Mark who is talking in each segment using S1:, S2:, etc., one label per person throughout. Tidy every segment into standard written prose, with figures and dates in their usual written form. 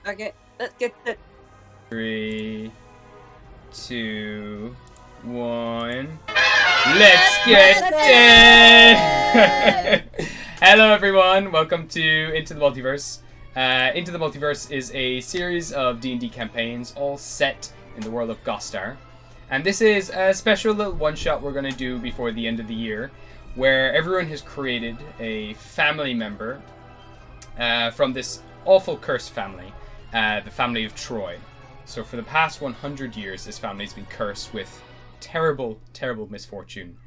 S1: Okay, let's get the...
S2: 3, 2, 1. Let's get it! Hello everyone, welcome to Into the Multiverse. Into the Multiverse is a series of D&D campaigns all set in the world of Gostar. And this is a special little one-shot we're going to do before the end of the year, where everyone has created a family member from this awful cursed family, the family of Troy. So for the past 100 years, this family's been cursed with terrible, terrible misfortune.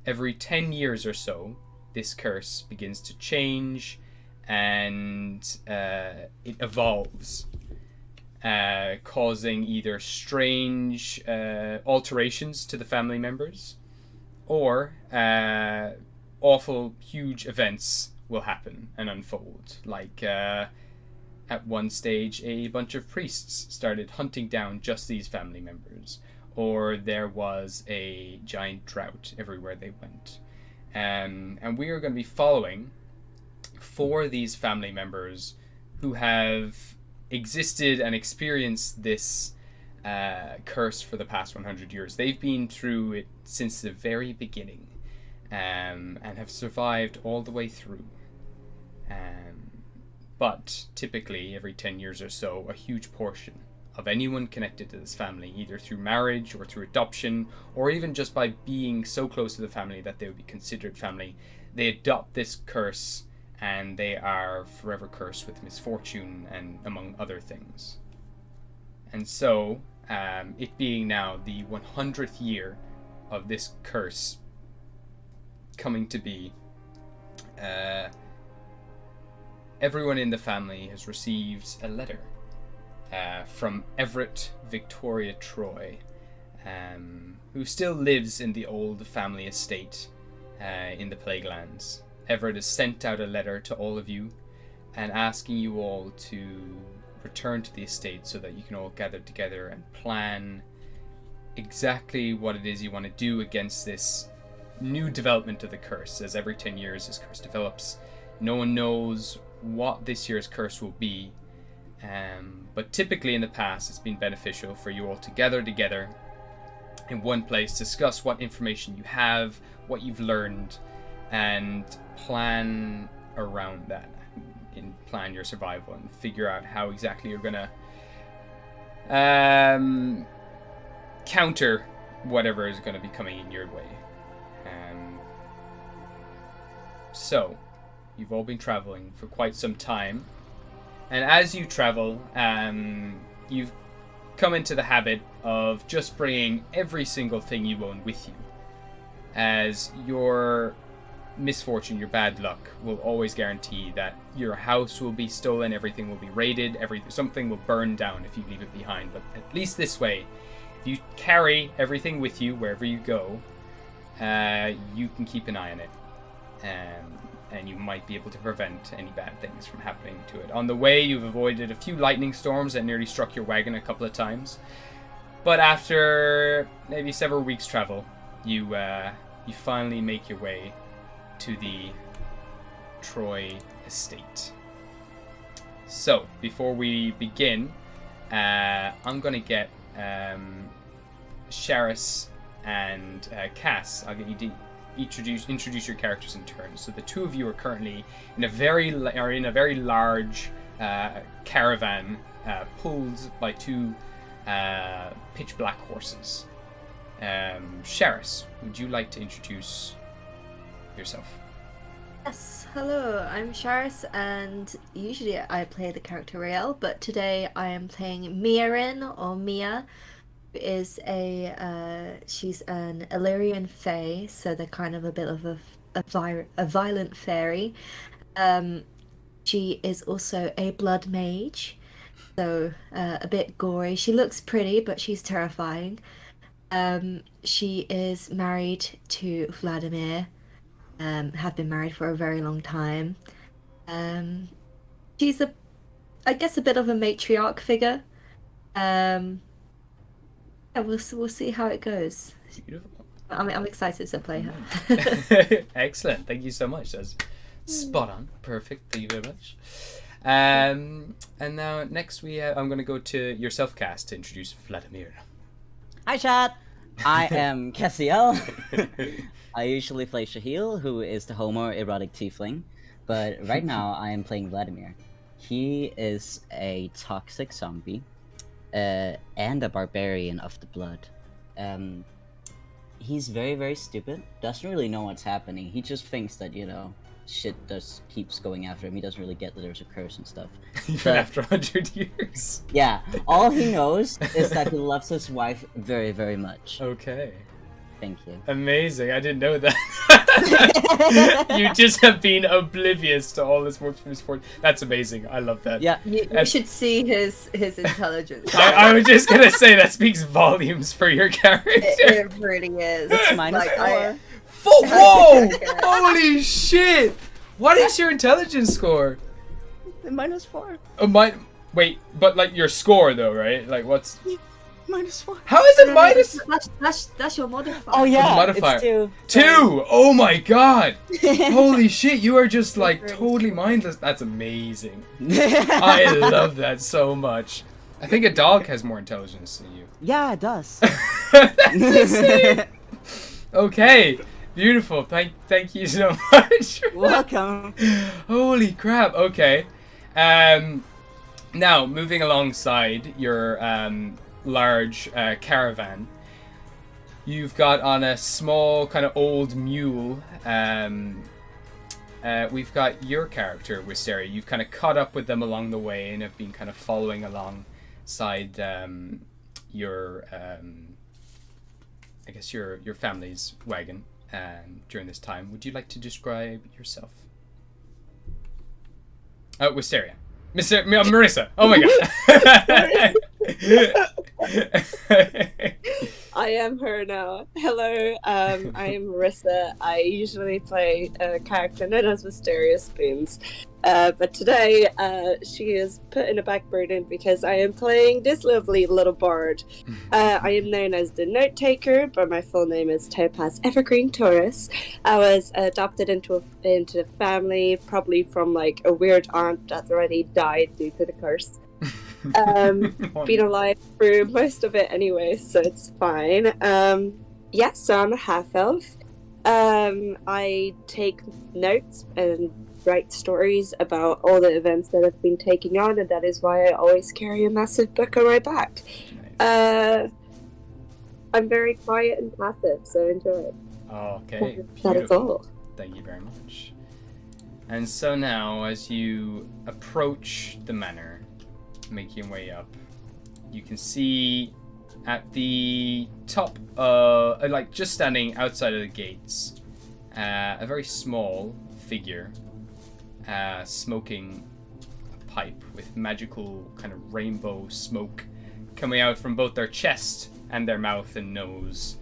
S2: Every 10 years or so, this curse begins to change and it evolves, causing either strange alterations to the family members or awful, huge events will happen and unfold. Like at one stage, a bunch of priests started hunting down just these family members, or there was a giant drought everywhere they went. And we are going to be following 4 of these family members who have existed and experienced this curse for the past 100 years. They've been through it since the very beginning, and have survived all the way through. But typically, every 10 years or so, a huge portion of anyone connected to this family, either through marriage or through adoption, or even just by being so close to the family that they would be considered family, they adopt this curse and they are forever cursed with misfortune and among other things. And so, it being now the 100th year of this curse coming to be, everyone in the family has received a letter from Everett Victoria Troy, who still lives in the old family estate in the Plaguelands. Everett has sent out a letter to all of you and asking you all to return to the estate so that you can all gather together and plan exactly what it is you want to do against this new development of the curse. As every 10 years this curse develops, no one knows what this year's curse will be, but typically in the past it's been beneficial for you all to gather together in one place, discuss what information you have, what you've learned, and plan around that, and plan your survival and figure out how exactly you're gonna counter whatever is going to be coming in your way. So you've all been traveling for quite some time, and as you travel, you've come into the habit of just bringing every single thing you own with you, as your misfortune, your bad luck, will always guarantee that your house will be stolen, everything will be raided, something will burn down if you leave it behind. But at least this way, if you carry everything with you wherever you go, you can keep an eye on it. And you might be able to prevent any bad things from happening to it. On the way, you've avoided a few lightning storms that nearly struck your wagon a couple of times. But after maybe several weeks' travel, you finally make your way to the Troy estate. So, before we begin, I'm going to get Sharis and Cass. I'll get you to introduce your characters in turn. So the two of you are currently in a very large caravan pulled by 2 pitch black horses. Sharis, would you like to introduce yourself?
S3: Yes, hello, I'm Sharis, and usually I play the character Rael, but today I am playing Miarin, or Mia, who is she's an Illyrian fae, so they're kind of a bit of a violent fairy. She is also a blood mage, so a bit gory. She looks pretty, but she's terrifying. She is married to Vladimir, have been married for a very long time. She's I guess a bit of a matriarch figure. Yeah, we'll see how it goes.
S2: Beautiful.
S3: I'm excited to play her.
S2: Excellent. Thank you so much. That's spot on. Perfect. Thank you very much. And now next I'm going to go to yourself, Cass, to introduce Vladimir.
S1: Hi, chat. I am Cassiel. I usually play Shahil, who is the homoerotic tiefling, but right now I am playing Vladimir. He is a toxic zombie and a barbarian of the blood. He's very, very stupid. Doesn't really know what's happening. He just thinks that, shit just keeps going after him. He doesn't really get that there's a curse and stuff.
S2: Even after 100 years.
S1: Yeah, all he knows is that he loves his wife very, very much.
S2: Okay.
S1: Thank you.
S2: Amazing. I didn't know that. You just have been oblivious to all this misfortune. That's amazing. I love that.
S1: Yeah.
S3: You should see his intelligence.
S2: I was just going to say that speaks volumes for your character.
S3: It really is.
S1: It's minus 4.
S2: Whoa! Holy shit! What is your intelligence score?
S1: Minus 4.
S2: Oh, wait, but like your score though, right? Like what's...
S1: Minus 4.
S2: How is it minus...
S3: That's your modifier.
S1: Oh yeah,
S2: modifier.
S1: it's
S2: 2! Oh my god! Holy shit, you are just like totally mindless. That's amazing. I love that so much. I think a dog has more intelligence than you.
S1: Yeah, it does.
S2: That's insane! Okay, beautiful. Thank you so much.
S1: Welcome.
S2: Holy crap. Okay. Now moving alongside your large caravan, you've got on a small kind of old mule. We've got your character, Wisteria. You've kind of caught up with them along the way and have been kind of following alongside your I guess your family's wagon during this time. Would you like to describe yourself? Wisteria. Marissa. Oh my god.
S4: I am her now. Hello, I am Marissa. I usually play a character known as Wisteria Spoons. But today, she is put in a back burden because I am playing this lovely little bard. I am known as the Note Taker, but my full name is Topaz Evergreen Taurus. I was adopted into the family, probably from like a weird aunt that already died due to the curse. Been alive through most of it anyway, so it's fine. So I'm a half-elf. I take notes and write stories about all the events that I've been taking on, and that is why I always carry a massive book on my back.
S2: Nice.
S4: I'm very quiet and passive, so enjoy it.
S2: Okay,
S4: That is all.
S2: Thank you very much. And so now, as you approach the manor, making your way up, you can see at the top, like just standing outside of the gates, a very small figure smoking a pipe with magical kind of rainbow smoke coming out from both their chest and their mouth and nose.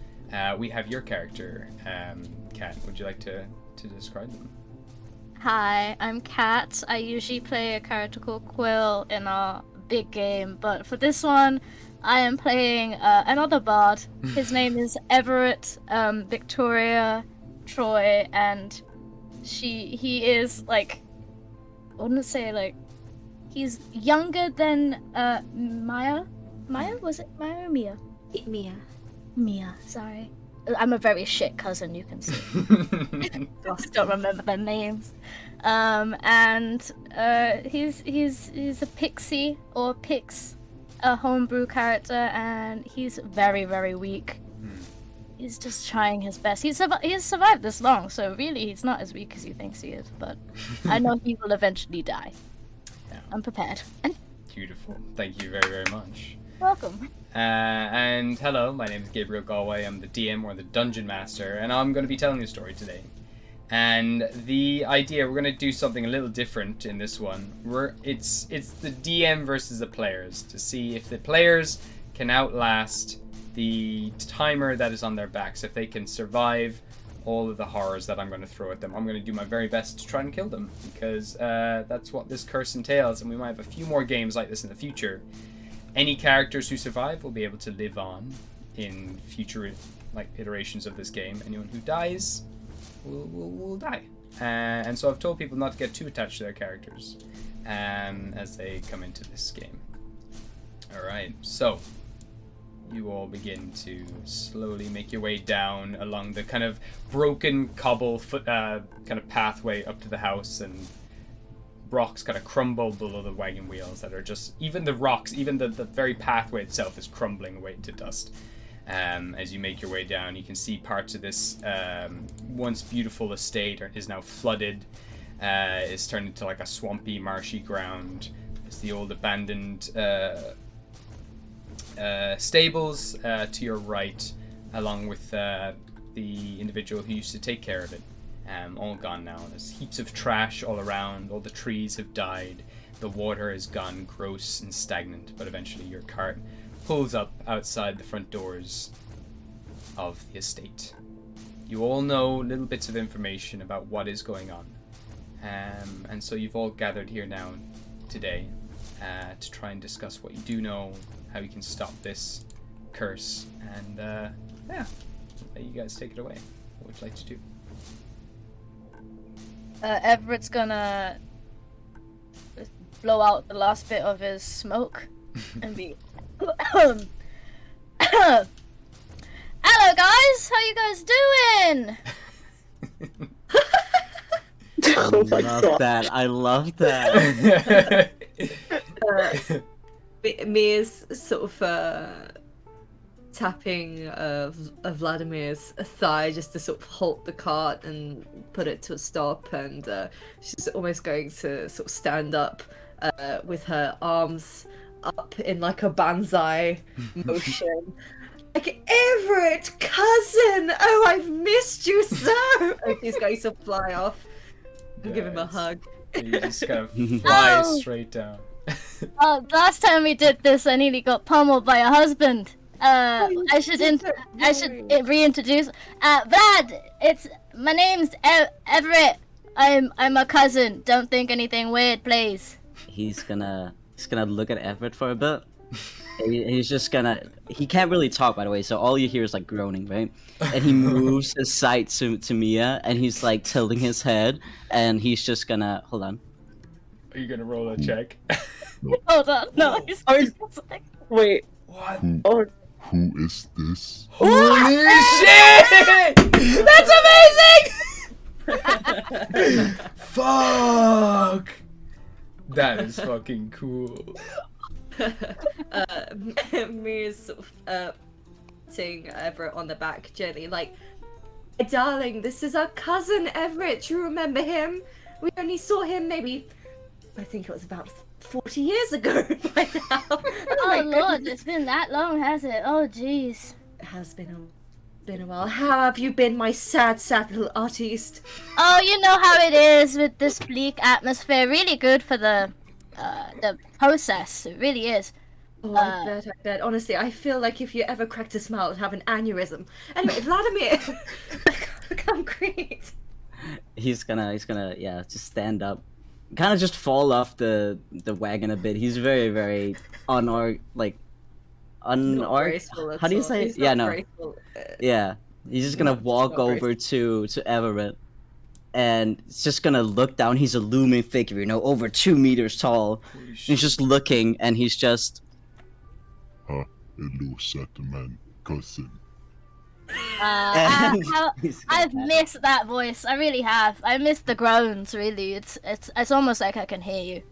S2: We have your character, Kat. Would you like to describe them?
S5: Hi, I'm Kat. I usually play a character called Quill in our big game, but for this one, I am playing another bard. His name is Everett Victoria Troy, and he is like, I wouldn't say like, he's younger than Maya. Maya, was it Maya or Mia? Mia, sorry. I'm a very shit cousin, you can see. I don't remember their names. He's a pixie or pix, a homebrew character, and he's very, very weak. He's just trying his best. He has survived this long, so really he's not as weak as you think he is, but I know he will eventually die.
S2: Yeah.
S5: I'm prepared.
S2: Beautiful. Thank you very, very much.
S5: Welcome.
S2: And hello, my name is Gabriel Galway. I'm the DM, or the Dungeon Master, and I'm going to be telling you a story today. And the idea, we're going to do something a little different in this one. It's the DM versus the players, to see if the players can outlast the timer that is on their backs, if they can survive all of the horrors that I'm going to throw at them. I'm going to do my very best to try and kill them, because that's what this curse entails, and we might have a few more games like this in the future. Any characters who survive will be able to live on in future iterations of this game. Anyone who dies will die. and so I've told people not to get too attached to their characters as they come into this game. Alright, so you all begin to slowly make your way down along the kind of broken cobble kind of pathway up to the house, and rocks kind of crumble below the wagon wheels that are just, even the rocks, even the very pathway itself is crumbling away to dust. As you make your way down, you can see parts of this once beautiful estate is now flooded. It's turned into like a swampy, marshy ground. It's the old abandoned stables to your right, along with the individual who used to take care of it. All gone now. There's heaps of trash all around. All the trees have died. The water has gone gross and stagnant. But eventually your cart pulls up outside the front doors of the estate. You all know little bits of information about what is going on. And so you've all gathered here now today to try and discuss what you do know, how you can stop this curse, and yeah, let you guys take it away. What would you like to do?
S5: Everett's gonna blow out the last bit of his smoke and be hello guys, how you guys doing?
S1: I love that.
S3: Mia's sort of tapping Vladimir's thigh just to sort of halt the cart and put it to a stop, and she's almost going to sort of stand up with her arms up in like a banzai motion. Like, Everett, cousin! Oh, I've missed you so! And she's going to fly off and give him a hug.
S2: You just kind of fly straight down.
S5: Last time we did this, I nearly got pummeled by a husband. I should reintroduce. Vlad, my name's Everett. I'm a cousin. Don't think anything weird, please.
S1: He's gonna look at Everett for a bit. He's just gonna. He can't really talk, by the way, so all you hear is like groaning, right? And he moves his sight to Mia, and he's like tilting his head, and he's just gonna hold on.
S2: Are you gonna roll a check?
S5: Hold on, no.
S4: Wait.
S2: What?
S6: Who is this?
S2: Holy shit! That's amazing! Fuck! That is fucking cool.
S3: Mia's sort of patting Everett on the back gently, like, darling, this is our cousin Everett. Do you remember him? We only saw him maybe, I think it was about 40 years ago by now.
S5: Oh lord, it's been that long, has it? Oh jeez.
S3: It has been a while. How have you been, my sad little artiste?
S5: Oh, you know how it is with this bleak atmosphere. Really good for the process. It really is.
S3: Oh, I bet. Honestly, I feel like if you ever cracked a smile, I'd have an aneurysm. Anyway, Vladimir, come great.
S1: He's gonna just stand up, kind of just fall off the wagon a bit. He's very, very How do you say it? Yeah, no.
S3: Graceful.
S1: Yeah, he's just gonna walk over to Everett, and it's just gonna look down. He's a looming figure, over 2 meters tall. He's just looking, and he's just.
S6: Hello, settlement cousin.
S5: I've missed that voice. I really have. I missed the groans. Really, it's almost like I can hear you.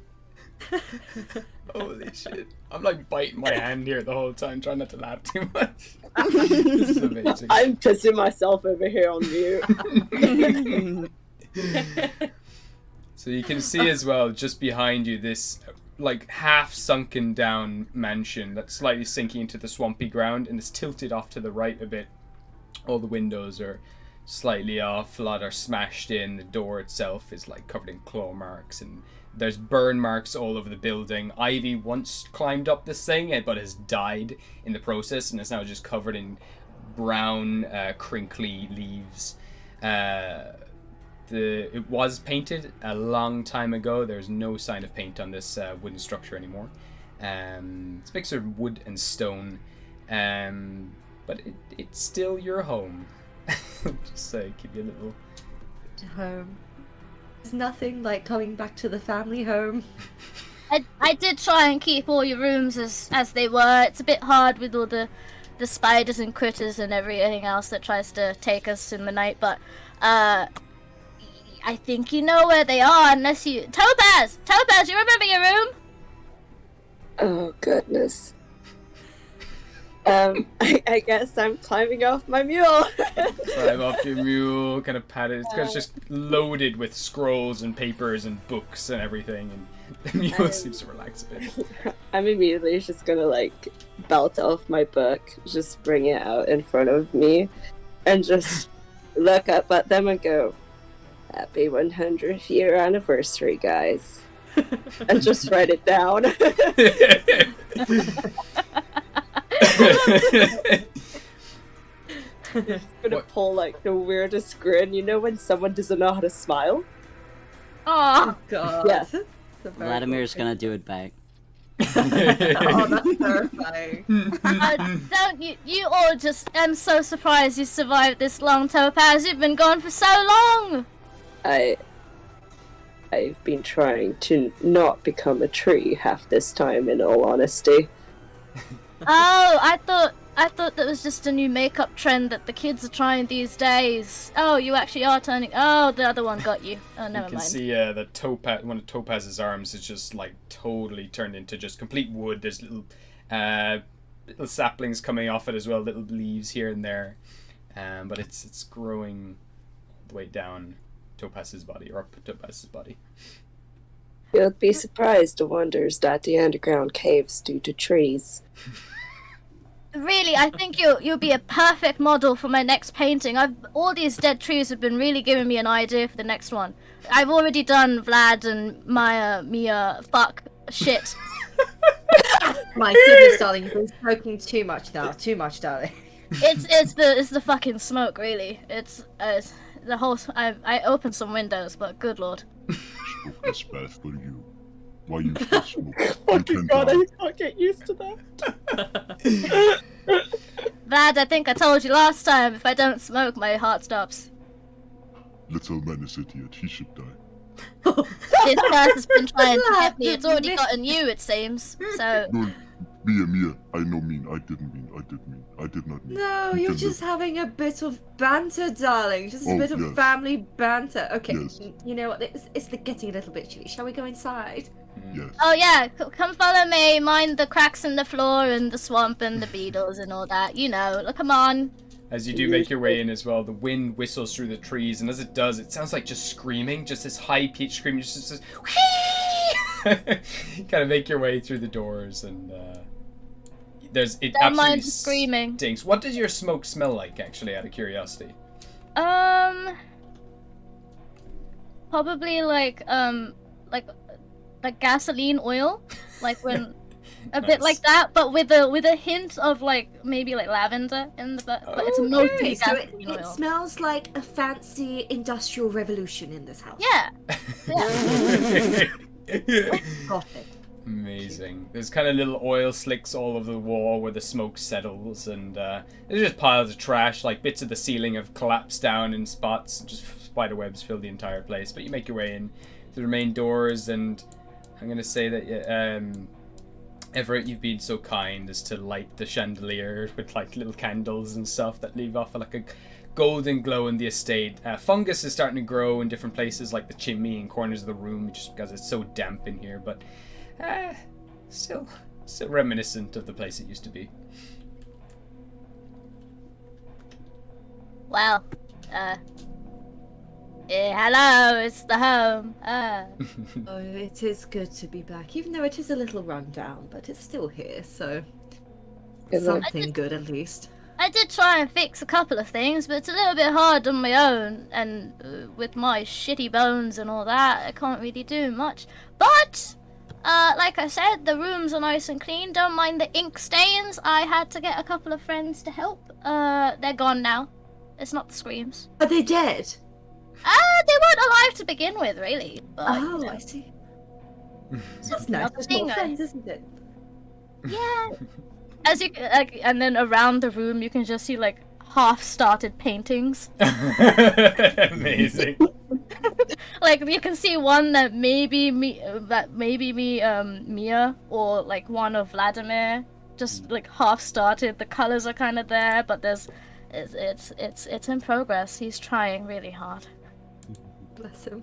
S2: Holy shit! I'm like biting my hand here the whole time, trying not to laugh too much. This is amazing.
S4: I'm pissing myself over here on mute.
S2: So you can see as well, just behind you, this like half sunken down mansion that's slightly sinking into the swampy ground, and it's tilted off to the right a bit. All the windows are slightly off, a lot are smashed in, the door itself is like covered in claw marks, and there's burn marks all over the building. Ivy once climbed up this thing, but has died in the process, and is now just covered in brown, crinkly leaves. It was painted a long time ago. There's no sign of paint on this wooden structure anymore. It's a mix of wood and stone, but it's still your home. Just give you a little
S3: home. There's nothing like coming back to the family home.
S5: I did try and keep all your rooms as they were. It's a bit hard with all the spiders and critters and everything else that tries to take us in the night, but I think you know where they are unless you... Topaz, you remember your room?
S4: Oh, goodness. I guess I'm climbing off my mule.
S2: Climb off your mule, kind of pat it. It's just loaded with scrolls and papers and books and everything, and the mule seems to relax a bit.
S4: I'm immediately just gonna, like, belt off my book, just bring it out in front of me, and just look up at them and go, "Happy 100th year anniversary, guys." And just write it down. I'm gonna pull like the weirdest grin, you know when someone doesn't know how to smile?
S5: Oh,
S3: God.
S4: Yeah.
S1: Vladimir's gonna do it back.
S3: Oh, that's terrifying.
S5: don't you all just... I'm so surprised you survived this long, Topaz. You've been gone for so long.
S4: I've been trying to not become a tree half this time, in all honesty.
S5: Oh, I thought that was just a new makeup trend that the kids are trying these days. Oh, you actually are turning... Oh, the other one got you. Oh, never
S2: You can
S5: mind.
S2: see one of Topaz's arms is just like totally turned into just complete wood. There's little saplings coming off it as well, little leaves here and there, but it's growing all the way down Topaz's body, or up Topaz's body.
S4: You'll be surprised the wonders that the underground caves do to trees.
S5: Really, I think you'll be a perfect model for my next painting. All these dead trees have been really giving me an idea for the next one. I've already done Vlad and Mia fuck shit.
S3: My goodness, darling, you've been smoking too much now. Too much, darling.
S5: It's the fucking smoke, really. It's the whole... I opened some windows, but good lord.
S6: Smoke is bad for you. Why you still smoke? You
S4: Fucking
S6: can
S4: god,
S6: die.
S4: I can't get used to that.
S5: Vlad, I think I told you last time, if I don't smoke, my heart stops.
S6: Little man is idiot. He should die.
S5: This curse has been trying to
S3: Vlad,
S5: get me. It's already
S3: you
S5: gotten you, it seems. So...
S6: No, Mia. I know mean. I did not mean.
S3: No,
S6: You
S3: you're
S6: can
S3: just
S6: live.
S3: having a bit of banter, darling. Just a
S6: Oh,
S3: bit of
S6: yes.
S3: family banter. Okay,
S6: Yes.
S3: you know what? It's getting a little bit chilly. Shall we go inside?
S6: Yes.
S5: Oh yeah, come follow me. Mind the cracks in the floor and the swamp and the beetles and all that. You know, look, come on.
S2: As you do make your way in as well, the wind whistles through the trees, and as it does, it sounds like just screaming, just this high-pitched scream, just this kind of make your way through the doors, and it
S5: Don't
S2: absolutely
S5: mind the screaming.
S2: stinks. What does your smoke smell like, actually, out of curiosity?
S5: Probably like gasoline oil, like when a bit like that, but with a hint of like maybe like lavender in the but it's mostly
S3: Okay, so
S5: gasoline
S3: it
S5: oil.
S3: smells like a fancy industrial revolution in this house.
S5: Yeah.
S3: Got it.
S2: Amazing. There's kind of little oil slicks all over the wall where the smoke settles, and there's just piles of trash, like bits of the ceiling have collapsed down in spots, just spider webs fill the entire place. But you make your way in through the main doors, and I'm gonna say that Everett, you've been so kind as to light the chandelier with like little candles and stuff that leave off like a golden glow in the estate. Fungus is starting to grow in different places, like the chimney and corners of the room, just because it's so damp in here. But still reminiscent of the place it used to be.
S5: Well, hello, it's the home.
S3: Oh, it is good to be back, even though it is a little run down, but it's still here, so
S4: Good luck.
S3: something good at least.
S5: I did try and fix a couple of things, but it's a little bit hard on my own, and with my shitty bones and all that, I can't really do much. But, like I said, the rooms are nice and clean. Don't mind the ink stains. I had to get a couple of friends to help. They're gone now. It's not the screams.
S3: Are they dead?
S5: They weren't alive to begin with, really. But,
S3: Oh, I see. That's nice.
S5: another
S3: It's
S5: thing,
S3: more friends, isn't it?
S5: yeah. As you and then around the room, you can just see like half-started paintings.
S2: Amazing.
S5: Like you can see one that maybe Mia or like one of Vladimir just like half started. The colors are kind of there, but it's in progress. He's trying really hard.
S3: Bless him.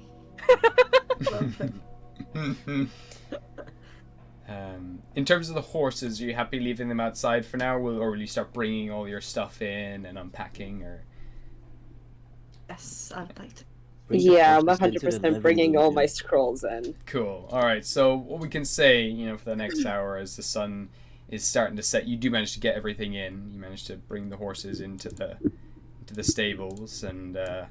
S3: Love him.
S2: In terms of the horses, are you happy leaving them outside for now, or will you start bringing all your stuff in and unpacking? Or
S3: Yes, I'd like to.
S4: Yeah, I'm 100% bringing all my scrolls in.
S2: cool. All right. So what we can say, for the next hour, as the sun is starting to set, you do manage to get everything in. You manage to bring the horses into the stables, and I'll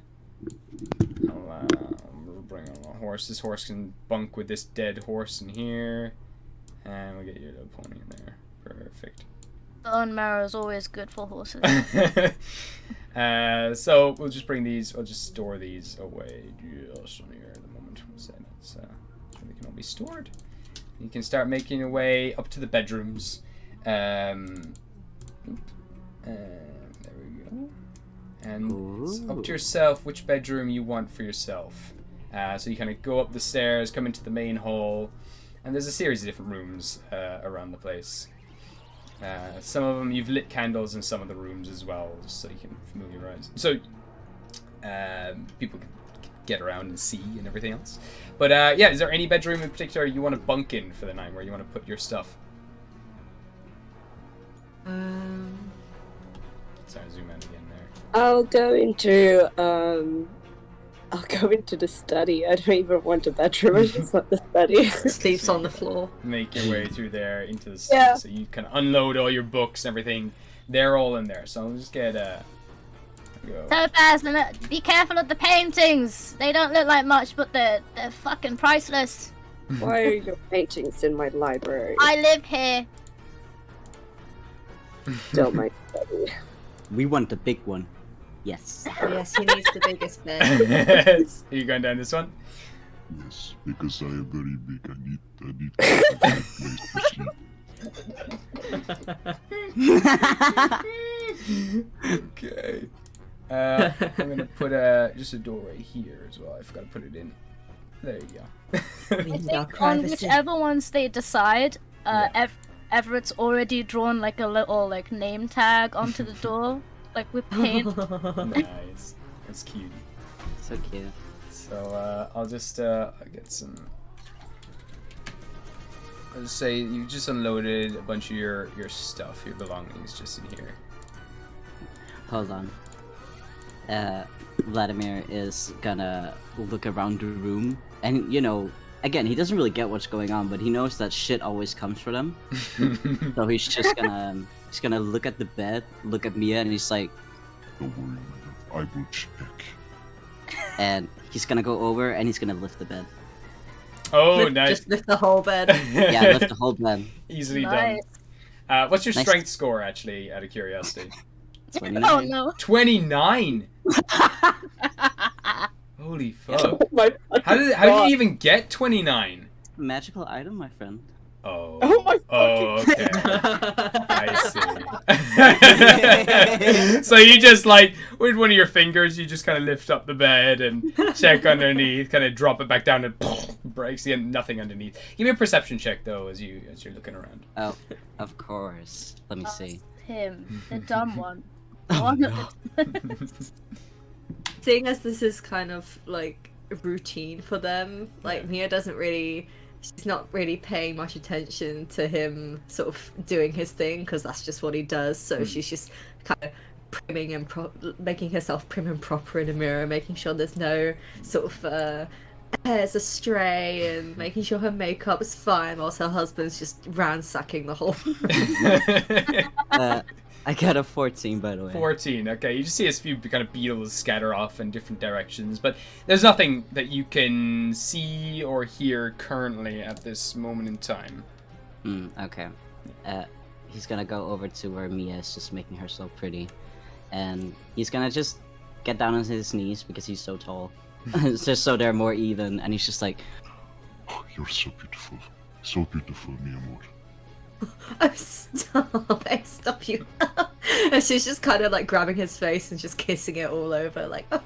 S2: bring on a horse. This horse can bunk with this dead horse in here. And we'll get your little pony in there. Perfect.
S5: Bone marrow is always good for horses.
S2: So we'll just bring these. I'll just store these away just on here at the moment. So they can all be stored. You can start making your way up to the bedrooms. There we go. And it's up to yourself which bedroom you want for yourself. So you kind of go up the stairs, come into the main hall. And there's a series of different rooms around the place. Some of them you've lit candles in some of the rooms as well, just so you can familiarize. So people can get around and see and everything else. But yeah, is there any bedroom in particular you want to bunk in for the night, where you want to put your stuff? Sorry, zoom out again there.
S4: I'll go into the study. I don't even want a bedroom. I just want the study.
S3: Sleeps on the floor.
S2: Make your way through there into the study.
S4: Yeah.
S2: So you can unload all your books and everything. They're all in there. So I'll just get go.
S5: Topaz, be careful of the paintings. They don't look like much, but they're fucking priceless.
S4: Why are your paintings in my library?
S5: I live here.
S4: Still my study.
S1: We want the big one. Yes.
S3: Yes, he needs the biggest bed.
S2: Are you going down this one?
S6: Yes, because I am very big. I need
S2: Okay. I'm gonna put just a door right here as well. I forgot to put it in. There you go.
S5: I think on whichever ones they decide, Everett's already drawn like a little like name tag onto the door, like with paint.
S2: Nice. That's cute.
S1: So cute.
S2: So I'll just get some. I'll just say you just unloaded a bunch of your stuff, your belongings, just in here.
S1: Hold on. Vladimir is gonna look around the room, and again, he doesn't really get what's going on, but he knows that shit always comes for them. So he's just gonna look at the bed, look at Mia, and he's like,
S6: Don't worry, I will check.
S1: and he's gonna go over and he's gonna lift the bed.
S2: Oh, nice.
S3: Just lift the whole bed.
S1: Yeah, lift the whole bed.
S2: Easily
S5: Nice.
S2: done. What's your
S1: Nice.
S2: strength score, actually, out of curiosity?
S1: 29.
S5: Oh no.
S2: 29! Holy fuck.
S4: Oh my
S2: How did you even get 29?
S1: Magical item, my friend.
S2: Oh.
S4: Oh my
S2: Oh,
S4: fucking
S2: okay. I see. So you just with one of your fingers, you just kind of lift up the bed and check underneath, kind of drop it back down and breaks again, nothing underneath. Give me a perception check though as you're looking around.
S1: Oh, of course. Let me see.
S5: Him, the dumb one.
S3: Seeing as this is kind of like routine for them, like Mia she's not really paying much attention to him sort of doing his thing because that's just what he does. So she's just kind of primming and making herself prim and proper in a mirror, making sure there's no sort of hairs astray, and making sure her makeup's fine whilst her husband's just ransacking the whole room.
S1: I got a 14, by the way.
S2: 14, okay. You just see a few kind of beetles scatter off in different directions, but there's nothing that you can see or hear currently at this moment in time.
S1: Okay. He's gonna go over to where Mia is just making herself pretty, and he's gonna just get down on his knees because he's so tall. Just so they're more even, and he's just like,
S6: Oh, you're so beautiful, mi amor.
S3: Oh, stop you. And she's just kind of like grabbing his face and just kissing it all over, like, oh,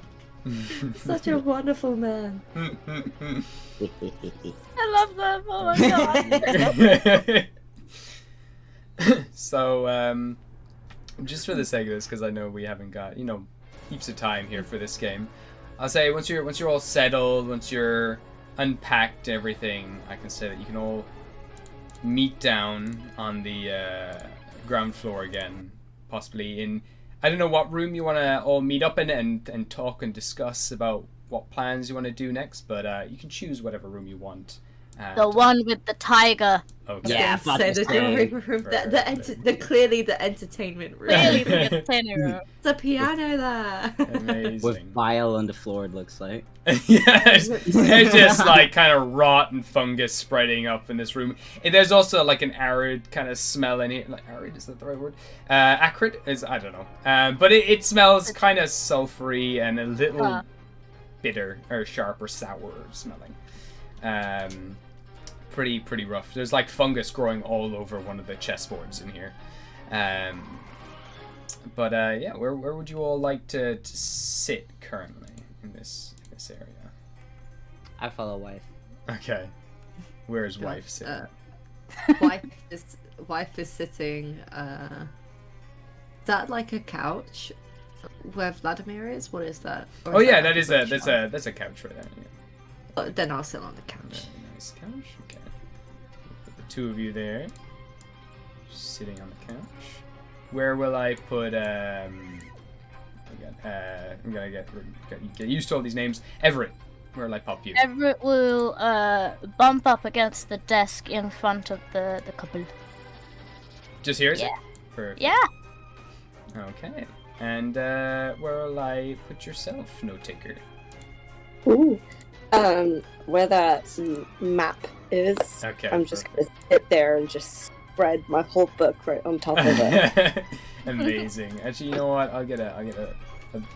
S3: Such a wonderful man.
S5: I love them. Oh my god.
S2: So, just for the sake of this, because I know we haven't got heaps of time here for this game, I'll say once you're all settled, once you're unpacked everything, I can say that you can all meet down on the ground floor again, possibly in, I don't know what room you want to all meet up in and talk and discuss about what plans you want to do next, but you can choose whatever room you want.
S5: The one with the tiger.
S2: Okay.
S1: Yeah,
S3: So the drawing room, clearly the entertainment room.
S5: Really the entertaining room.
S3: There's a piano there.
S2: Amazing.
S1: With bile on the floor, it looks like.
S2: Yes, there's just like kind of rot and fungus spreading up in this room. And there's also like an arid kind of smell in here. Like arid, is that the right word? Acrid is, I don't know. But it smells kind of sulfury and a little bitter or sharp or sour smelling. Pretty rough. There's like fungus growing all over one of the chessboards in here. But yeah, where would you all like to sit currently in this area?
S1: I follow wife.
S2: Okay. Where is wife sitting?
S3: Wife is sitting. Is that like a couch where Vladimir is? What is that? Or
S2: Oh
S3: is
S2: yeah,
S3: that
S2: that's
S3: like a
S2: that's a couch right there. Yeah.
S3: Oh, then I'll sit on the couch.
S2: Very nice couch. Okay. Put the two of you there, just sitting on the couch. Where will I put? I'm gonna get used to all these names. Everett. Where will I pop you?
S5: Everett will bump up against the desk in front of the couple.
S2: Just here, is it?
S5: Yeah.
S2: Perfect.
S5: Yeah.
S2: Okay. And where will I put yourself, note taker?
S4: Ooh. Where that map is.
S2: Okay.
S4: I'm just gonna sit there and just spread my whole book right on top of it.
S2: Amazing. Actually, you know what? I'll get a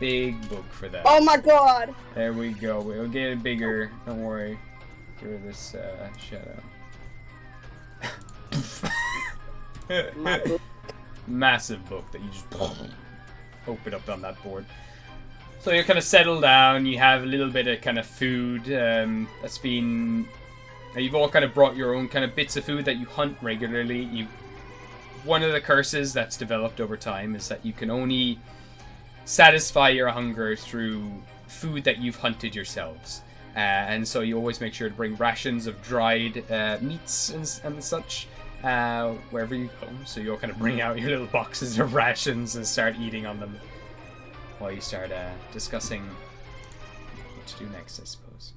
S2: big book for that.
S4: Oh my god!
S2: There we go. We'll get it bigger. Don't worry. Get rid of this shadow.
S4: My book.
S2: Massive book that you just open up on that board. So you're kind of settled down. You have a little bit of kind of food that's been. You've all kind of brought your own kind of bits of food that you hunt regularly. One of the curses that's developed over time is that you can only satisfy your hunger through food that you've hunted yourselves. And so you always make sure to bring rations of dried meats and such wherever you go. So you'll kind of bring out your little boxes of rations and start eating on them while you start discussing what to do next, I suppose.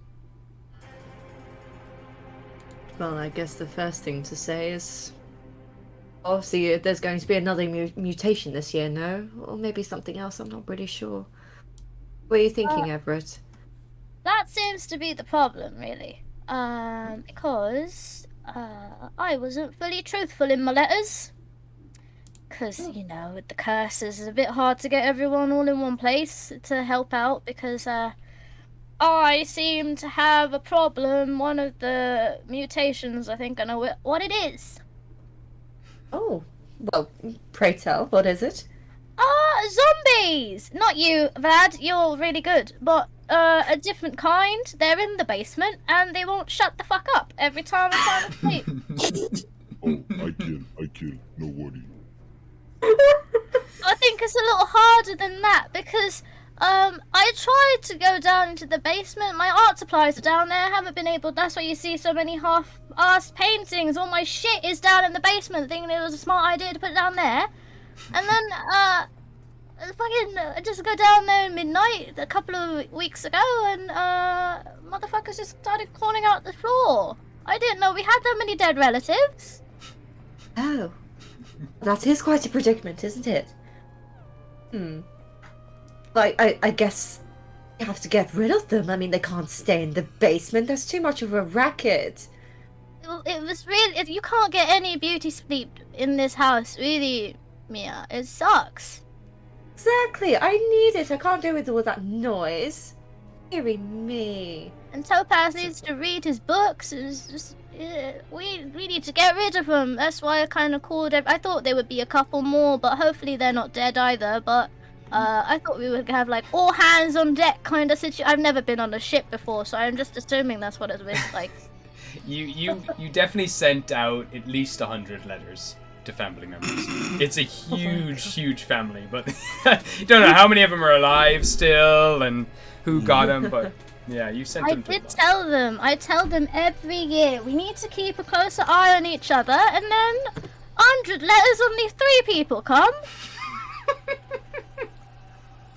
S3: Well, I guess the first thing to say is, obviously, there's going to be another mutation this year, no? Or maybe something else, I'm not really sure. What are you thinking, Everett?
S5: That seems to be the problem, really. Because I wasn't fully truthful in my letters. Because, you know, with the curses, it's a bit hard to get everyone all in one place to help out, because I seem to have a problem. One of the mutations, I think I know what it is.
S3: Oh, well, pray tell, what is it?
S5: Zombies! Not you, Vlad, you're really good, but a different kind. They're in the basement, and they won't shut the fuck up every time I try to sleep.
S6: Oh, I kill, no worry.
S5: I think it's a little harder than that, because I tried to go down into the basement. My art supplies are down there. I haven't been able. That's why you see so many half-assed paintings. All my shit is down in the basement. Thinking it was a smart idea to put it down there, and then I just go down there at midnight a couple of weeks ago, and motherfuckers just started crawling out the floor. I didn't know we had that many dead relatives.
S3: Oh, that is quite a predicament, isn't it? Like, I guess you have to get rid of them. I mean, they can't stay in the basement. There's too much of a racket.
S5: It was really... You can't get any beauty sleep in this house, really, Mia. It sucks.
S3: Exactly. I need it. I can't do it with all that noise. Deary me.
S5: And Topaz needs to read his books. It's just... we need to get rid of them. That's why I kind of called... I thought there would be a couple more, but hopefully they're not dead either, but... I thought we would have like all hands on deck kind of situation. I've never been on a ship before, so I'm just assuming that's what it was like.
S2: You definitely sent out at least 100 letters to family members. It's a huge family, but you don't know how many of them are alive still and who got them, but yeah, you sent them to
S5: I tell them every year, we need to keep a closer eye on each other, and then 100 letters, only 3 people come.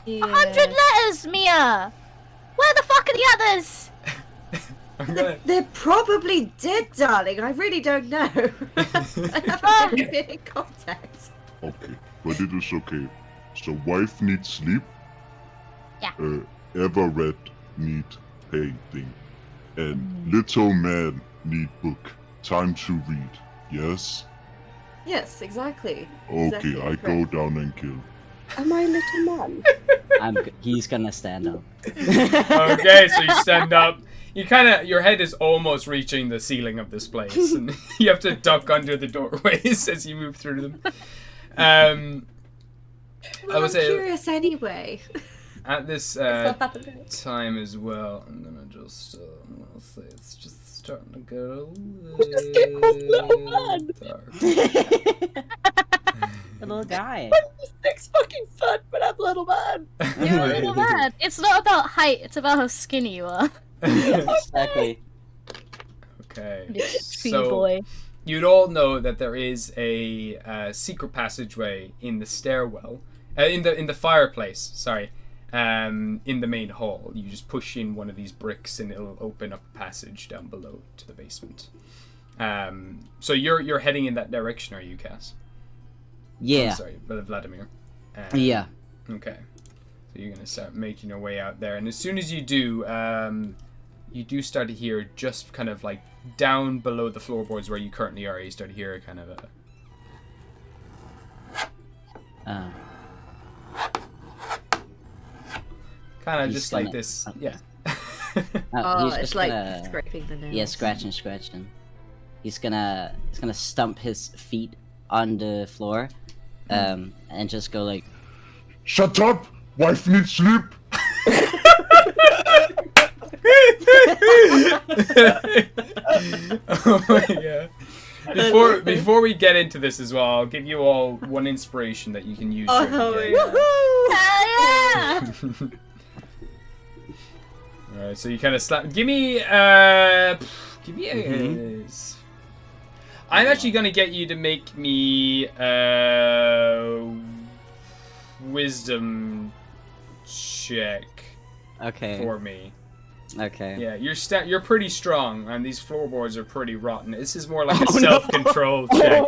S5: 100 letters, Mia! Where the fuck are the others?
S3: They're probably dead, darling. I really don't know. I haven't been in contact.
S6: Okay, but it is okay. So wife needs sleep.
S5: Yeah.
S6: Everett need painting. And little man need book. Time to read. Yes?
S3: Yes, exactly.
S6: Okay,
S3: Exactly
S6: I go down and kill.
S4: Am I little man?
S1: He's gonna stand up.
S2: Okay, so you stand up. Your head is almost reaching the ceiling of this place, and you have to duck under the doorways as you move through them.
S3: Well,
S2: I would
S3: I'm
S2: say
S3: curious anyway.
S2: at this
S4: What happened?
S2: time as well, I'm gonna say it's just starting to go.
S4: Just get off little man.
S2: Dark.
S1: The little guy.
S4: 6 fucking foot, but I'm little man.
S5: You're a little mad. It's not about height, it's about how skinny you are.
S1: Exactly.
S2: Okay,
S5: Tree
S2: so
S5: boy.
S2: you'd all know that there is a secret passageway in the stairwell, in the fireplace. Sorry, in the main hall. You just push in one of these bricks, and it'll open up a passage down below to the basement. So you're heading in that direction, are you, Cass?
S1: Yeah.
S2: Oh, sorry, Vladimir.
S1: Yeah.
S2: Okay. So you're gonna start making your way out there, and as soon as you do, you do start to hear just kind of like down below the floorboards where you currently are. You start to hear kind of
S1: He's
S2: just like
S1: gonna-
S2: this.
S1: okay.
S2: Yeah.
S3: Oh,
S1: he's
S3: it's
S1: just
S3: like
S1: gonna-
S3: scraping the nails.
S1: Yeah, scratching. He's gonna stump his feet on the floor, and just go like,
S6: Shut up! Wife needs sleep!
S2: Oh my god. Before we get into this as well, I'll give you all one inspiration that you can use.
S3: Oh,
S2: during the game.
S5: Hell yeah!
S2: Alright, so you kind of slap. Give me a. I'm actually gonna get you to make me wisdom check
S1: okay,
S2: for me.
S1: okay.
S2: Yeah, you're pretty strong, and these floorboards are pretty rotten. This is more like a self-control check.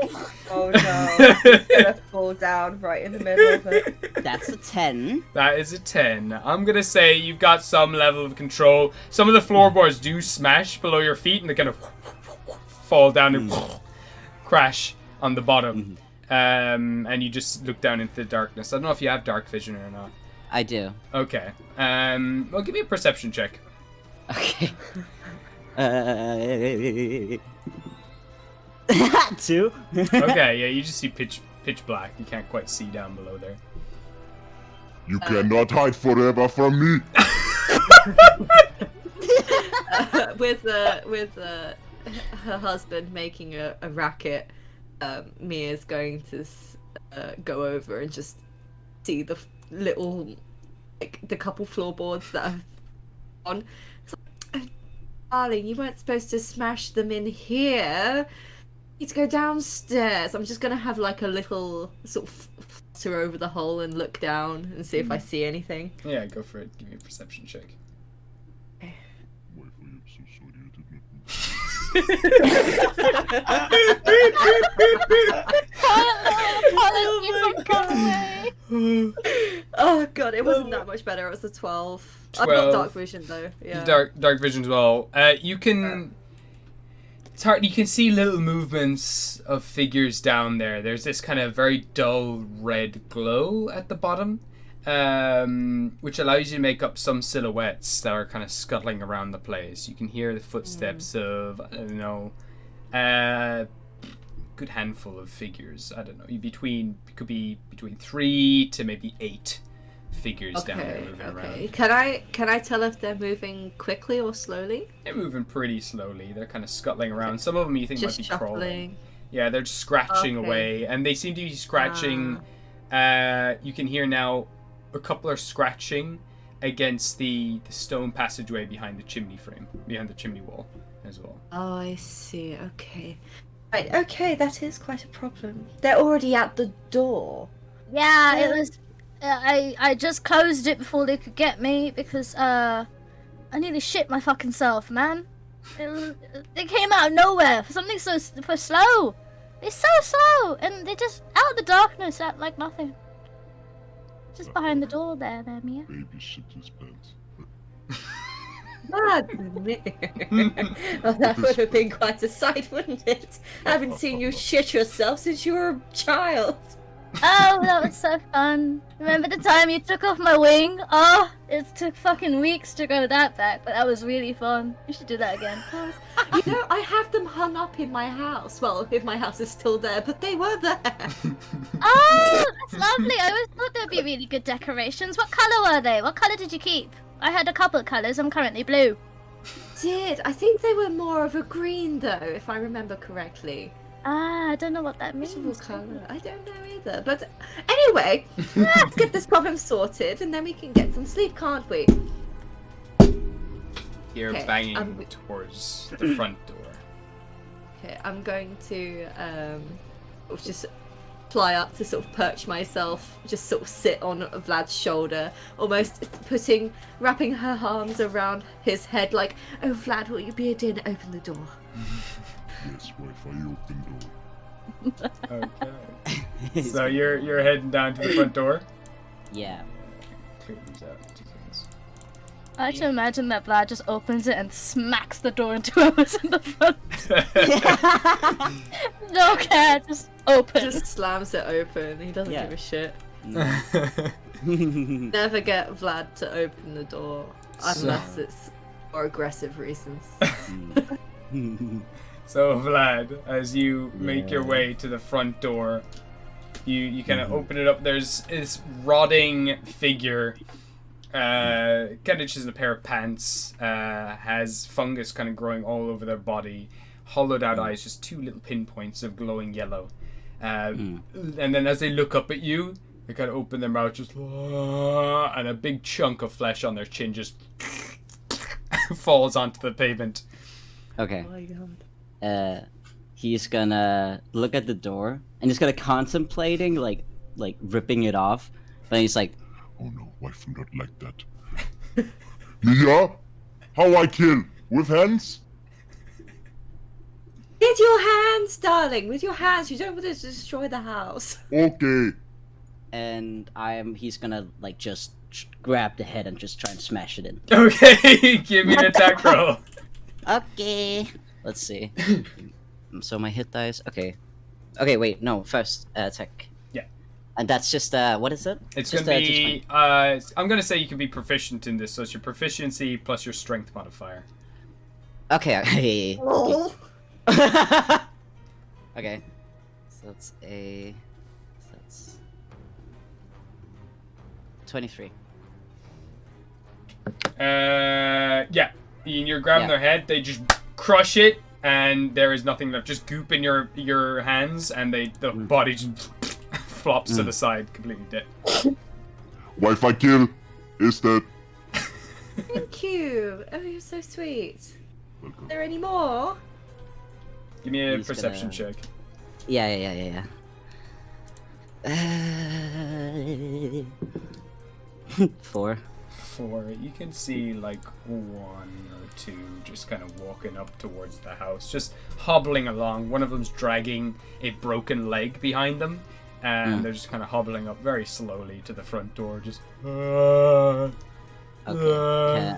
S3: Oh no. He's gonna fall down right in the middle of it.
S1: That's a 10.
S2: That is a 10. I'm gonna say you've got some level of control. Some of the floorboards do smash below your feet, and they kind of fall down and crash on the bottom. And you just look down into the darkness. I don't know if you have dark vision or not.
S1: I do.
S2: Okay. Well, give me a perception check.
S1: Okay. 2.
S2: Okay, yeah, you just see pitch black. You can't quite see down below there.
S6: You cannot hide forever from me!
S3: With her husband making a racket, Mia's going to go over and just see the little, like, the couple floorboards that are on. It's like, darling, you weren't supposed to smash them in here. You need to go downstairs. I'm just gonna have like a little sort of flutter over the hole and look down and see if I see anything.
S2: Yeah, go for it. Give me a perception check.
S6: Wife, I am so sorry I did not mean.
S3: Oh god, it wasn't that much better. It was a 12. I've
S2: 12.
S3: got dark vision though. Yeah.
S2: Dark vision as well. You can. It's hard. You can see little movements of figures down there. There's this kind of very dull red glow at the bottom, which allows you to make up some silhouettes that are kind of scuttling around the place. You can hear the footsteps of, I don't know, good handful of figures. I don't know. It could be between 3 to maybe 8 figures down there moving around.
S3: Can I tell if they're moving quickly or slowly?
S2: They're moving pretty slowly. They're kind of scuttling around. Some of them you think
S3: Just
S2: might be crawling.
S3: shuffling.
S2: Yeah, they're just scratching away, and they seem to be scratching. You can hear now a couple are scratching against the stone passageway behind the chimney frame, behind the chimney wall as well.
S3: Oh, I see. Okay. Right, okay, that is quite a problem. They're already at the door.
S5: Yeah, it was. I just closed it before they could get me because I nearly shit my fucking self, man. They came out of nowhere for something so slow. They're so slow, and they just out of the darkness act like nothing. Just behind the door there, Mia.
S6: Babysitter's pants.
S3: Well, that would have been quite a sight, wouldn't it? I haven't seen you shit yourself since you were a child.
S5: Oh, that was so fun. Remember the time you took off my wing? Oh, it took fucking weeks to grow that back, but that was really fun. You should do that again.
S3: You know, I have them hung up in my house. Well, if my house is still there, but they were there.
S5: Oh, that's lovely. I always thought there'd be really good decorations. What colour were they? What colour did you keep? I had a couple of colours. I'm currently blue.
S3: I think they were more of a green, though, if I remember correctly.
S5: Ah, I don't know what that means.
S3: What colour? I don't know either. But anyway, let's get this problem sorted, and then we can get some sleep, can't we?
S2: You're banging towards the front door.
S3: Okay, I'm going to just fly up to sort of perch myself, just sort of sit on Vlad's shoulder, almost wrapping her arms around his head like, "Oh, Vlad, will you be a dear and open the door?"
S6: Yes, wife, I open door.
S2: Okay. So you're heading down to the front door?
S1: Yeah.
S2: Clear these out. 2 seconds.
S5: I like to imagine that Vlad just opens it and smacks the door into whoever's in the front. No care, just open.
S3: Just slams it open. He doesn't give a shit.
S1: No.
S3: Never get Vlad to open the door unless it's for aggressive reasons.
S2: So Vlad, as you make your way to the front door, you kind of open it up. There's this rotting figure, kind of just in a pair of pants, has fungus kind of growing all over their body, hollowed out eyes, just 2 little pinpoints of glowing yellow. And then as they look up at you, they kind of open their mouth, just and a big chunk of flesh on their chin just falls onto the pavement.
S1: Okay.
S3: Oh my god.
S1: He's gonna look at the door and he's gonna contemplating like ripping it off, but he's like,
S6: Oh no, wife not like that. Mia? How I kill? With hands?
S3: With your hands, darling. With your hands. You don't want to destroy the house.
S6: Okay.
S1: and he's gonna like just grab the head and just try and smash it in.
S2: Okay, give me an attack roll.
S1: Okay. Let's see. So my hit dice. Okay. Okay, wait. No, first attack.
S2: Yeah.
S1: And that's just what is it?
S2: It's
S1: just,
S2: gonna be. I'm gonna say you can be proficient in this, so it's your proficiency plus your strength modifier.
S1: Okay.
S3: Oh.
S1: Okay. So that's 23.
S2: Yeah. You're grabbing their head. They just crush it, and there is nothing left. Just goop in your hands, and the body just flops to the side, completely dead.
S6: Wife I kill is dead.
S3: Thank you. Oh, you're so sweet.
S6: Welcome.
S3: Are there any more?
S2: Give me a
S1: He's
S2: perception
S1: gonna-
S2: check.
S1: Yeah. 4.
S2: 4. You can see like 1 or 2 just kind of walking up towards the house, just hobbling along. One of them's dragging a broken leg behind them, and they're just kind of hobbling up very slowly to the front door, just.
S1: Okay.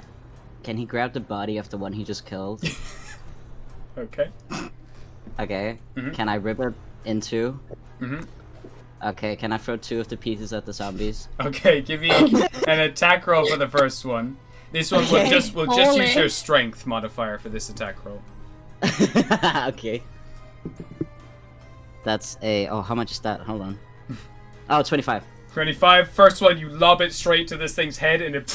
S1: Can he grab the body of the one he just killed?
S2: Okay.
S1: Okay.
S2: Mhm.
S1: Can I rip it in 2?
S2: Mhm.
S1: Okay. Can I throw 2 of the pieces at the zombies?
S2: Okay, give me an attack roll for the first one. This one will just
S5: Holy.
S2: use your strength modifier for this attack roll.
S1: Okay. That's a. Oh, how much is that? Hold on. Oh, 25.
S2: 25. First one, you lob it straight to this thing's head, and it,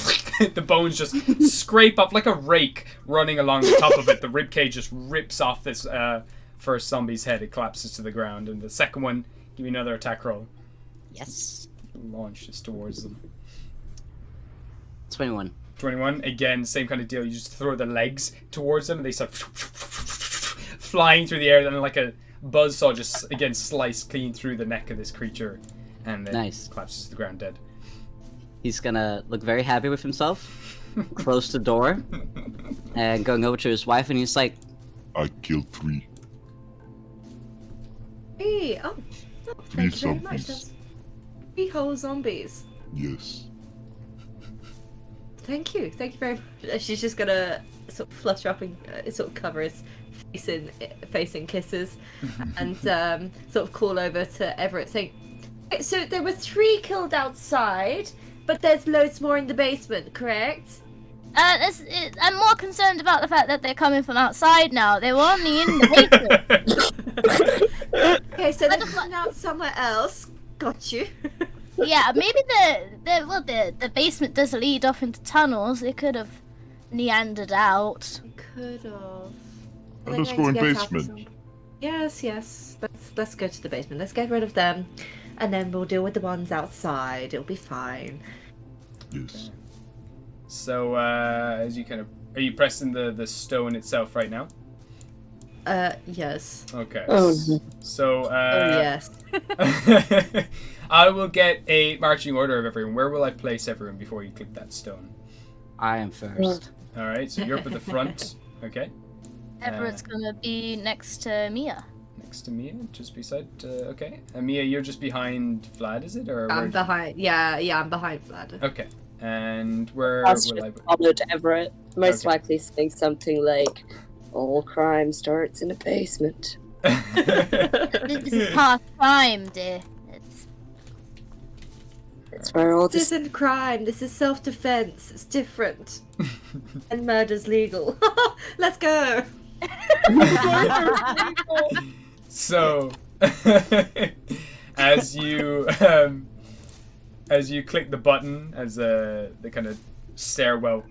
S2: the bones just scrape up like a rake running along the top of it. The ribcage just rips off this first zombie's head. It collapses to the ground. And the second one, give me another attack roll.
S1: Yes.
S2: Launch this towards them.
S1: 21.
S2: 21. Again, same kind of deal. You just throw the legs towards them, and they start flying through the air. Then, like a buzzsaw, just again slice clean through the neck of this creature, and then
S1: Nice.
S2: collapses to the ground dead.
S1: He's gonna look very happy with himself, close the door, and going over to his wife, and he's like,
S6: I killed 3.
S3: Hey, oh,
S6: Three
S3: thank you very much.
S6: zombies.
S3: That's 3 whole zombies.
S6: Yes.
S3: Thank you very much. She's just gonna sort of flutter up and sort of cover his face in kisses, and sort of call over to Everett saying, "Okay, so there were 3 killed outside, but there's loads more in the basement, correct?"
S5: I'm more concerned about the fact that they're coming from outside now. They were only in the basement.
S3: Okay, so they're coming out somewhere else. Got you.
S5: Yeah, maybe the basement does lead off into tunnels. They could have meandered out.
S3: Could have.
S6: Let us go in basement.
S3: Yes. Let's go to the basement. Let's get rid of them, and then we'll deal with the ones outside. It'll be fine.
S6: Yes.
S2: So, as you kind of... Are you pressing the stone itself right now?
S3: Yes.
S2: Okay.
S4: Oh,
S2: So,
S3: yes.
S2: I will get a marching order of everyone. Where will I place everyone before you click that stone?
S1: I am first.
S2: Alright, so you're up at the front. Okay.
S5: Everett's gonna be next to Mia.
S2: Next to Mia, just beside... okay. And Mia, you're just behind Vlad, is it? Or
S3: I'm
S2: where-
S3: behind. Yeah, I'm behind Vlad.
S2: Okay. And where
S4: That's
S2: will I...
S4: just followed Everett. Most
S2: Okay.
S4: likely saying something like, "All crime starts in a basement."
S5: This is past crime, dear.
S4: It's where all
S3: This
S4: this.
S3: isn't crime. This is self-defense. It's different. And murder's legal. Let's go.
S2: So, as you click the button, as the kind of stairwell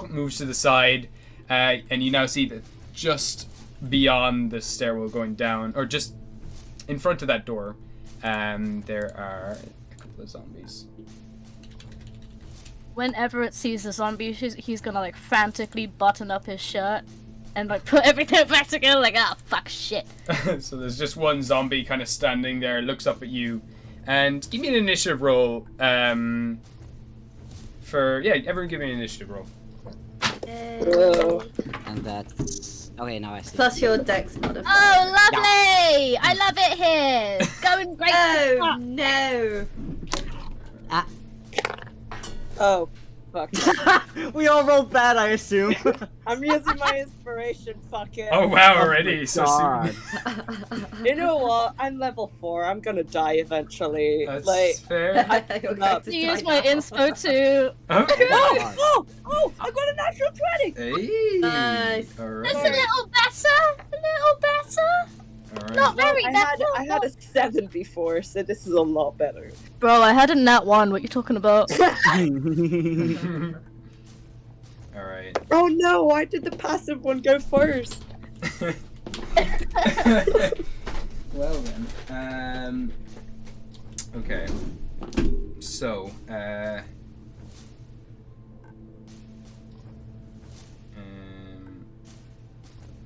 S2: moves to the side, and you now see that just beyond the stairwell going down, or just in front of that door, there are a couple of zombies.
S5: When Everett sees the zombie, he's gonna like frantically button up his shirt and like put everything back together, like, ah, fuck shit.
S2: So there's just one zombie kind of standing there, looks up at you, and give me an initiative roll. Everyone give me an initiative roll.
S4: Whoa.
S1: And that's... Okay, now I see.
S3: Plus your dex modifier.
S5: Oh, lovely! I love it here. Going great.
S3: Oh no.
S4: Oh, fuck.
S1: We all rolled bad, I assume.
S4: I'm using my inspiration. Fuck it.
S2: Oh wow, already so
S1: God.
S2: soon.
S4: You know what? I'm level 4. I'm gonna die eventually.
S2: That's
S4: like,
S2: fair.
S3: I thought you were going
S5: To
S3: to
S5: use
S3: die
S5: my
S3: now.
S5: inspo too.
S2: Okay.
S4: oh! I got a natural 20.
S2: Hey.
S3: Nice.
S2: All
S5: That's a
S2: right.
S5: little better. A little better.
S2: All right.
S5: Not very
S4: I
S5: better.
S4: had a 7 before, so this is a lot better.
S5: Bro, I had a nat 1. What you talking about?
S2: All right.
S4: Oh no! Why did the passive one go first?
S2: Well then. Okay. So.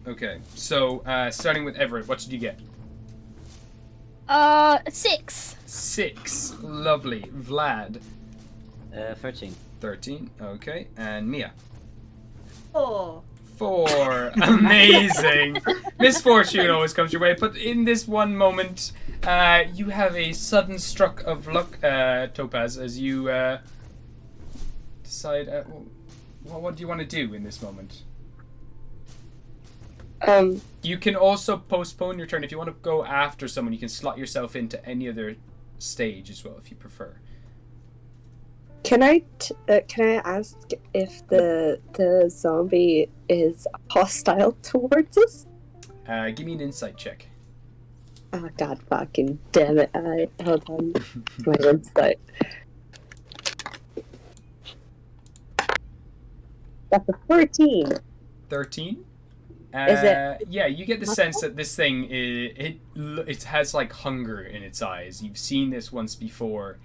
S2: Okay. So starting with Everett, what did you get?
S5: 6.
S2: 6. Lovely. Vlad.
S1: 13.
S2: 13. Okay. And Mia.
S3: 4.
S2: 4. Amazing. Misfortune always comes your way, but in this one moment, you have a sudden struck of luck, Topaz, as you decide. What do you want to do in this moment? You can also postpone your turn if you want to go after someone. You can slot yourself into any other stage as well, if you prefer.
S4: Can I ask if the zombie is hostile towards us?
S2: Give me an insight check.
S4: Oh god fucking damn it. Hold on. My insight. That's a 13.
S2: 13.
S4: Is it?
S2: Yeah, you get the sense that this thing it has like hunger in its eyes. You've seen this once before,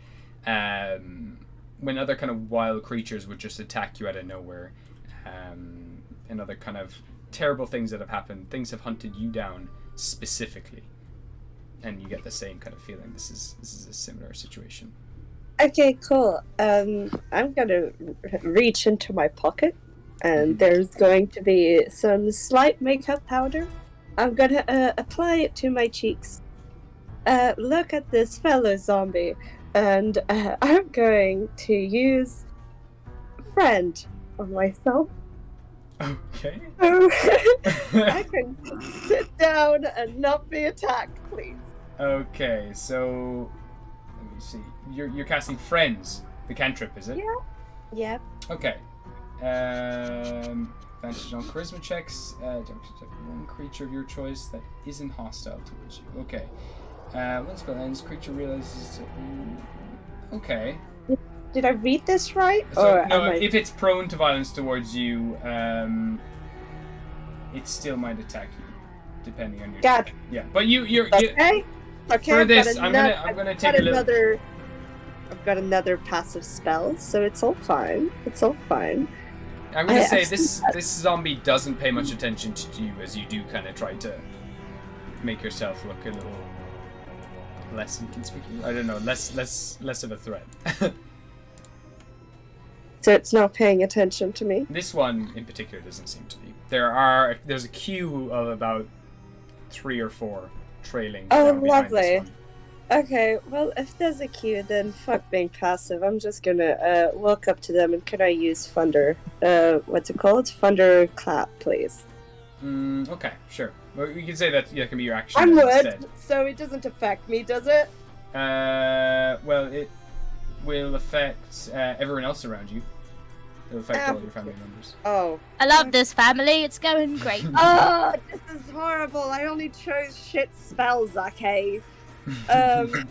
S2: when other kind of wild creatures would just attack you out of nowhere, and other kind of terrible things that have happened. Things have hunted you down specifically, and you get the same kind of feeling. This is a similar situation.
S4: Okay, cool. I'm gonna reach into my pocket, and there's going to be some slight makeup powder. I'm gonna apply it to my cheeks. Look at this fellow zombie, and I'm going to use friend on myself.
S2: Okay.
S4: So I can sit down and not be attacked, please.
S2: Okay, so let me see. You're casting Friends, the cantrip, is it?
S4: Yeah. Yeah.
S2: Okay. Advantage on charisma checks. Don't protect one creature of your choice that isn't hostile towards you. Okay. When spell ends, creature realizes. Okay.
S4: Did I read this right?
S2: So,
S4: or
S2: no,
S4: am I...
S2: if it's prone to violence towards you, it still might attack you, depending on your.
S4: God.
S2: Yeah, but you're.
S4: Okay. Okay.
S2: For
S4: I've
S2: this,
S4: got
S2: I'm gonna take a little.
S4: I've got another passive spell, so it's all fine. It's all fine.
S2: I'm gonna say this zombie doesn't pay much attention to you as you do kind of try to make yourself look a little less inconspicuous. I don't know, less of a threat.
S4: So it's not paying attention to me.
S2: This one in particular doesn't seem to be. There's a queue of about 3 or 4 trailing.
S4: Oh,
S2: down behind this
S4: lovely.
S2: one.
S4: Okay, well, if there's a queue, then fuck being passive. I'm just gonna walk up to them and can I use Thunder? What's it called? Thunder Clap, please.
S2: Okay, sure. Well, we can say that can be your action
S4: I'm wood,
S2: instead.
S4: so it doesn't affect me, does it?
S2: Well, it will affect everyone else around you. It'll affect all your family members.
S4: Oh.
S5: I love this family. It's going great.
S4: Oh, this is horrible. I only chose shit spells, okay? Fucking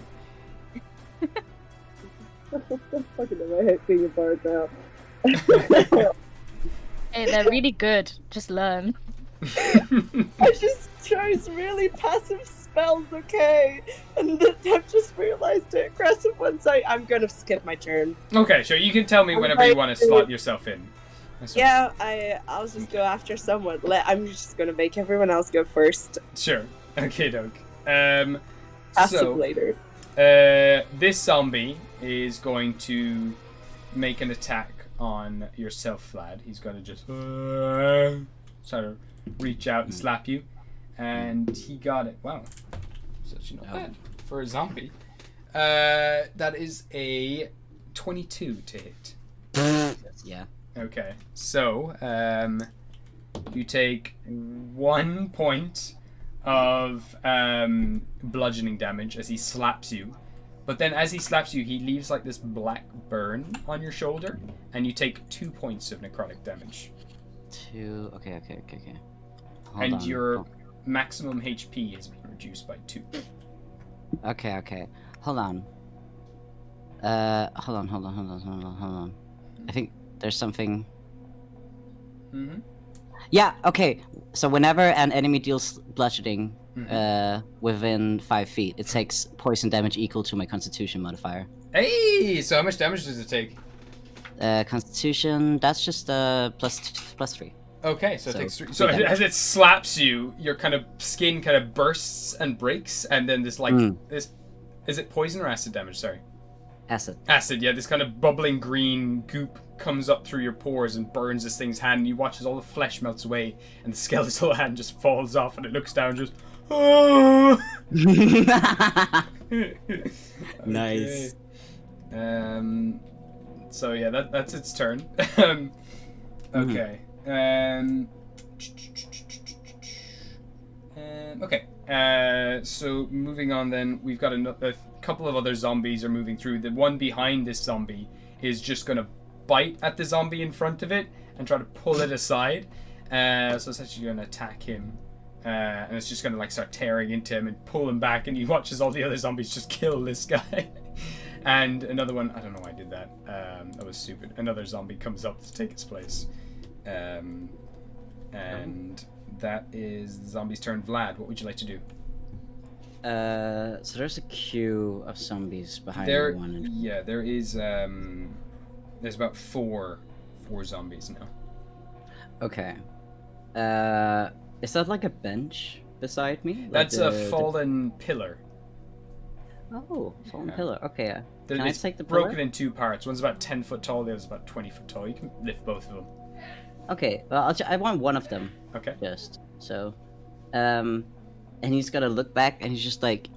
S4: am I hate being a bard now.
S5: Hey, they're really good. Just learn.
S4: I just chose really passive spells, okay? And then I've just realized the aggressive ones. I'm gonna skip my turn.
S2: Okay, sure. You can tell me whenever you want to slot yourself in.
S4: Yeah, I'll just go after someone. I'm just gonna make everyone else go first.
S2: Sure. Okay, doke.
S4: Passive later.
S2: This zombie is going to make an attack on yourself, Vlad. He's gonna just sort of reach out and slap you, and he got it. Wow, it's actually not bad for a zombie. That is a 22 to hit.
S1: Yeah.
S2: Okay, so you take 1 point of bludgeoning damage as he slaps you, but then as he slaps you, he leaves like this black burn on your shoulder, and you take 2 points of necrotic damage.
S1: 2. Okay. Hold
S2: And
S1: on.
S2: your maximum HP has been reduced by 2.
S1: Okay. Hold on. Hold on. I think there's something.
S2: Mm-hmm.
S1: Yeah. Okay. So whenever an enemy deals bludgeoning, within 5 feet, it takes poison damage equal to my Constitution modifier.
S2: Hey, so how much damage does it take?
S1: Constitution. That's just plus 3.
S2: Okay, so it takes 3.
S1: three
S2: So
S1: damage.
S2: as it slaps you, your kind of skin kind of bursts and breaks, and then this like this. Is it poison or acid damage? Sorry.
S1: Acid.
S2: Acid, yeah. This kind of bubbling green goop comes up through your pores and burns this thing's hand. And you watch as all the flesh melts away, and the skeletal hand just falls off, and it looks down, just. Oh!
S1: Nice.
S2: Okay. So yeah, that's its turn. Okay. Okay. So moving on, then we've got a couple of other zombies are moving through. The one behind this zombie is just gonna bite at the zombie in front of it and try to pull it aside. So it's actually gonna attack him. and it's just gonna like start tearing into him and pull him back, and he watches all the other zombies just kill this guy. And another one, I don't know why I did that. That was stupid. Another zombie comes up to take its place. And that is the zombie's turn. Vlad, what would you like to do?
S1: So there's a queue of zombies behind
S2: There,
S1: one.
S2: yeah, there is. There's about four zombies now.
S1: Okay. Is that like a bench beside me? Like
S2: That's a fallen pillar.
S1: Oh, fallen
S2: Yeah.
S1: pillar. Okay. Can
S2: It's
S1: I take the
S2: broken
S1: pillar?
S2: in two parts. One's about 10 foot tall, the other's about 20 foot tall. You can lift both of them.
S1: Okay. Well, I want one of them.
S2: Okay.
S1: Just so. And he's gonna look back, and he's just like,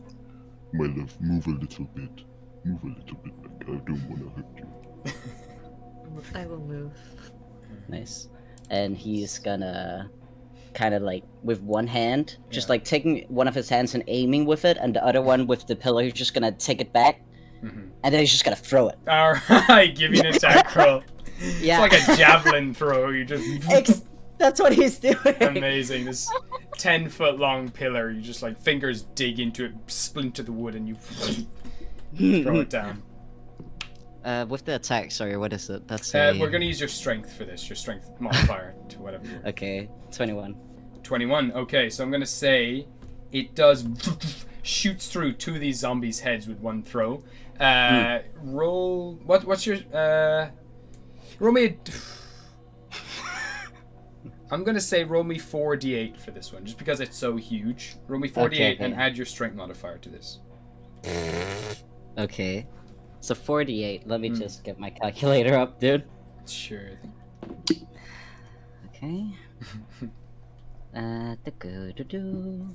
S6: My love, move a little bit. Move a little bit back. I don't want to hurt you.
S3: I will move.
S1: nice. And he's gonna kind of like with one hand, just
S2: Yeah.
S1: like taking one of his hands and aiming with it, and the other one with the pillar, he's just gonna take it back,
S2: Mm-hmm.
S1: and then he's just gonna throw it.
S2: Alright, give me an attack roll.
S1: Yeah.
S2: It's like a javelin throw. You just.
S1: That's what he's doing.
S2: Amazing. This 10-foot long pillar, you just like fingers dig into it, splinter the wood, and you throw it down.
S1: With the attack, sorry, what is it? That's
S2: We're gonna use your strength for this, your strength modifier to whatever you're.
S1: Okay, 21.
S2: 21. Okay, so I'm gonna say it does shoots through two of these zombies' heads with one throw. Roll. What's your roll me a. I'm gonna say roll me 4d8 for this one, just because it's so huge. Roll me 4d8
S1: Okay.
S2: and add your strength modifier to this.
S1: Okay. So 48. Let me just get my calculator up, dude.
S2: Sure.
S1: Okay. Do-do-do.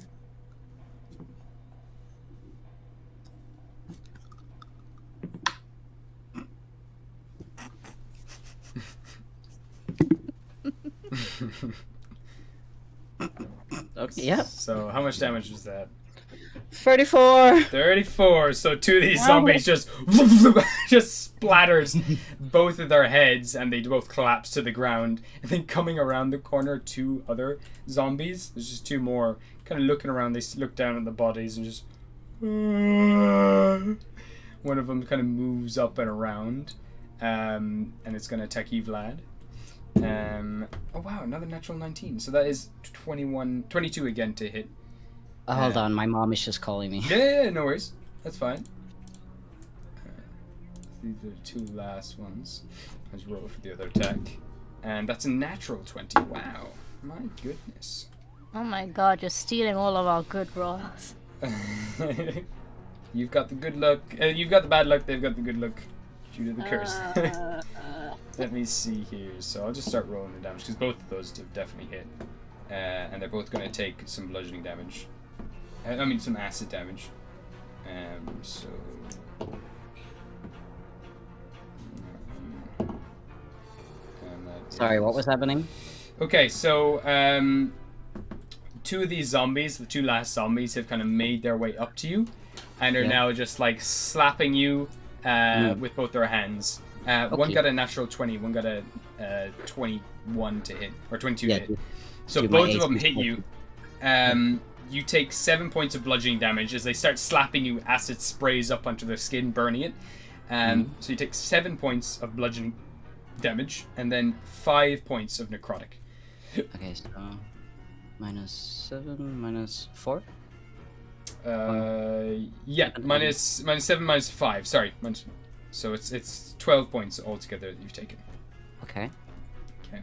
S1: Okay, yep.
S2: So how much damage was that?
S1: 34.
S2: 34. So two of these zombies just splatters both of their heads, and they both collapse to the ground. And then coming around the corner, two other zombies. There's just two more kind of looking around. They look down at the bodies and just. One of them kind of moves up and around, and it's going to attack you, Vlad. Oh wow, another natural 19. So that is 22 again to hit.
S1: Oh, hold on, my mom is just calling me.
S2: Yeah, no worries. That's fine. These are the two last ones. Let's roll for the other attack. And that's a natural 20. Wow. My goodness.
S5: Oh my god, you're stealing all of our good rolls.
S2: You've got the good luck. You've got the bad luck. They've got the good luck. Due to the curse. Let me see here. So I'll just start rolling the damage, because both of those have definitely hit. And they're both going to take some bludgeoning damage. I mean, some acid damage. So...
S1: Sorry, what was happening?
S2: Okay, so two of these zombies, the two last zombies, have kind of made their way up to you, and are now just like slapping you with both their hands. One got a natural 20, one got a 21 to hit, or 22 to hit. So both of them hit you. You take 7 points of bludgeoning damage as they start slapping you. Acid sprays up onto their skin, burning it. So you take 7 points of bludgeoning damage, and then 5 points of necrotic.
S1: Okay, so -7, -4.
S2: Yeah, -7, -5. Sorry, so it's 12 points altogether that you've taken.
S1: Okay.
S2: Okay,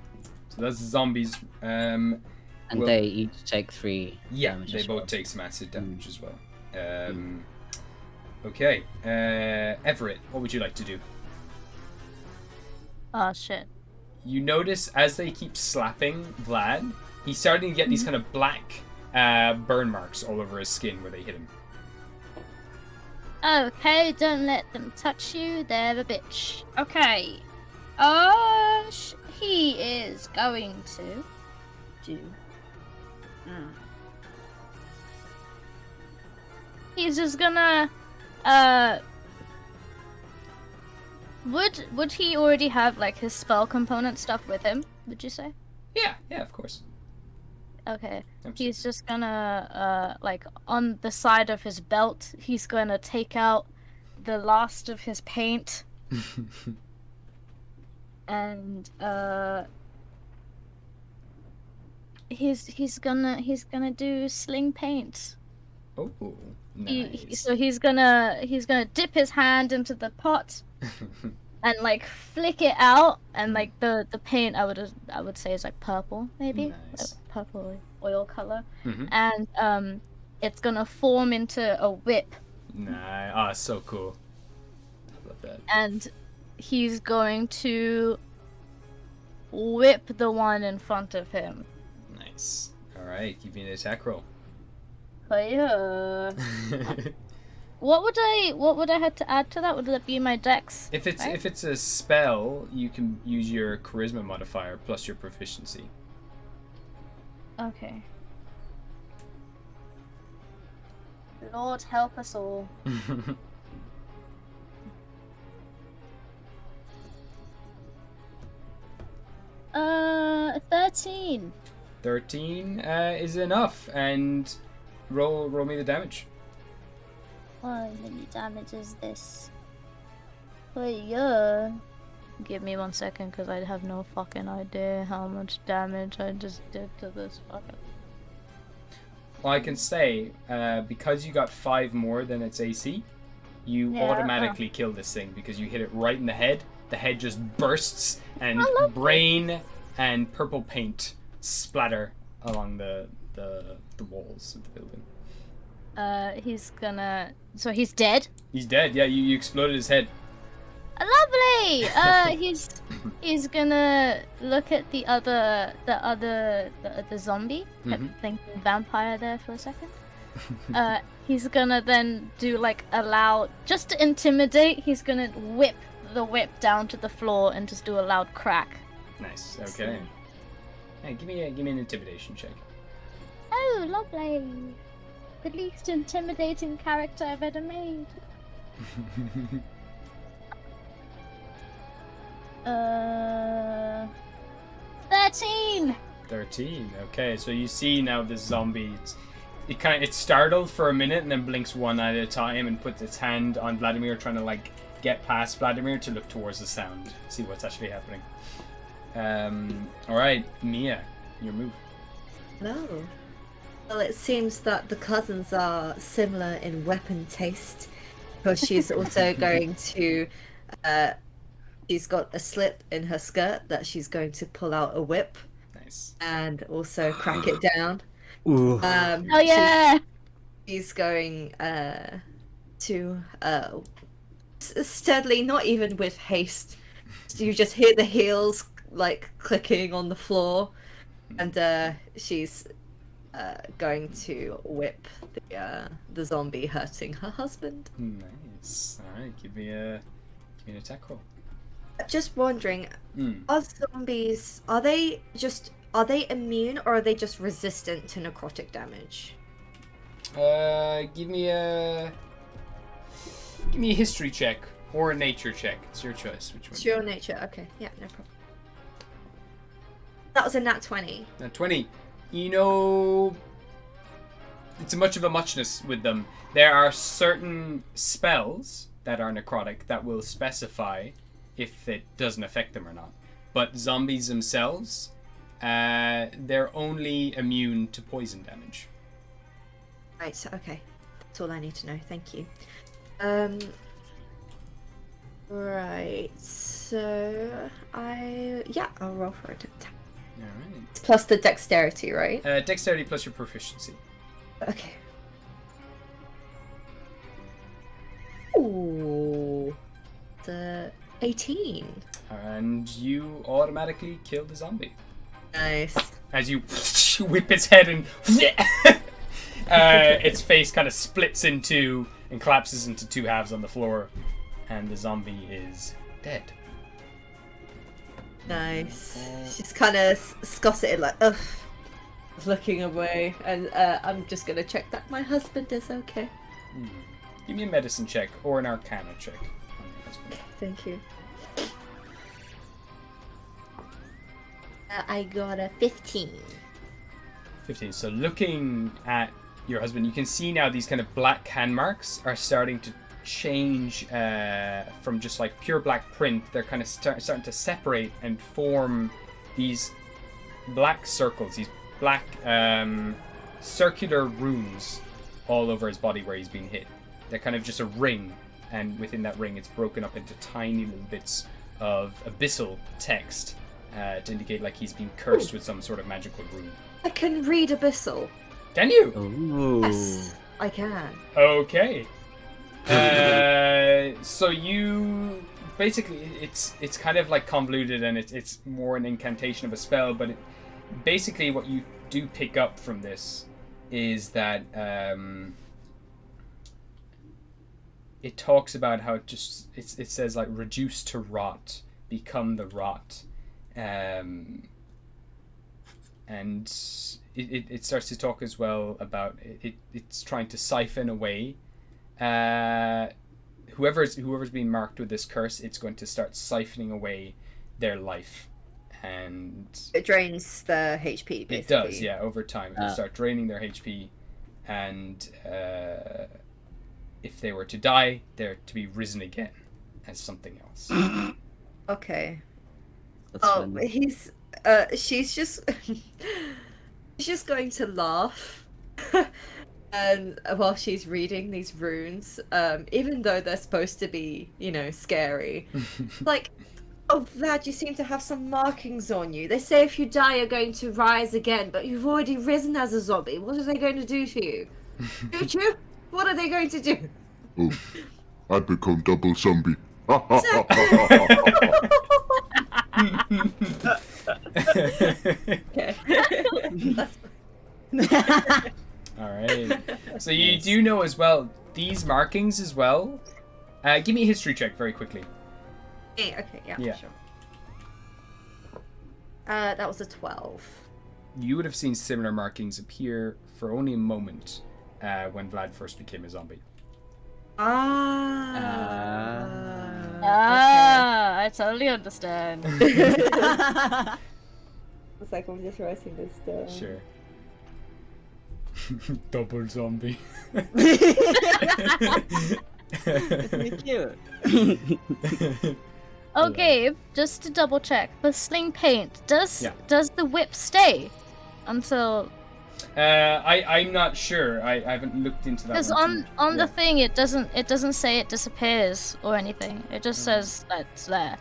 S2: so that's the zombies.
S1: And they each take 3
S2: Yeah,
S1: damage
S2: they
S1: as
S2: both
S1: well.
S2: take some acid damage as well. Okay, Everett, what would you like to do?
S5: Oh shit.
S2: You notice as they keep slapping Vlad, he's starting to get these kind of black burn marks all over his skin where they hit him.
S5: Okay, don't let them touch you. They're a bitch. Okay. He is going to do. He's just gonna. Would he already have like his spell component stuff with him? Would you say?
S2: Yeah, of course.
S5: Okay.
S2: Absolutely.
S5: He's just gonna, like, on the side of his belt, he's gonna take out the last of his paint and, he's gonna do sling paint.
S2: Oh, nice.
S5: So he's gonna dip his hand into the pot and like flick it out, and like the paint I would say is like purple, maybe
S2: Nice.
S5: like purple oil color,
S2: Mhm.
S5: and it's gonna form into a whip,
S2: Nice. Ah, so cool. Love that.
S5: and he's going to whip the one in front of him.
S2: Nice. All right, give me an attack roll.
S5: But yeah, what would I have to add to that? Would that be my dex?
S2: If it's
S5: right?
S2: if it's a spell, you can use your charisma modifier plus your proficiency.
S5: Okay. Lord help us all. 13.
S2: 13 is enough, and roll me the damage.
S5: How many damage is this? But yeah. Give me 1 second, because I have no fucking idea how much damage I just did to this fucking...
S2: Well, I can say, because you got 5 more than its AC, you
S5: Yeah,
S2: automatically kill this thing because you hit it right in the head. The head just bursts, and
S5: I love
S2: brain and purple paint splatter along the walls of the building.
S5: He's gonna... So he's dead?
S2: He's dead. Yeah, you exploded his head.
S5: Lovely! He's gonna look at the other zombie. Kept
S2: Mhm.
S5: thinking vampire there for a second. He's gonna then do like a loud, just to intimidate, he's gonna whip the whip down to the floor and just do a loud crack.
S2: Nice. Okay. Hey, give me an intimidation check.
S5: Oh, lovely! The least intimidating character I've ever made. 13.
S2: 13. Okay, so you see now this zombie. It's startled for a minute and then blinks one eye at a time and puts its hand on Vladimir, trying to like get past Vladimir to look towards the sound, see what's actually happening. All right, Mia, your move.
S3: Hello. Well, it seems that the cousins are similar in weapon taste, because she's also going to. She's got a slit in her skirt that she's going to pull out a whip
S2: Nice.
S3: and also crack it down.
S1: Ooh.
S5: Oh yeah!
S3: She's going to steadily, not even with haste. You just hear the heels like clicking on the floor, and she's going to whip the zombie hurting her husband.
S2: Nice. All right, give me an attack roll.
S3: Just wondering, are zombies, are they immune, or are they just resistant to necrotic damage?
S2: Give me a history check or a nature check. It's your choice. Which one?
S3: It's your nature. Okay, yeah, no problem. That was a nat 20.
S2: Now 20. You know, it's a much of a muchness with them. There are certain spells that are necrotic that will specify if it doesn't affect them or not. But zombies themselves, they're only immune to poison damage.
S3: Right, so, okay. That's all I need to know, thank you. Right, so I'll roll for it.
S2: Alright.
S3: Plus the dexterity, right?
S2: Dexterity plus your proficiency.
S3: Okay. Ooh. The 18.
S2: And you automatically kill the zombie.
S3: Nice.
S2: As you whip its head and its face kind of splits in two and collapses into two halves on the floor, and the zombie is dead.
S3: Nice. She's kind of scosseted, like, ugh, looking away, and I'm just gonna check that my husband is okay.
S2: Give me a medicine check or an arcana check on your husband.
S3: Okay, thank you. I got a 15.
S2: 15. So looking at your husband, you can see now these kind of black hand marks are starting to change from just like pure black print. They're kind of starting to separate and form these black circles, these black circular runes all over his body where he's been hit. They're kind of just a ring, and within that ring it's broken up into tiny little bits of abyssal text to indicate like he's been cursed with some sort of magical rune.
S3: I can read Abyssal.
S2: Can you?
S1: Ooh.
S3: Yes, I can.
S2: Okay. So you basically it's kind of like convoluted, and it's more an incantation of a spell, but basically what you do pick up from this is that it talks about how it says like reduce to rot, become the rot, and it starts to talk as well about it's trying to siphon away whoever's being marked with this curse. It's going to start siphoning away their life, and
S3: It drains the HP, basically.
S2: it does, yeah, over time it'll start draining their HP, and if they were to die, they're to be risen again as something else.
S3: Okay.
S1: That's
S3: Oh,
S1: fun.
S3: he's she's just she's just going to laugh. And while she's reading these runes, even though they're supposed to be, scary, like, oh, Vlad, you seem to have some markings on you. They say if you die, you're going to rise again, but you've already risen as a zombie. What are they going to do to you? Shoot you? What are they going to do?
S6: Oh, I become double zombie.
S3: Okay.
S2: All right. So you do know as well these markings as well. Give me a history check very quickly.
S3: Okay, yeah,
S2: Yeah.
S3: sure. That was a 12.
S2: You would have seen similar markings appear for only a moment when Vlad first became a zombie.
S5: I totally understand.
S3: It's like I'm just writing this down.
S2: Sure. Double zombie.
S1: Pretty cute.
S5: Okay, just to double check, the sling paint, does the whip stay until?
S2: I'm not sure. I haven't looked into that.
S5: Because
S2: one
S5: on
S2: too.
S5: the thing it doesn't say it disappears or anything. It just says that it's there.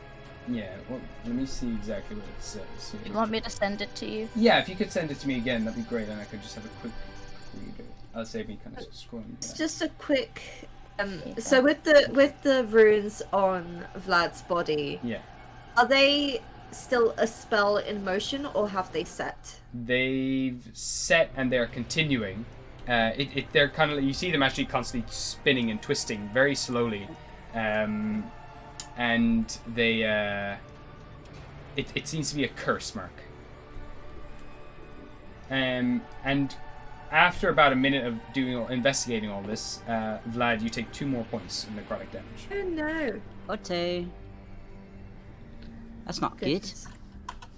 S2: Yeah. Well, let me see exactly what it says.
S5: You want me to send it to you?
S2: Yeah, if you could send it to me again, that'd be great, and I could just have a quick read it. I'll save me kind of scrolling.
S3: It's
S2: down.
S3: just a quick. So with the runes on Vlad's body,
S2: Yeah.
S3: are they still a spell in motion or have they set?
S2: They've set and they're continuing. They're kind of, you see them actually constantly spinning and twisting very slowly, and they it seems to be a curse mark. And after about a minute of investigating all this, Vlad, you take 2 more points in necrotic damage.
S3: Oh no!
S1: Okay. That's not good.
S3: Goodness.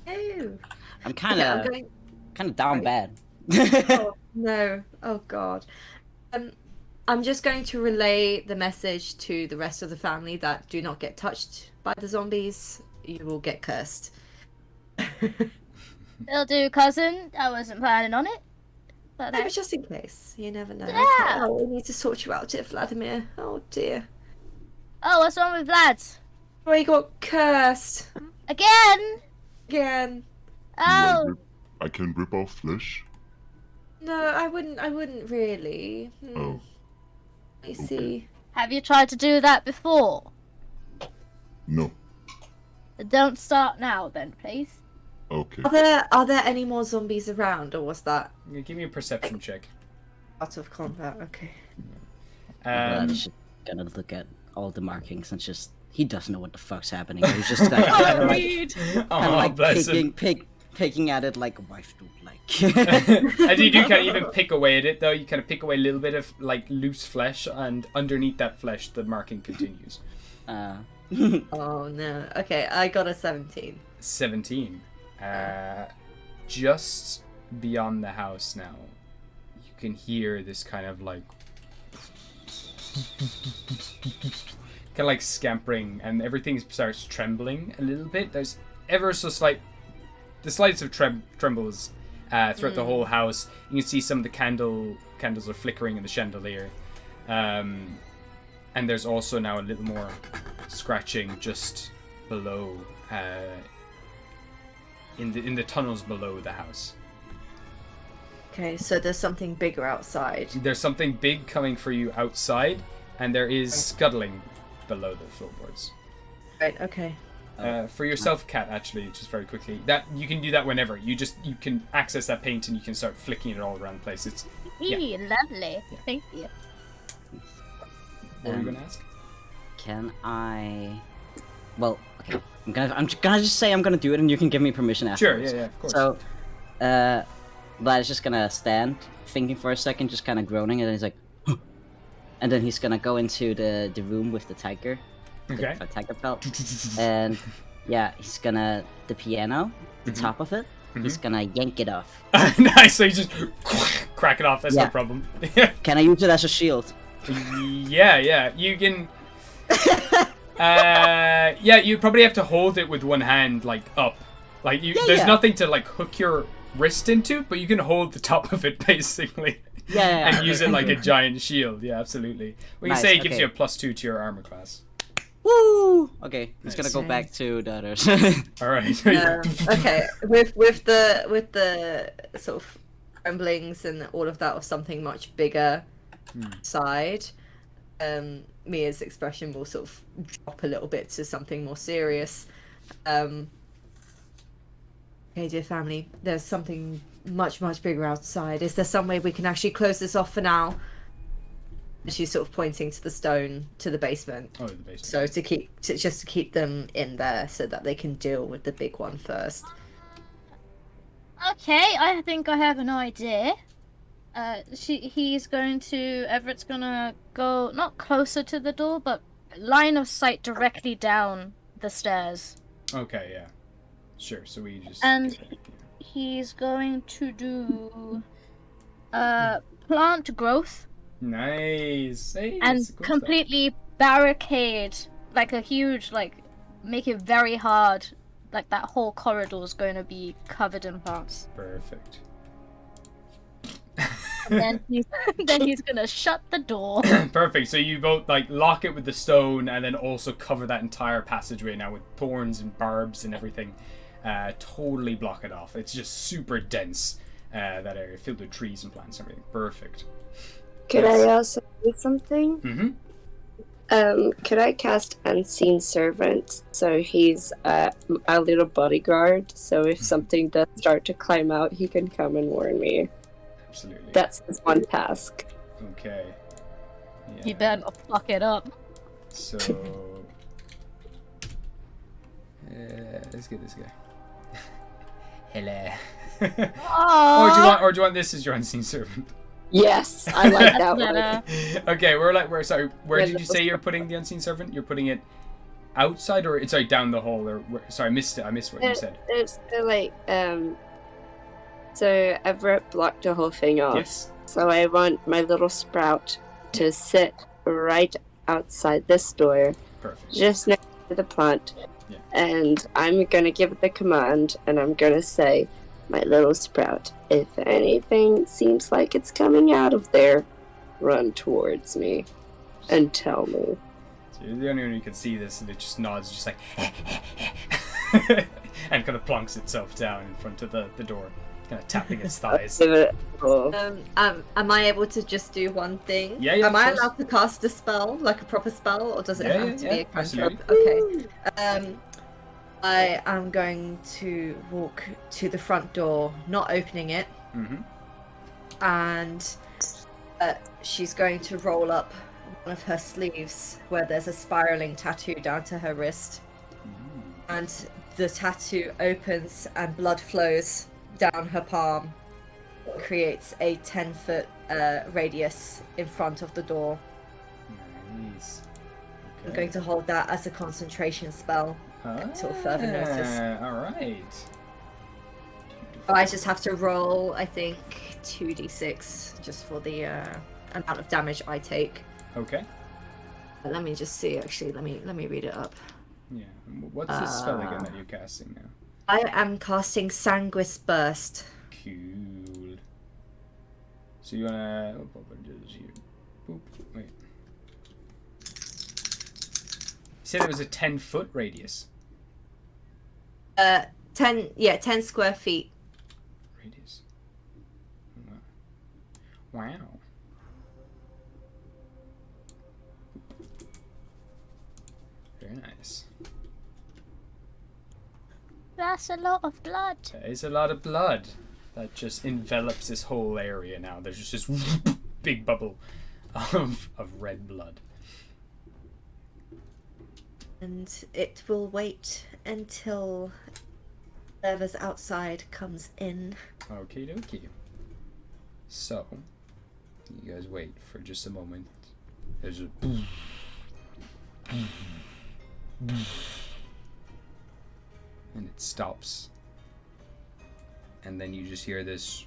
S3: Oh.
S1: I'm kind
S3: Yeah, I'm
S1: of
S3: going.
S1: down
S3: Right.
S1: bad.
S3: Oh no! Oh god. I'm just going to relay the message to the rest of the family that do not get touched by the zombies. You will get cursed.
S5: It'll do, cousin. I wasn't planning on it. But
S3: No, but just in case. You never know.
S5: Yeah.
S3: Okay. Oh, we need to sort you out, dear Vladimir. Oh dear.
S5: Oh, what's wrong with Vlad?
S3: Oh, he got cursed
S5: Again?
S3: again.
S5: Oh,
S6: I can rip off flesh.
S3: No, I wouldn't really.
S6: Oh,
S3: I see.
S5: have you tried to do that before?
S6: no.
S5: Don't start now, then, please.
S6: Okay.
S3: Are there any more zombies around, or was that
S2: Yeah, give me a perception check.
S3: out of combat? Okay.
S1: Vlad's just gonna look at all the markings and just he doesn't know what the fuck's happening. He's just like kind of like
S2: Bless him.
S1: picking at it like a wife don't like.
S2: As you do kind of even pick away at it, though, you kind of pick away a little bit of like loose flesh, and underneath that flesh, the marking continues.
S3: Oh no. Okay, I got a 17.
S2: 17. Just beyond the house now, you can hear this kind of like scampering, and everything starts trembling a little bit. There's ever so slight, the slightest of trembles throughout the whole house. You can see some of the candles are flickering in the chandelier, and there's also now a little more scratching just below, in the tunnels below the house.
S3: Okay, so there's something bigger outside.
S2: There's something big coming for you outside, and there is scuttling below the floorboards.
S3: Right, okay.
S2: For yourself, Kat, actually, just very quickly, that you can do that whenever. You can access that paint and you can start flicking it all around the place. It's
S5: Lovely.
S2: Yeah.
S5: Thank you.
S2: what were you gonna ask?
S1: Can I? Well, okay. I'm gonna just say I'm gonna do it, and you can give me permission
S2: Sure,
S1: afterwards.
S2: yeah, of course.
S1: So, Vlad's just gonna stand, thinking for a second, just kind of groaning, and then he's like, huh. And then he's gonna go into the room with the tiger,
S2: Okay.
S1: the tiger belt, and yeah, he's gonna the piano, the top of it. He's gonna yank it off.
S2: Nice. So you just crack it off. That's no
S1: Yeah.
S2: problem.
S1: Can I use it as a shield?
S2: Yeah. You can. Yeah, you probably have to hold it with one hand, like up. Like you, there's
S1: yeah.
S2: nothing to like hook your wrist into, but you can hold the top of it basically,
S1: Yeah.
S2: and use it like a giant shield. Yeah, absolutely. We can
S1: Nice,
S2: say it gives
S1: okay.
S2: you a +2 to your armor class.
S1: Woo! Okay, he's gonna
S2: Nice.
S1: go back to the others.
S2: All right.
S3: Okay, with the sort of tremblings and all of that of something much bigger side, Mia's expression will sort of drop a little bit to something more serious. Okay, dear family, there's something much bigger outside. Is there some way we can actually close this off for now? And she's sort of pointing to the stone to the basement.
S2: Oh, the basement.
S3: So to keep them in there so that they can deal with the big one first.
S5: Okay, I think I have an idea. Everett's gonna go not closer to the door, but line of sight directly down the stairs.
S2: Okay, yeah. Sure. So we just.
S5: And he's going to do plant growth
S2: Nice. Hey,
S5: and
S2: that's cool stuff.
S5: completely barricade, like a huge, make it very hard. Like that whole corridor is going to be covered in plants.
S2: Perfect.
S5: And then he's gonna shut the door.
S2: Perfect. So you both lock it with the stone, and then also cover that entire passageway now with thorns and barbs and everything. Totally block it off. It's just super dense. That area filled with trees and plants and everything. Perfect.
S4: Could
S2: Yes.
S4: I also do something?
S2: Mm-hmm.
S4: Could I cast Unseen Servant? So he's a little bodyguard. So if something does start to climb out, he can come and warn me.
S2: Absolutely.
S4: That's his one task.
S2: Okay. Yeah.
S5: You better not fuck it up.
S2: So. Let's get this guy. Hello.
S5: Oh.
S2: Or do you want this as your unseen servant?
S4: Yes, I like that one.
S2: Okay, we're sorry. Where did you say you're putting the unseen servant? You're putting it outside, or sorry, down the hall, or sorry, I missed it. I missed what you said.
S4: It's so Everett blocked the whole thing off.
S2: Yes.
S4: So I want my little sprout to sit right outside this door,
S2: Perfect.
S4: just next to the plant.
S2: Yeah.
S4: And I'm gonna give it the command, and I'm gonna say, my little sprout, if anything seems like it's coming out of there, run towards me and tell me.
S2: So you're the only one who can see this, and it just nods, just like, and kind of plonks itself down in front of the door, kind of tapping its thighs.
S4: Give it a roll.
S3: Am I able to just do one thing?
S2: Yeah,
S3: Am
S2: of
S3: I
S2: course.
S3: allowed to cast a spell, like a proper spell, or does it
S2: Yeah,
S3: have to be a cantrip?
S2: absolutely.
S3: Okay. I am going to walk to the front door, not opening it,
S2: Mm-hmm.
S3: and she's going to roll up one of her sleeves where there's a spiraling tattoo down to her wrist. And the tattoo opens and blood flows down her palm, creates a 10-foot radius in front of the door.
S2: Nice.
S3: I'm going to hold that as a concentration spell until further notice.
S2: All right.
S3: Oh, I just have to roll, I think, 2d6 just for the amount of damage I take.
S2: Okay.
S3: Let me just see. Actually, let me read it up.
S2: Yeah. What's the spell again that you're casting now?
S3: I am casting Sanguis Burst.
S2: Cool. So you wanna... What does you... Boop. Wait. You said it was a 10-foot radius.
S3: 10 square feet.
S2: Radius. Wow. Very nice.
S5: That's a lot of blood.
S2: There is a lot of blood that just envelops this whole area now. There's just this big bubble of red blood.
S3: And it will wait until whoever's outside comes in.
S2: Okie dokie. So, you guys wait for just a moment. There's a and it stops. And then you just hear this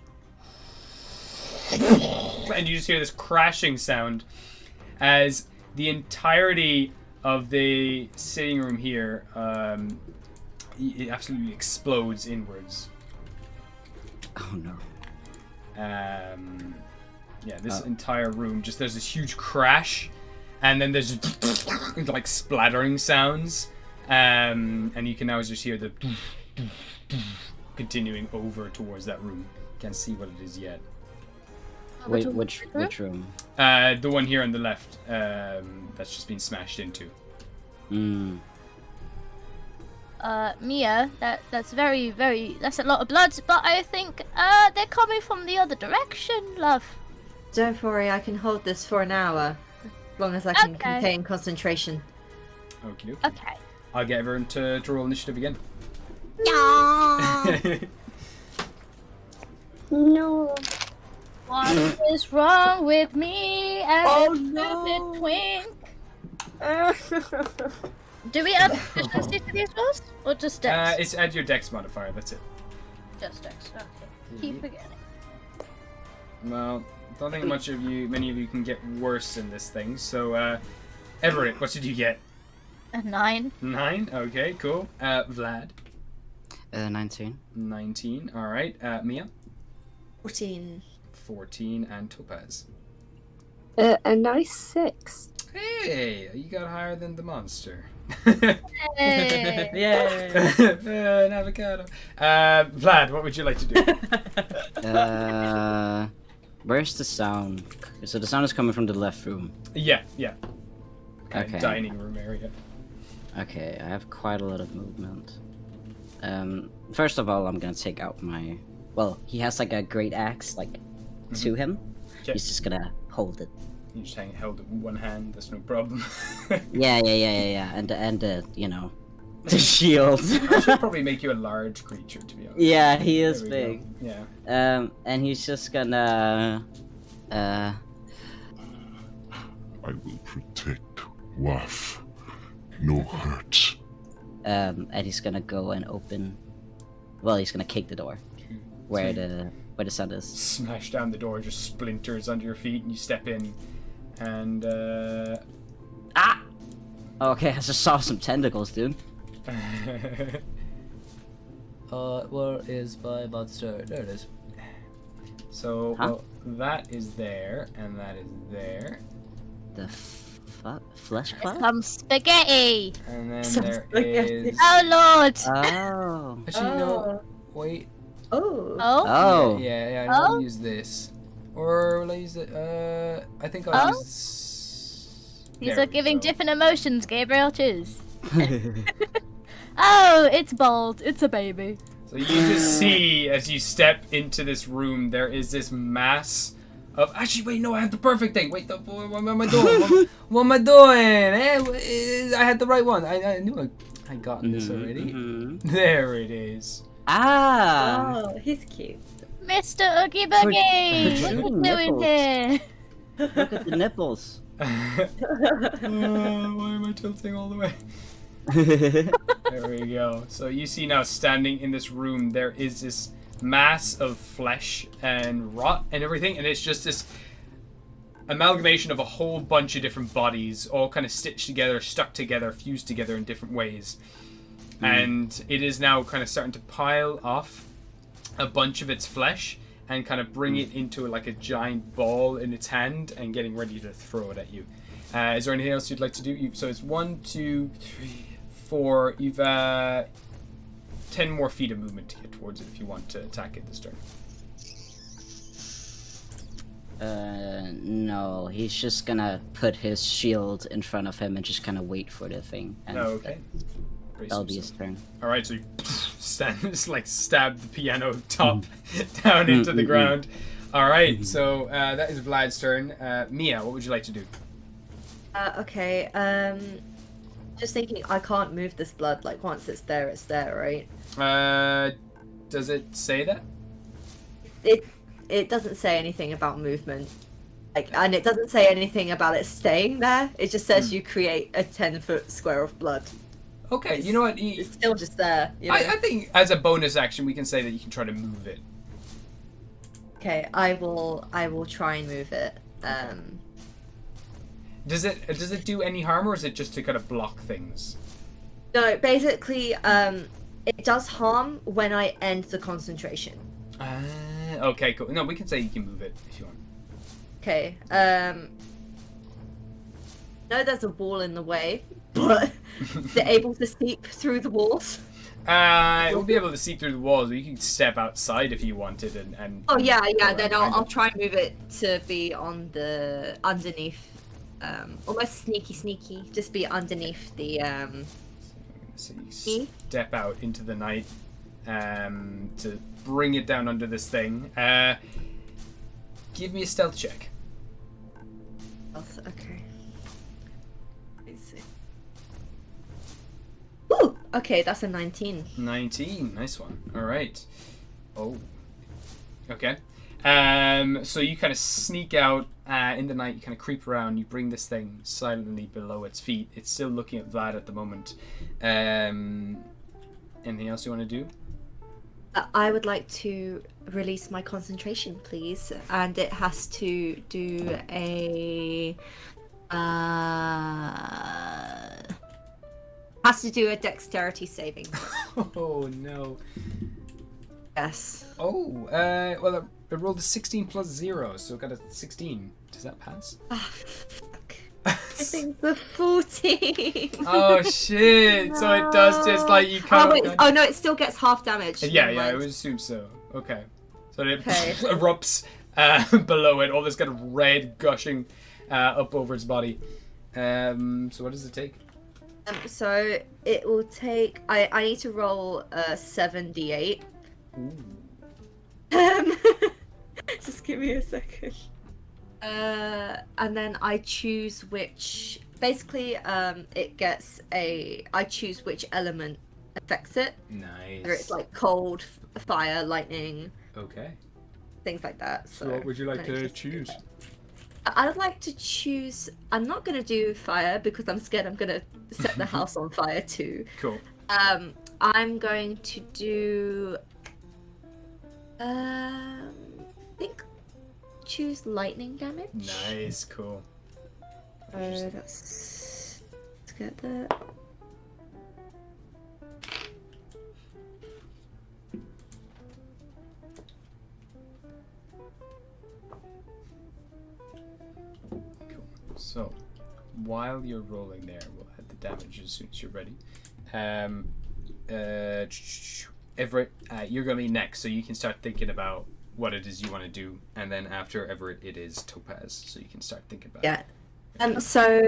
S2: and you just hear this crashing sound as the entirety of the sitting room here it absolutely explodes inwards.
S1: Oh no.
S2: Yeah, this entire room, just there's this huge crash, and then there's like splattering sounds, and you can now just hear the continuing over towards that room. Can't see what it is yet.
S1: Wait, which room?
S2: The one here on the left, that's just been smashed into.
S5: Mia, that's very, that's a lot of blood, but I think they're coming from the other direction, love.
S3: Don't worry, I can hold this for an hour. As long as I can
S5: Okay.
S3: contain concentration.
S2: Okie dokie.
S5: Okay.
S2: I'll get everyone to roll initiative again.
S4: No.
S5: What is wrong with me and
S3: no.
S5: twink? Do we add efficiency to these rolls? Or just dex?
S2: It's add your dex modifier, that's it.
S5: Just dex, okay. Keep forgetting.
S2: Well, don't think many of you can get worse in this thing. So, Everett, what did you get?
S5: A 9.
S2: 9? Okay, cool. Vlad?
S1: 19.
S2: 19. Alright. Mia?
S3: 14.
S2: 14. And Topaz?
S4: A nice 6.
S2: Hey! You got higher than the monster.
S5: Hey.
S1: Yay!
S2: An avocado. Vlad, what would you like to do?
S1: Where's the sound? So the sound is coming from the left room.
S2: Yeah.
S1: Okay.
S2: Dining room area.
S1: Okay, I have quite a lot of movement. First of all, I'm gonna take out my... Well, he has like a great axe, like, to him.
S2: Okay.
S1: He's just gonna hold it.
S2: You just held it with one hand, that's no problem.
S1: Yeah. And the you know, the shield.
S2: I should probably make you a large creature, to be honest.
S1: Yeah, he is
S2: There we
S1: big.
S2: go. Yeah.
S1: And he's just gonna...
S6: I will protect Waff. No hurt.
S1: And he's gonna go and open... Well, he's gonna kick the door. Where the sun is.
S2: Smash down the door, just splinters under your feet, and you step in, and
S1: Ah! Okay, I just saw some tentacles, dude.
S7: Where is my monster? There it is.
S2: so
S1: Huh?
S2: well, that is there, and that is there,
S1: The flesh cloud?
S5: Some spaghetti!
S2: and then
S3: Some
S2: there
S3: spaghetti.
S2: is.
S5: Oh lord!
S1: Oh.
S2: Actually, no. Wait.
S3: Oh.
S5: Oh?
S1: Oh.
S2: Yeah.
S5: Oh?
S2: I'll use this, or will I use it? I think I'll
S5: Oh?
S2: use.
S5: These
S2: There
S5: are
S2: we
S5: giving
S2: go.
S5: different emotions, Gabriel. Choose. Oh, it's bold. It's a baby.
S2: So you can just see as you step into this room, there is this mass of. Actually, wait, no, I have the perfect thing. Wait, what am I doing? What am I doing? I had the right one. I knew I got this already.
S1: Mhm.
S2: There it is.
S1: Ah!
S3: Oh, he's cute.
S5: Mr. Oogie Boogie! What are you
S1: Protruding
S5: doing
S1: nipples.
S5: here?
S1: Look at the nipples.
S2: Why am I tilting all the way? There we go. So you see now, standing in this room, there is this mass of flesh and rot and everything, and it's just this amalgamation of a whole bunch of different bodies, all kind of stitched together, stuck together, fused together in different ways. And it is now kind of starting to pile off a bunch of its flesh and kind of bring it into like a giant ball in its hand and getting ready to throw it at you. Is there anything else you'd like to do? So it's 1, 2, 3, 4. You've 10 more feet of movement to get towards it if you want to attack it this turn.
S1: No, he's just gonna put his shield in front of him and just kind of wait for the thing. And
S2: Okay.
S1: that'll be his turn.
S2: Alright, so you stab the piano top down into the ground. Alright, so that is Vlad's turn. Mia, what would you like to do?
S3: Okay, just thinking I can't move this blood, like once it's there, right?
S2: Does it say that?
S3: It doesn't say anything about movement. Like, and it doesn't say anything about it staying there. It just says you create a 10-foot square of blood.
S2: Okay, you know what?
S3: It's still just there. You know?
S2: I think as a bonus action, we can say that you can try to move it.
S3: Okay, I will try and move it.
S2: Does it do any harm, or is it just to kind of block things?
S3: No, basically, it does harm when I end the concentration.
S2: Okay, cool. No, we can say you can move it if you want.
S3: Okay. No, there's a wall in the way, but they're able to seep through the walls.
S2: It will be able to see through the walls, but you can step outside if you wanted and
S3: Oh yeah. Then I'll try and move it to be on the underneath, almost sneaky, just be underneath the
S2: So you step out into the night to bring it down under this thing. Give me a stealth check.
S3: Okay. Let's see. Ooh, okay, that's a 19.
S2: 19, nice one. All right. Oh. Okay. So you kind of sneak out in the night. You kind of creep around. You bring this thing silently below its feet. It's still looking at Vlad at the moment. Anything else you want to do?
S3: I would like to release my concentration, please, and it has to do a dexterity saving.
S2: Oh no.
S3: Yes.
S2: Oh, well, it rolled a 16 plus 0, so it got a 16. Does that pass?
S3: Oh, fuck. I think it's a 14.
S2: Oh shit! So it does just like you can't.
S3: Oh no, it still gets half damage.
S2: Yeah,
S3: Never
S2: I
S3: mind.
S2: would assume so. Okay, so it
S3: Okay.
S2: erupts below it, all this kind of red gushing up over its body. So what does it take?
S3: So it will take. I need to roll 7d8.
S2: Ooh.
S3: Just give me a second. And then I choose which. Basically, it gets a. I choose which element affects it.
S2: Nice.
S3: Whether it's like cold, fire, lightning,
S2: Okay.
S3: things like that. So,
S2: what would you like
S3: let me
S2: to
S3: just-
S2: choose?
S3: I would like to choose. I'm not gonna do fire because I'm scared I'm gonna set the house on fire too.
S2: Cool.
S3: I'm going to do. I think choose lightning damage.
S2: Nice. Cool.
S3: Let's get that.
S2: Cool. So, while you're rolling there, we'll add the damage as soon as you're ready. Everett, you're going to be next, so you can start thinking about what it is you want to do, and then after Everett, it is Topaz, so you can start thinking about
S3: Yeah. So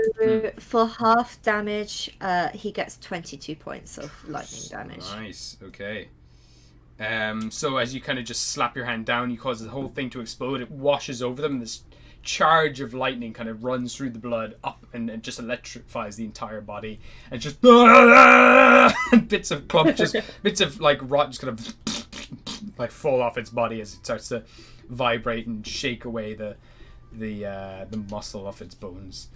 S3: for half damage, he gets 22 points of lightning damage.
S2: Nice. Okay. So as you kind of just slap your hand down, you cause the whole thing to explode. It washes over them. This charge of lightning kind of runs through the blood up and just electrifies the entire body. And just and bits of clump, just bits of like rot, just kind of like fall off its body as it starts to vibrate and shake away the muscle off its bones.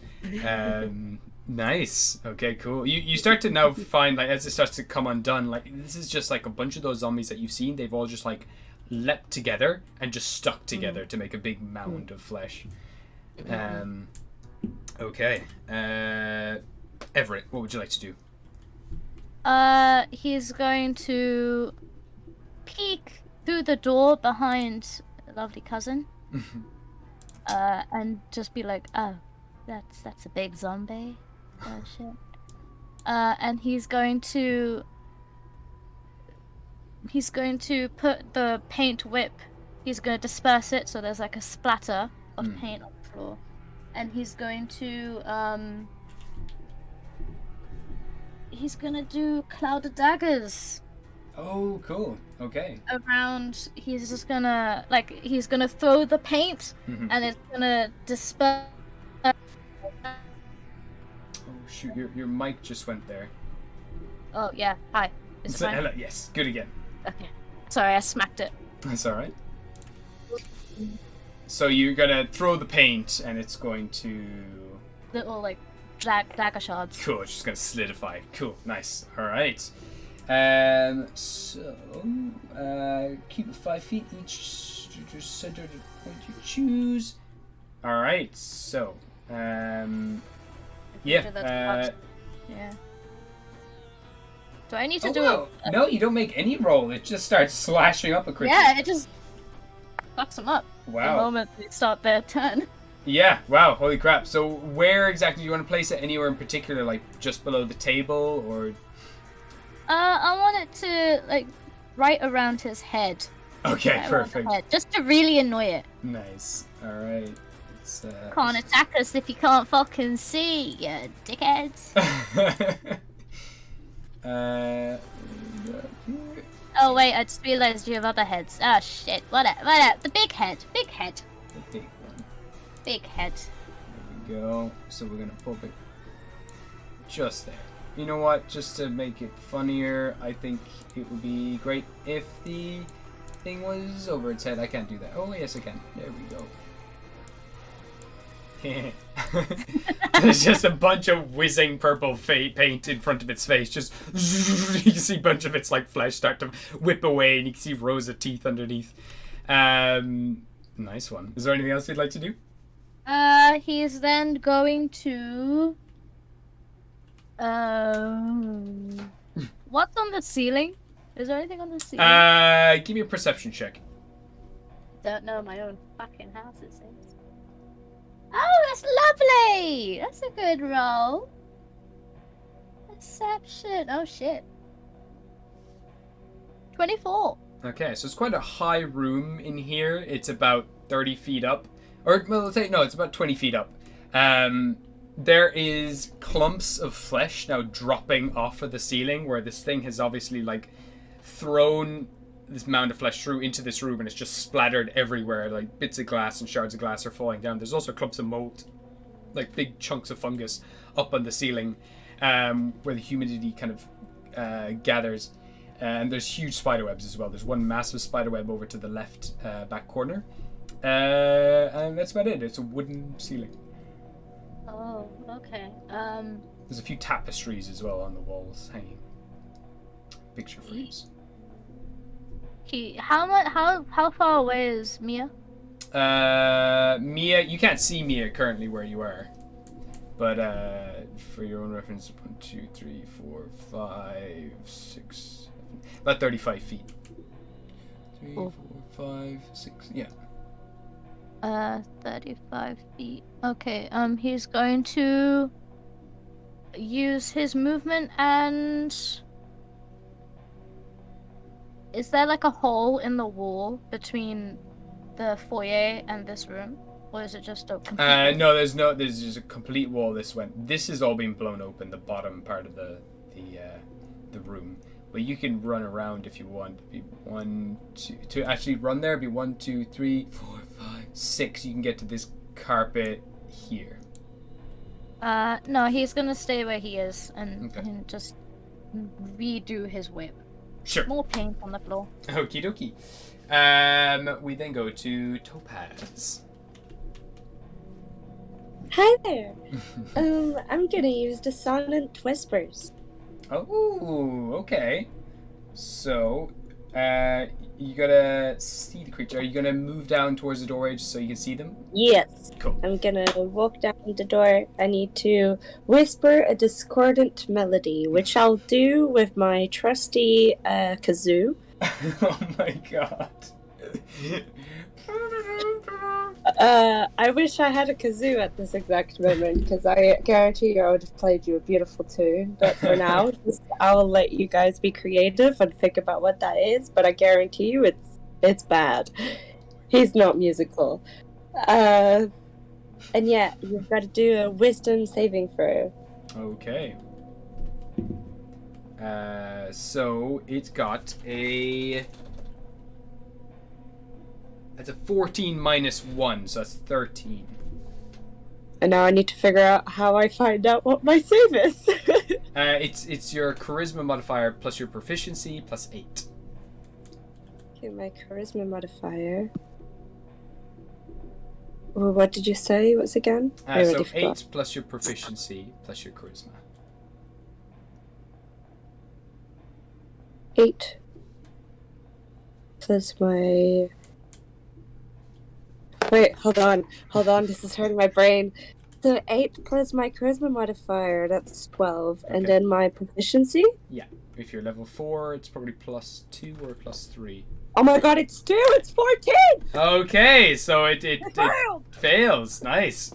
S2: Nice. Okay, cool. You start to now find, like, as it starts to come undone, like, this is just like a bunch of those zombies that you've seen. They've all just like leapt together and just stuck together to make a big mound of flesh. Okay. Everett, what would you like to do?
S5: He's going to peek through the door behind lovely cousin. And just be like, oh, that's a big zombie. Oh shit. And he's going to put the paint whip. He's going to disperse it so there's like a splatter of paint on the floor, and he's going to do cloud of daggers.
S2: Oh, cool. Okay.
S5: Around, he's gonna throw the paint, and it's gonna disperse.
S2: Oh shoot, your mic just went there.
S5: Oh yeah, hi. It's fine.
S2: Hello, yes, good again.
S5: Okay. Sorry, I smacked it.
S2: That's alright. So you're gonna throw the paint and it's going to...
S5: Little like dagger shards.
S2: Cool, it's just gonna solidify. Cool, nice. Alright. So keep it 5 feet each center to point you choose. Alright, so yeah.
S5: Yeah. Do I need to do
S2: it? No, you don't make any roll. It just starts slashing up a creature.
S5: Yeah, it just fucks them up.
S2: Wow.
S5: The moment they start their turn.
S2: Yeah, wow, holy crap. So where exactly do you want to place it? Anywhere in particular, like just below the table, or?
S5: I want it to, like, right around his head.
S2: Okay,
S5: right
S2: perfect.
S5: Head, just to really annoy it.
S2: Nice. Alright.
S5: Can't attack us if you can't fucking see, you dickheads. Oh wait, I just realized you have other heads. Oh shit, what up? The big head.
S2: The big one.
S5: Big head.
S2: There we go. So we're gonna pop it just there. You know what? Just to make it funnier, I think it would be great if the thing was over its head. I can't do that. Oh yes, I can. There we go. There's just a bunch of whizzing purple paint in front of its face. Just you can see a bunch of its like flesh start to whip away, and you can see rows of teeth underneath. Nice one. Is there anything else you'd like to do?
S5: He's then going to what's on the ceiling? Is there anything on the ceiling?
S2: Give me a perception check.
S5: Don't know my own fucking house, it seems. Oh, that's lovely! That's a good roll. Perception. Oh shit. 24.
S2: Okay, so it's quite a high room in here. It's about 30 feet up. Or, well, let's say, no, it's about 20 feet up. There is clumps of flesh now dropping off of the ceiling, where this thing has obviously, like, thrown this mound of flesh through into this room, and it's just splattered everywhere. Like, bits of glass and shards of glass are falling down. There's also clumps of mold, like big chunks of fungus up on the ceiling, where the humidity kind of gathers. And there's huge spiderwebs as well. There's one massive spiderweb over to the left back corner. And that's about it. It's a wooden ceiling.
S5: Oh, okay.
S2: There's a few tapestries as well on the walls hanging. Picture frames.
S5: How far away is Mia?
S2: Mia, you can't see Mia currently where you are. But for your own reference, 1, 2, 3, 4, 5, 6, 7, about 35 feet. 3, 4, 5, 6, yeah.
S5: 35 feet. Okay, he's going to use his movement and... Is there like a hole in the wall between the foyer and this room? Or is it just a complete
S2: no, there's just a complete wall this has all been blown open, the bottom part of the room. But you can run around if you want. It'd be 1, 2 to actually run there, it'd be 1, 2, 3, 4, 5, 6. You can get to this carpet here.
S5: No, he's gonna stay where he is and just redo his whip.
S2: Sure.
S5: More paint on the floor.
S2: Okie dokie. We then go to Topaz.
S4: Hi there. I'm gonna use Dissonant Whispers.
S2: Oh, okay. So, You gotta see the creature. Are you gonna move down towards the doorway just so you can see them?
S4: Yes.
S2: Cool.
S4: I'm gonna walk down the door. I need to whisper a discordant melody, which I'll do with my trusty kazoo.
S2: Oh my god.
S4: I wish I had a kazoo at this exact moment, because I guarantee you I would have played you a beautiful tune. But for now, I'll let you guys be creative and think about what that is. But I guarantee you, it's bad. He's not musical. And yeah, you've got to do a wisdom saving throw.
S2: Okay. So it got a. That's a 14 minus 1, so that's 13.
S4: And now I need to figure out how I find out what my save is.
S2: It's your charisma modifier plus your proficiency plus 8.
S4: Okay, my charisma modifier. Well, what did you say it was again? I
S2: So
S4: already
S2: 8
S4: forgot.
S2: plus your proficiency plus your charisma.
S4: 8 plus my. Wait, hold on, this is hurting my brain. The 8 plus my charisma modifier, that's 12, and
S2: Okay.
S4: then my proficiency?
S2: If you're level 4, it's probably plus 2 or plus 3.
S4: Oh my god, it's 2! It's 14!
S2: Okay, so it
S4: failed!
S2: fails. Nice.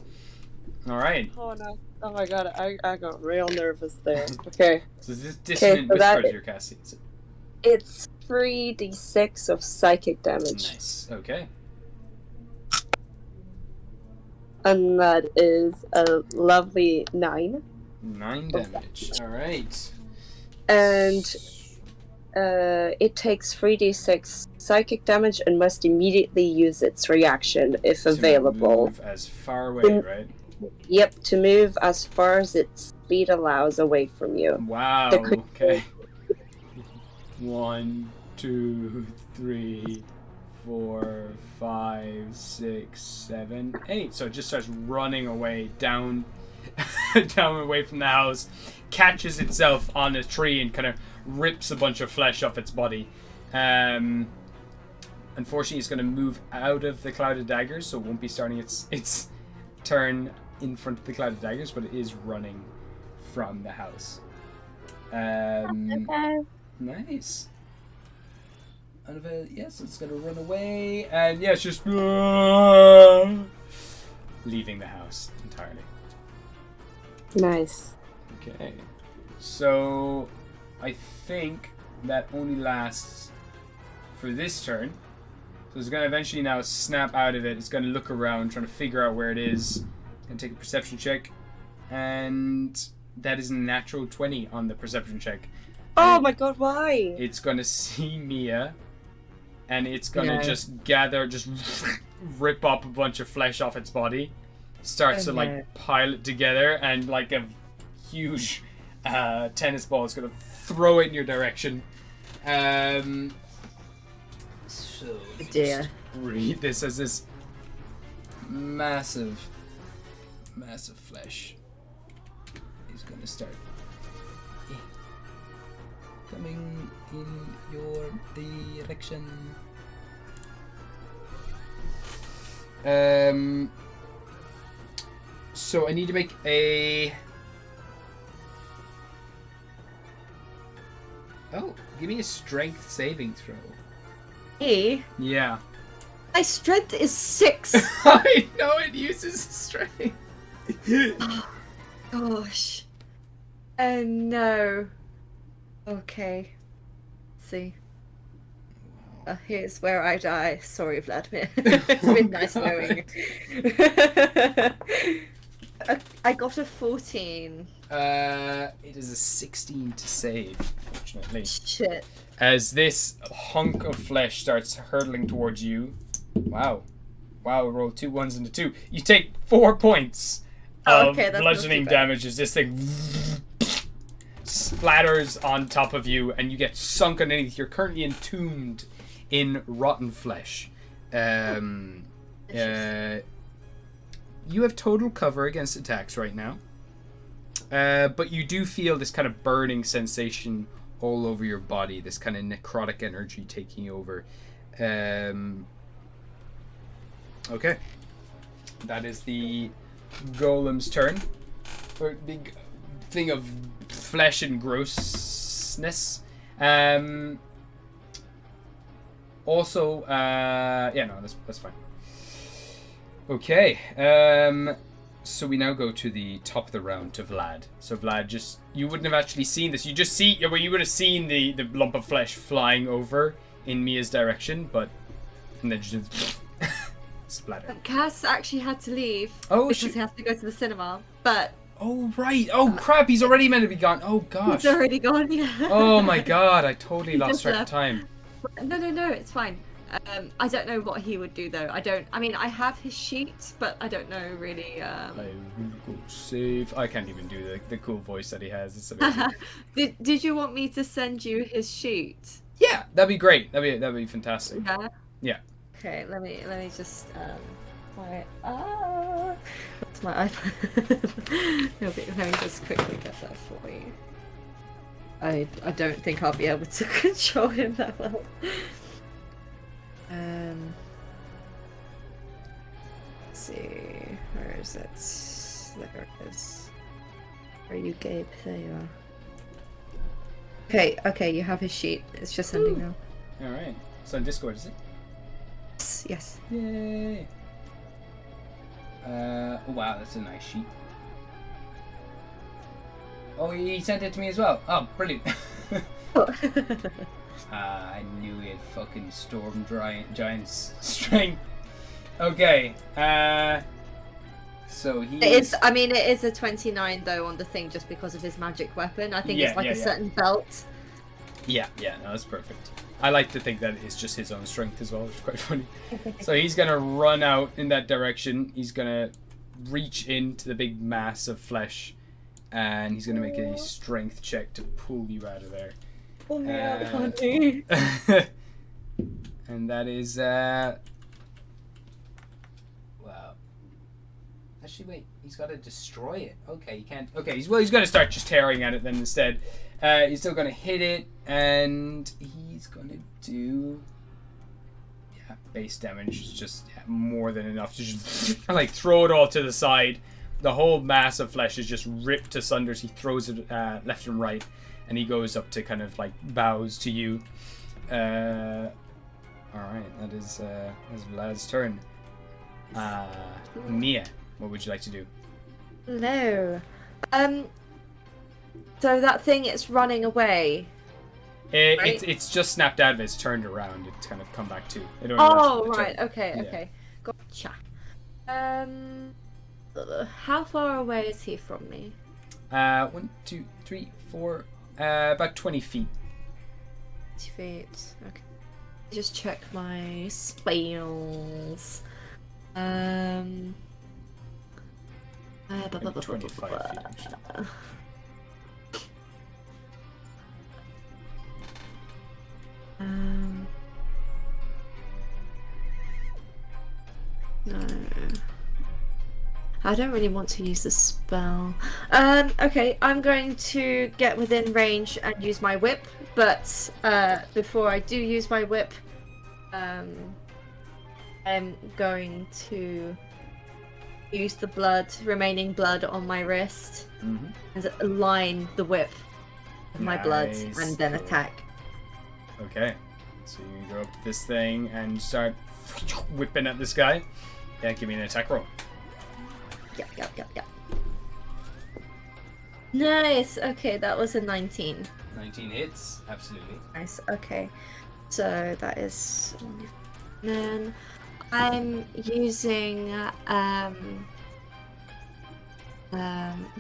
S2: Alright.
S4: Oh no. Oh my god, I got real nervous there. Okay.
S2: So this dissonant
S4: so that
S2: whispers you're casting. Is it?
S4: It's 3d6 of psychic damage.
S2: Nice. Okay.
S4: And that is a lovely 9.
S2: 9 damage. Alright.
S4: And it takes 3d6 psychic damage and must immediately use its reaction if available.
S2: Move as far away, right?
S4: Yep, to move as far as its speed allows away from you.
S2: Wow.
S4: The creature-
S2: Okay. 1, 2, 3, 4, 5, 6, 7, 8. So it just starts running away down, down away from the house, catches itself on a tree and kind of rips a bunch of flesh off its body. Unfortunately, it's going to move out of the cloud of daggers, so it won't be starting its turn in front of the cloud of daggers, but it is running from the house. Nice. And yes, it's gonna run away, and yeah, it's just leaving the house entirely.
S4: Nice.
S2: Okay, so I think that only lasts for this turn. So it's gonna eventually now snap out of it. It's gonna look around, trying to figure out where it is. It's gonna take a perception check, and that is a natural 20 on the perception check.
S4: Oh my god, why?
S2: It's gonna see Mia, and it's gonna
S1: No.
S2: just rip up a bunch of flesh off its body, starts to
S1: no.
S2: pile it together, and like a huge tennis ball is gonna throw it in your direction. So let me
S1: Dear.
S2: just read this as this massive flesh is gonna start coming in your direction. So I need to make a. Oh, give me a strength saving throw.
S3: Hey,
S2: Yeah.
S3: my strength is 6.
S2: I know it uses strength.
S3: Gosh. Oh no. Okay. Let's see. Here's where I die. Sorry, Vladimir. It's been nice knowing you. I got a 14.
S2: It is a 16 to save, fortunately.
S3: Shit.
S2: As this hunk of flesh starts hurtling towards you. Wow. Wow, roll 2 1s and a 2. You take 4 points
S3: Oh,
S2: of
S3: okay, that's not
S2: bludgeoning
S3: too bad.
S2: damage as this thing splatters on top of you and you get sunk underneath. You're currently entombed in rotten flesh. You have total cover against attacks right now. But you do feel this kind of burning sensation all over your body, this kind of necrotic energy taking over. Okay. That is the golem's turn. Or big thing of flesh and grossness. Also, yeah, no, that's fine. Okay. So we now go to the top of the round to Vlad. So Vlad, you wouldn't have actually seen this. You would have seen the lump of flesh flying over in Mia's direction, but and then just splatter.
S3: Cass actually had to leave
S2: Oh,
S3: because he has to go to the cinema. But
S2: oh right. Oh crap. He's already meant to be gone. Oh gosh.
S3: he's already gone. Yeah.
S2: Oh my god. I totally
S3: He
S2: lost
S3: just
S2: track of
S3: left.
S2: time.
S3: No, it's fine. I don't know what he would do though. I mean, I have his sheet, but I don't know really.
S2: I will go save. I can't even do the cool voice that he has. It's amazing.
S3: Did you want me to send you his sheet?
S2: Yeah, that'd be great. That'd be fantastic.
S3: Yeah.
S2: Yeah.
S3: Okay, let me just what's my iPad? Let me just quickly get that for you. I don't think I'll be able to control him that well. Let's see, where is it? There it is. Where are you, Gabe? There you are. Okay, you have his sheet. It's just sending now.
S2: All right. So on Discord, is it?
S3: Yes.
S2: Yay! Wow, that's a nice sheet. Oh, he sent it to me as well. Oh, brilliant. I knew he had fucking storm giant's strength. Okay. So he
S3: It is a 29 though on the thing just because of his magic weapon. I think it's like a certain belt.
S2: Yeah, no, that's perfect. I like to think that it's just his own strength as well, which is quite funny. So he's gonna run out in that direction. He's gonna reach into the big mass of flesh, and he's gonna make a strength check to pull you out of there.
S3: Oh yeah, funny.
S2: And that is wow. Actually, wait. He's got to destroy it. Okay, he can't. Okay, he's going to start just tearing at it then instead. He's still going to hit it, and he's going to do base damage. Just more than enough to just like throw it all to the side. The whole mass of flesh is just ripped asunder. He throws it left and right. And he goes up to kind of like bows to you. Alright, that is Vlad's turn. Mia, what would you like to do?
S3: No. So that thing it's running away. Right?
S2: It's just snapped out of it. It's turned around. It's kind of come back to.
S3: Oh, right. Okay. Gotcha. How far away is he from me?
S2: 1, 2, 3, 4. About 20 feet.
S3: 20 feet. Okay. Just check my spells.
S2: 25 feet, actually.
S3: No. I don't really want to use the spell. Okay, I'm going to get within range and use my whip, but before I do use my whip, I'm going to use the remaining blood on my wrist, and align the whip with my blood and then attack.
S2: Okay, so you go up to this thing and start whipping at this guy. Yeah, give me an attack roll.
S3: Yep. Nice. Okay, that was a 19.
S2: 19 hits, absolutely.
S3: Nice. Okay, so that is. Then I'm using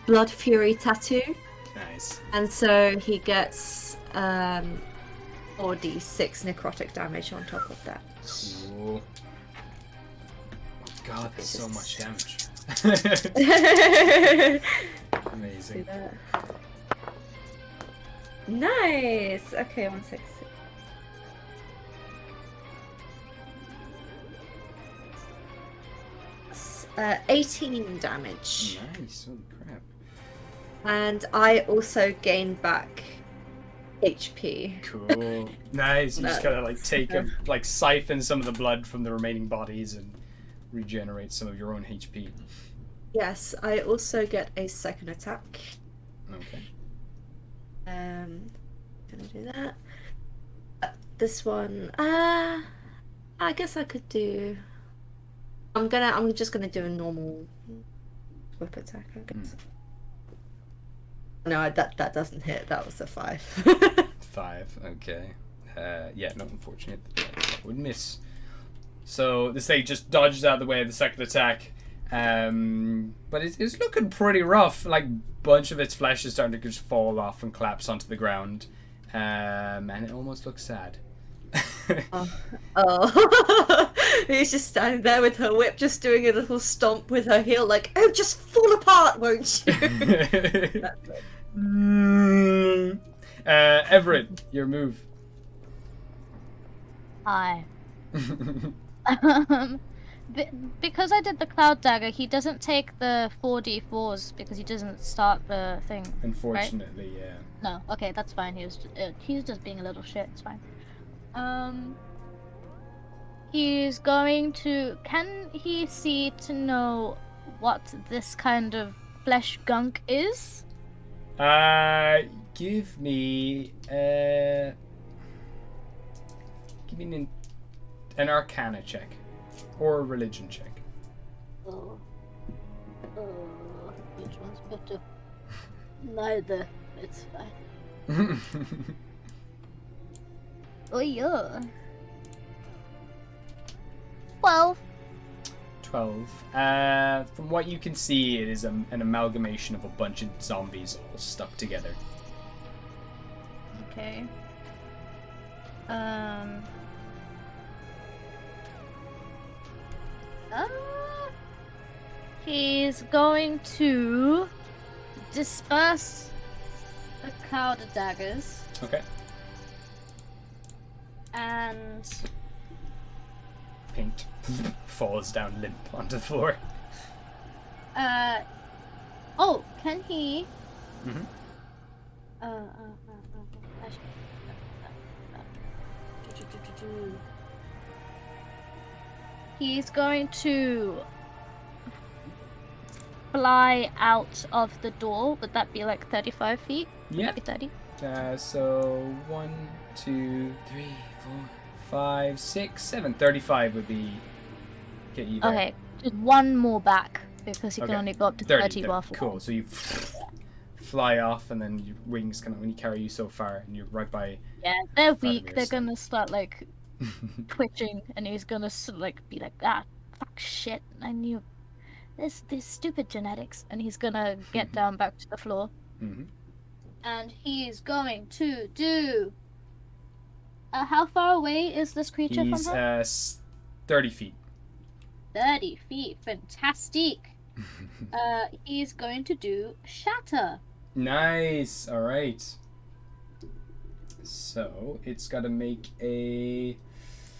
S3: Blood Fury Tattoo.
S2: Nice.
S3: And so he gets 4d6 necrotic damage on top of that.
S2: Cool. God, that's so much damage. Amazing.
S3: Nice. Okay, 1 6. 18 damage.
S2: Nice. Holy crap.
S3: And I also gain back HP.
S2: Cool. Nice. You just gotta like take a like siphon some of the blood from the remaining bodies and regenerate some of your own HP.
S3: Yes, I also get a second attack.
S2: Okay.
S3: Gonna do that. This one, I guess I could do. I'm just gonna do a normal whip attack, I guess. No, that doesn't hit. That was a 5.
S2: 5. Okay. Yeah, no, unfortunate. That would miss. So this thing just dodges out of the way of the second attack. But it's looking pretty rough. Like, bunch of its flesh is starting to just fall off and collapse onto the ground. And it almost looks sad.
S3: Oh. He's just standing there with her whip, just doing a little stomp with her heel, like, oh, just fall apart, won't you? That's it.
S2: Everett, your move.
S5: Hi. Because I did the cloud dagger, he doesn't take the 4d4s because he doesn't start the thing.
S2: Unfortunately,
S5: right? No, okay, that's fine. He was just being a little shit. It's fine. He's going to. Can he see to know what this kind of flesh gunk is?
S2: Give me an Arcana check or a religion check.
S5: Oh, which one's better? Neither. It's fine. Oh yeah. 12.
S2: 12. From what you can see, it is an amalgamation of a bunch of zombies all stuck together.
S5: Okay. He's going to disperse the cloud of daggers.
S2: Okay.
S5: And
S2: Paint falls down limp onto the floor.
S5: oh, can he?
S2: Mm-hmm.
S5: He's going to fly out of the door. Would that be like 35 feet?
S2: Yeah.
S5: Would that be 30?
S2: So 1, 2, 3, 4, 5, 6, 7. 35 would be get you there.
S5: Okay, just one more back because he can only go up to 30 while flying.
S2: Cool. So you fly off, and then your wings kind of when you carry you so far, and you're right by.
S5: Yeah, they're weak.
S2: Vladimir's
S5: They're
S2: side.
S5: gonna start like twitching, and he's gonna like be like, ah, fuck, shit. I knew this stupid genetics, and he's gonna get down back to the floor,
S2: Mm-hmm.
S5: and he's going to do. How far away is this creature
S2: He's
S5: from her?
S2: 30 feet.
S5: 30 feet. Fantastic. He's going to do shatter.
S2: Nice. All right. So it's got to make a.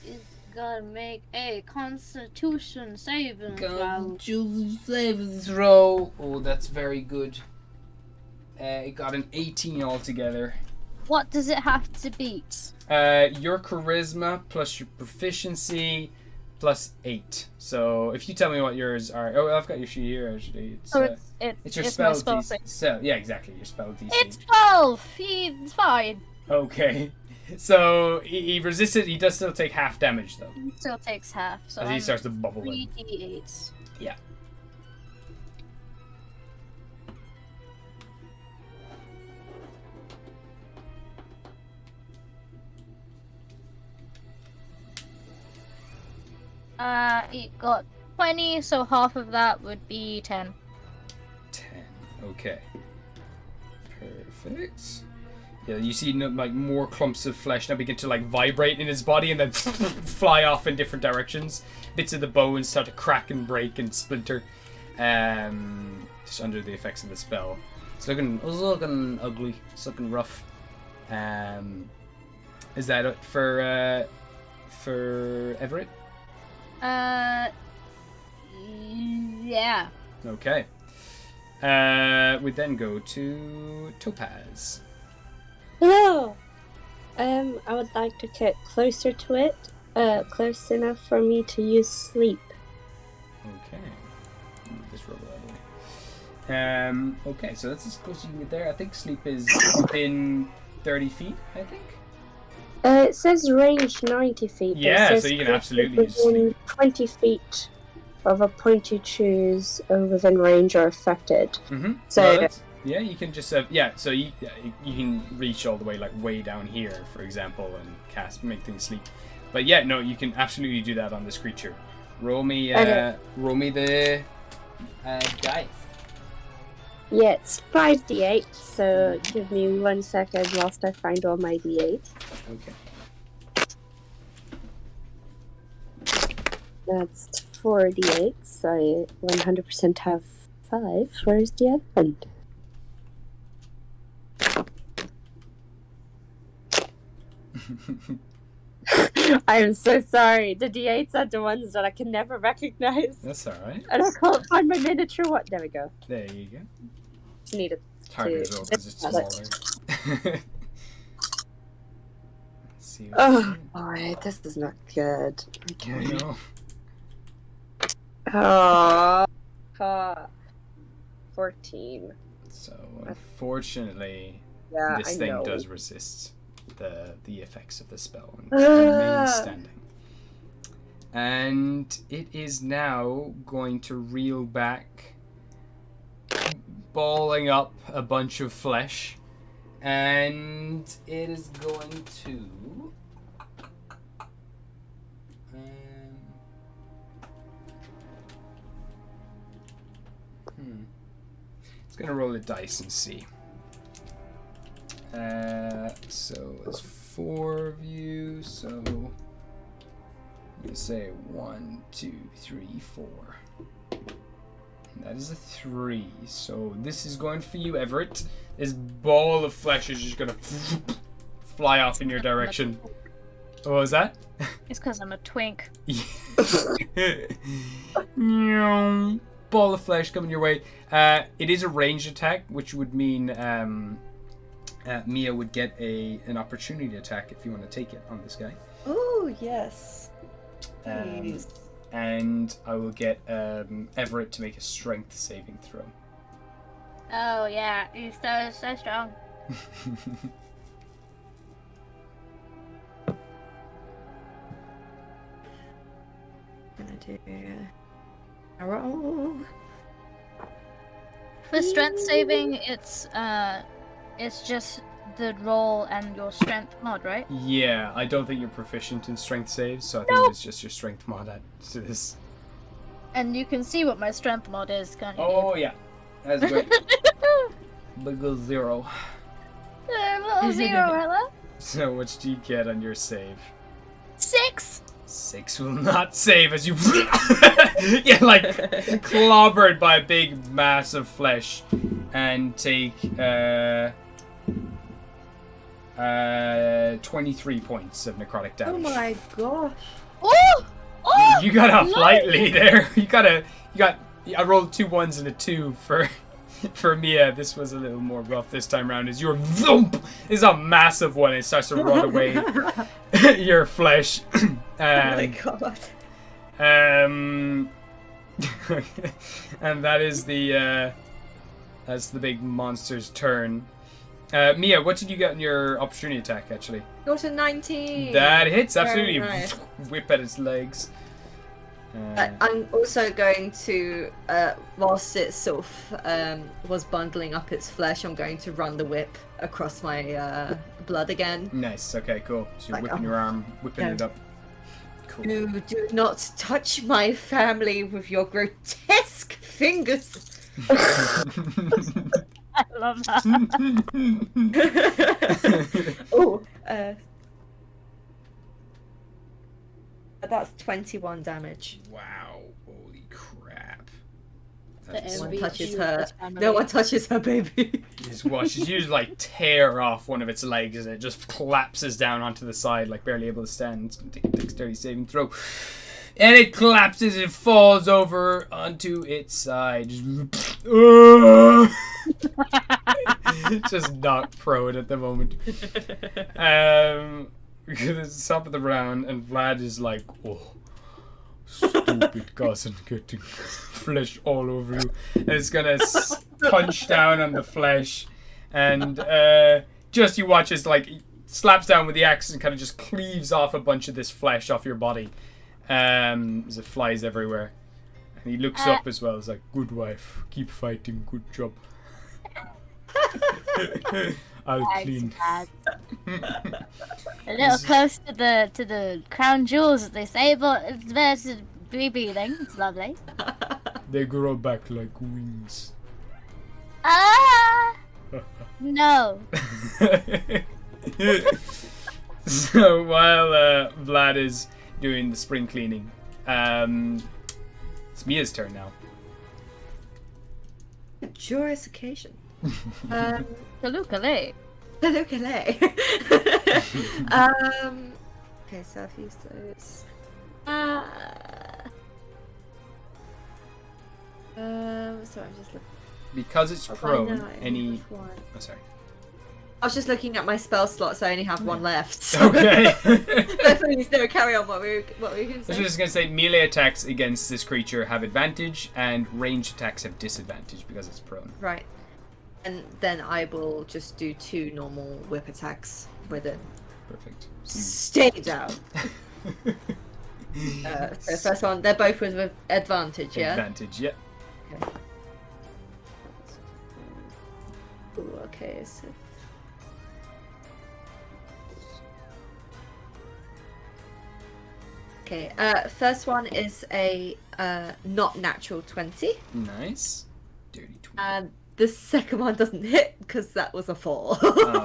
S5: It's gotta make a Constitution saving throw.
S2: Constitution saving throw. Oh, that's very good. It got an 18 altogether.
S5: What does it have to beat?
S2: Your charisma plus your proficiency plus 8. So if you tell me what yours are. Oh, I've got your sheet here actually. It's your spell
S5: my spell
S2: DC.
S5: thing.
S2: So, yeah, exactly. Your spell DC.
S5: It's 12. He's fine.
S2: Okay. So he resisted. He does still take half damage though.
S5: He still takes half. So
S2: As he starts to bubble in.
S5: 3d8s.
S2: Yeah.
S5: It got 20, so half of that would be 10.
S2: 10. Okay. Perfect. Yeah, you see like more clumps of flesh now begin to like vibrate in his body and then fly off in different directions. Bits of the bones start to crack and break and splinter. Just under the effects of the spell. It's looking ugly. It's looking rough. Is that it for Everett?
S5: Yeah.
S2: Okay. We then go to Topaz.
S4: Hello. I would like to get closer to it, close enough for me to use sleep.
S2: Okay. Just roll that away. Okay, so that's as close as you can get there. I think sleep is within 30 feet, I think.
S4: It says range 90 feet. But
S2: Yeah,
S4: it says
S2: so you can
S4: sleep
S2: absolutely use
S4: within
S2: sleep.
S4: 20 feet of a point you choose within range or affected.
S2: Mm-hmm.
S4: So
S2: Yeah, you can just so you can reach all the way like way down here, for example, and make things sleep. But yeah, no, you can absolutely do that on this creature. Roll me the dice.
S4: yeah, it's 5d8. So give me 1 second whilst I find all my d8.
S2: Okay.
S4: That's 4d8. So I 100% have 5. Where's the other one? I'm so sorry. The d8s are the ones that I can never recognize.
S2: That's all right.
S4: And I can't find my miniature one. There we go.
S2: There you go.
S4: Just need it.
S2: It's harder to roll because it's smaller. Let's see what's
S4: Oh boy, this is not good. Okay.
S2: no.
S4: Oh, 14.
S2: So unfortunately,
S4: Yeah,
S2: this
S4: I
S2: thing
S4: know.
S2: does resist the effects of the spell and remains standing. And it is now going to reel back, balling up a bunch of flesh, and it is going to it's going to roll a dice and see. So there's 4 of you, so you say 1, 2, 3, 4. And that is a 3. So this is going for you, Everett. This ball of flesh is just gonna fly off in your direction. What was that?
S5: It's because I'm a twink.
S2: Ball of flesh coming your way. It is a ranged attack, which would mean Mia would get an opportunity attack if you want to take it on this guy.
S3: Oh, yes.
S2: And I will get Everett to make a strength saving throw.
S5: Oh yeah, he's so strong.
S3: Gonna do a roll.
S5: For strength saving, it's just the roll and your strength mod, right?
S2: Yeah, I don't think you're proficient in strength saves, so I think it's just your strength mod to this.
S5: And you can see what my strength mod is, can't you?
S2: Oh yeah, that's great. Big ol' 0.
S5: Little 0 right there.
S2: So what do you get on your save?
S5: 6.
S2: 6 will not save as you get like clobbered by a big mass of flesh and take 23 points of necrotic damage.
S3: Oh my gosh.
S5: Oh! Oh!
S2: You got a
S5: no!
S2: flight lead there. I rolled 2 1s and a 2 for Mia. This was a little more rough this time around. As you're thump, is a massive one. It starts to rot away your flesh.
S3: Oh my god.
S2: And that is that's the big monster's turn. Mia, what did you get in your opportunity attack, actually?
S3: Got a 19.
S2: That hits, absolutely.
S3: Very nice.
S2: Whip at its legs.
S3: I'm also going to, whilst it sort of was bundling up its flesh, I'm going to run the whip across my blood again.
S2: Nice, okay, cool. So you're
S3: Like,
S2: whipping your arm, whipping
S3: yeah.
S2: it up. Cool.
S3: You do not touch my family with your grotesque fingers.
S5: I love that.
S3: Oh, that's 21 damage.
S2: Wow, holy crap.
S5: The
S2: That's
S3: No one
S5: MVP
S3: touches
S5: of
S3: her.
S5: this family.
S3: No one touches her baby.
S2: Just watches you just like tear off one of its legs and it just collapses down onto the side, like barely able to stand. It's gonna take a dexterity saving throw. And it collapses and falls over onto its side. Just Just not prone at the moment. It's the top of the round, and Vlad is like, oh, stupid cousin getting flesh all over you. And it's gonna punch down on the flesh, and just you watch as like slaps down with the axe and kind of just cleaves off a bunch of this flesh off your body, as it flies everywhere. And he looks up as well. He's like, "Good wife, keep fighting. Good job. I'll clean."
S5: A little close to the crown jewels, as they say, but it's there to be breathing. It's lovely.
S2: They grow back like wings.
S5: Ah! No.
S2: So while Vlad is doing the spring cleaning, it's Mia's turn now.
S3: Joyous occasion.
S5: Kalukale.
S3: Okay, so I've used those. Sorry, I'm just looking.
S2: Because it's prone, any...
S3: One.
S2: Oh, sorry.
S3: I was just looking at my spell slot, so I only have one left. So.
S2: Okay.
S3: No, please, no, carry on. What we were going to
S2: I was
S3: say?
S2: just going to say melee attacks against this creature have advantage, and ranged attacks have disadvantage because it's prone.
S3: Right. And then I will just do 2 normal whip attacks with it.
S2: Perfect.
S3: Stay down. So first one, they're both with advantage, yeah?
S2: Advantage, yeah.
S3: Okay. Ooh, okay, so... Okay, first one is a not natural 20.
S2: Nice. Dirty 20.
S3: And the second one doesn't hit because that was a 4.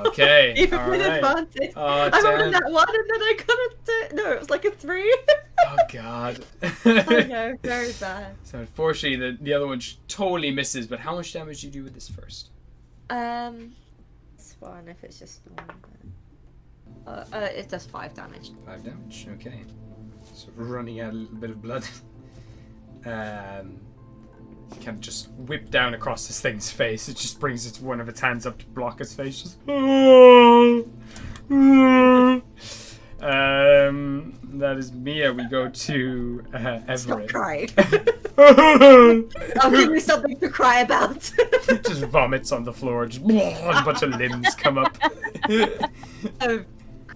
S2: Okay,
S3: Even
S2: all
S3: with
S2: right.
S3: advantage.
S2: Oh,
S3: I
S2: damn.
S3: rolled that one and then I couldn't do. No, it was like a 3.
S2: Oh, God.
S3: I know, very bad.
S2: So unfortunately, the other one totally misses, but how much damage do you do with this first?
S3: This one, if it's just normal. It does 5 damage.
S2: 5 damage, okay. So running out a little bit of blood. You can just whip down across this thing's face. It just brings one of its hands up to block its face. Just... that is Mia. We go to Everett.
S3: Stop crying. I'll give you something to cry about.
S2: Just vomits on the floor. Just a bunch of limbs come up.
S3: Oh,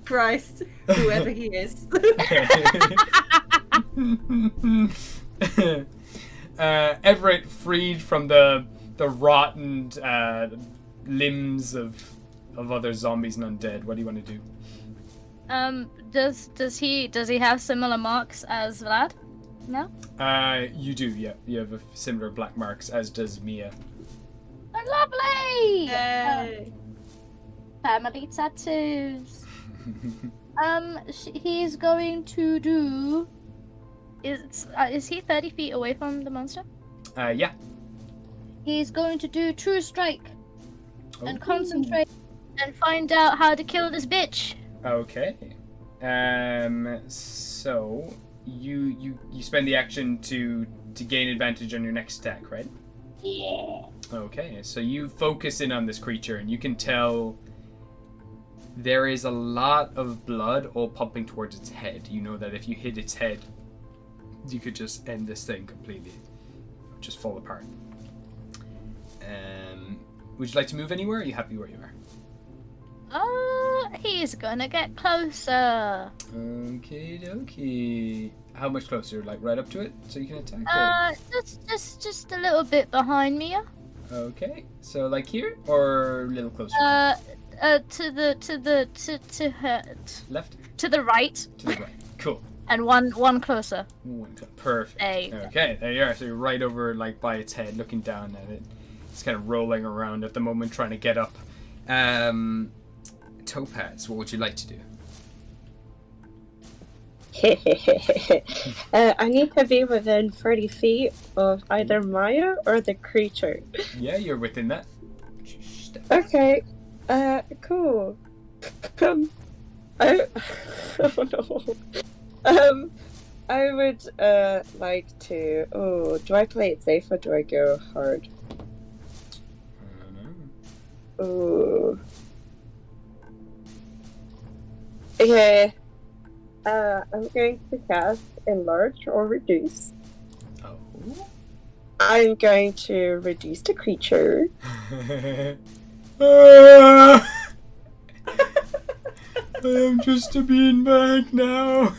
S3: Christ. Whoever he is.
S2: Everett, freed from the rotten limbs of other zombies and undead. What do you want to do?
S5: Does he have similar marks as Vlad? No?
S2: You do, yeah. You have a similar black marks, as does Mia.
S5: Oh, lovely!
S3: Yay.
S5: Family tattoos. He's going to do... Is he 30 feet away from the monster?
S2: Yeah.
S5: He's going to do True Strike and
S2: Oh.
S5: concentrate and find out how to kill this bitch.
S2: Okay. So you spend the action to gain advantage on your next attack, right?
S5: Yeah.
S2: Okay. So you focus in on this creature, and you can tell there is a lot of blood all pumping towards its head. You know that if you hit its head, you could just end this thing completely, just fall apart. Would you like to move anywhere? Or are you happy where you are?
S5: He's gonna get closer.
S2: Okay, dokie. How much closer? Like right up to it, so you can attack? Or...
S5: Just a little bit behind me.
S2: Okay, so like here, or a little closer?
S5: To her,
S2: Left,
S5: to the right,
S2: to the right. Cool.
S5: and one closer.
S2: Perfect.
S5: There you go.
S2: Okay, there you are. So you're right over, like, by its head, looking down at it. It's kind of rolling around at the moment, trying to get up. Topaz, what would you like to do?
S4: I need to be within 30 feet of either Maya or the creature.
S2: Yeah, you're within that.
S4: Okay. Cool. Oh no. I would like to. Oh, do I play it safe or do I go hard? Ooh. Okay. I'm going to cast Enlarge or Reduce.
S2: Oh.
S4: I'm going to reduce the creature.
S2: I am just a beanbag now.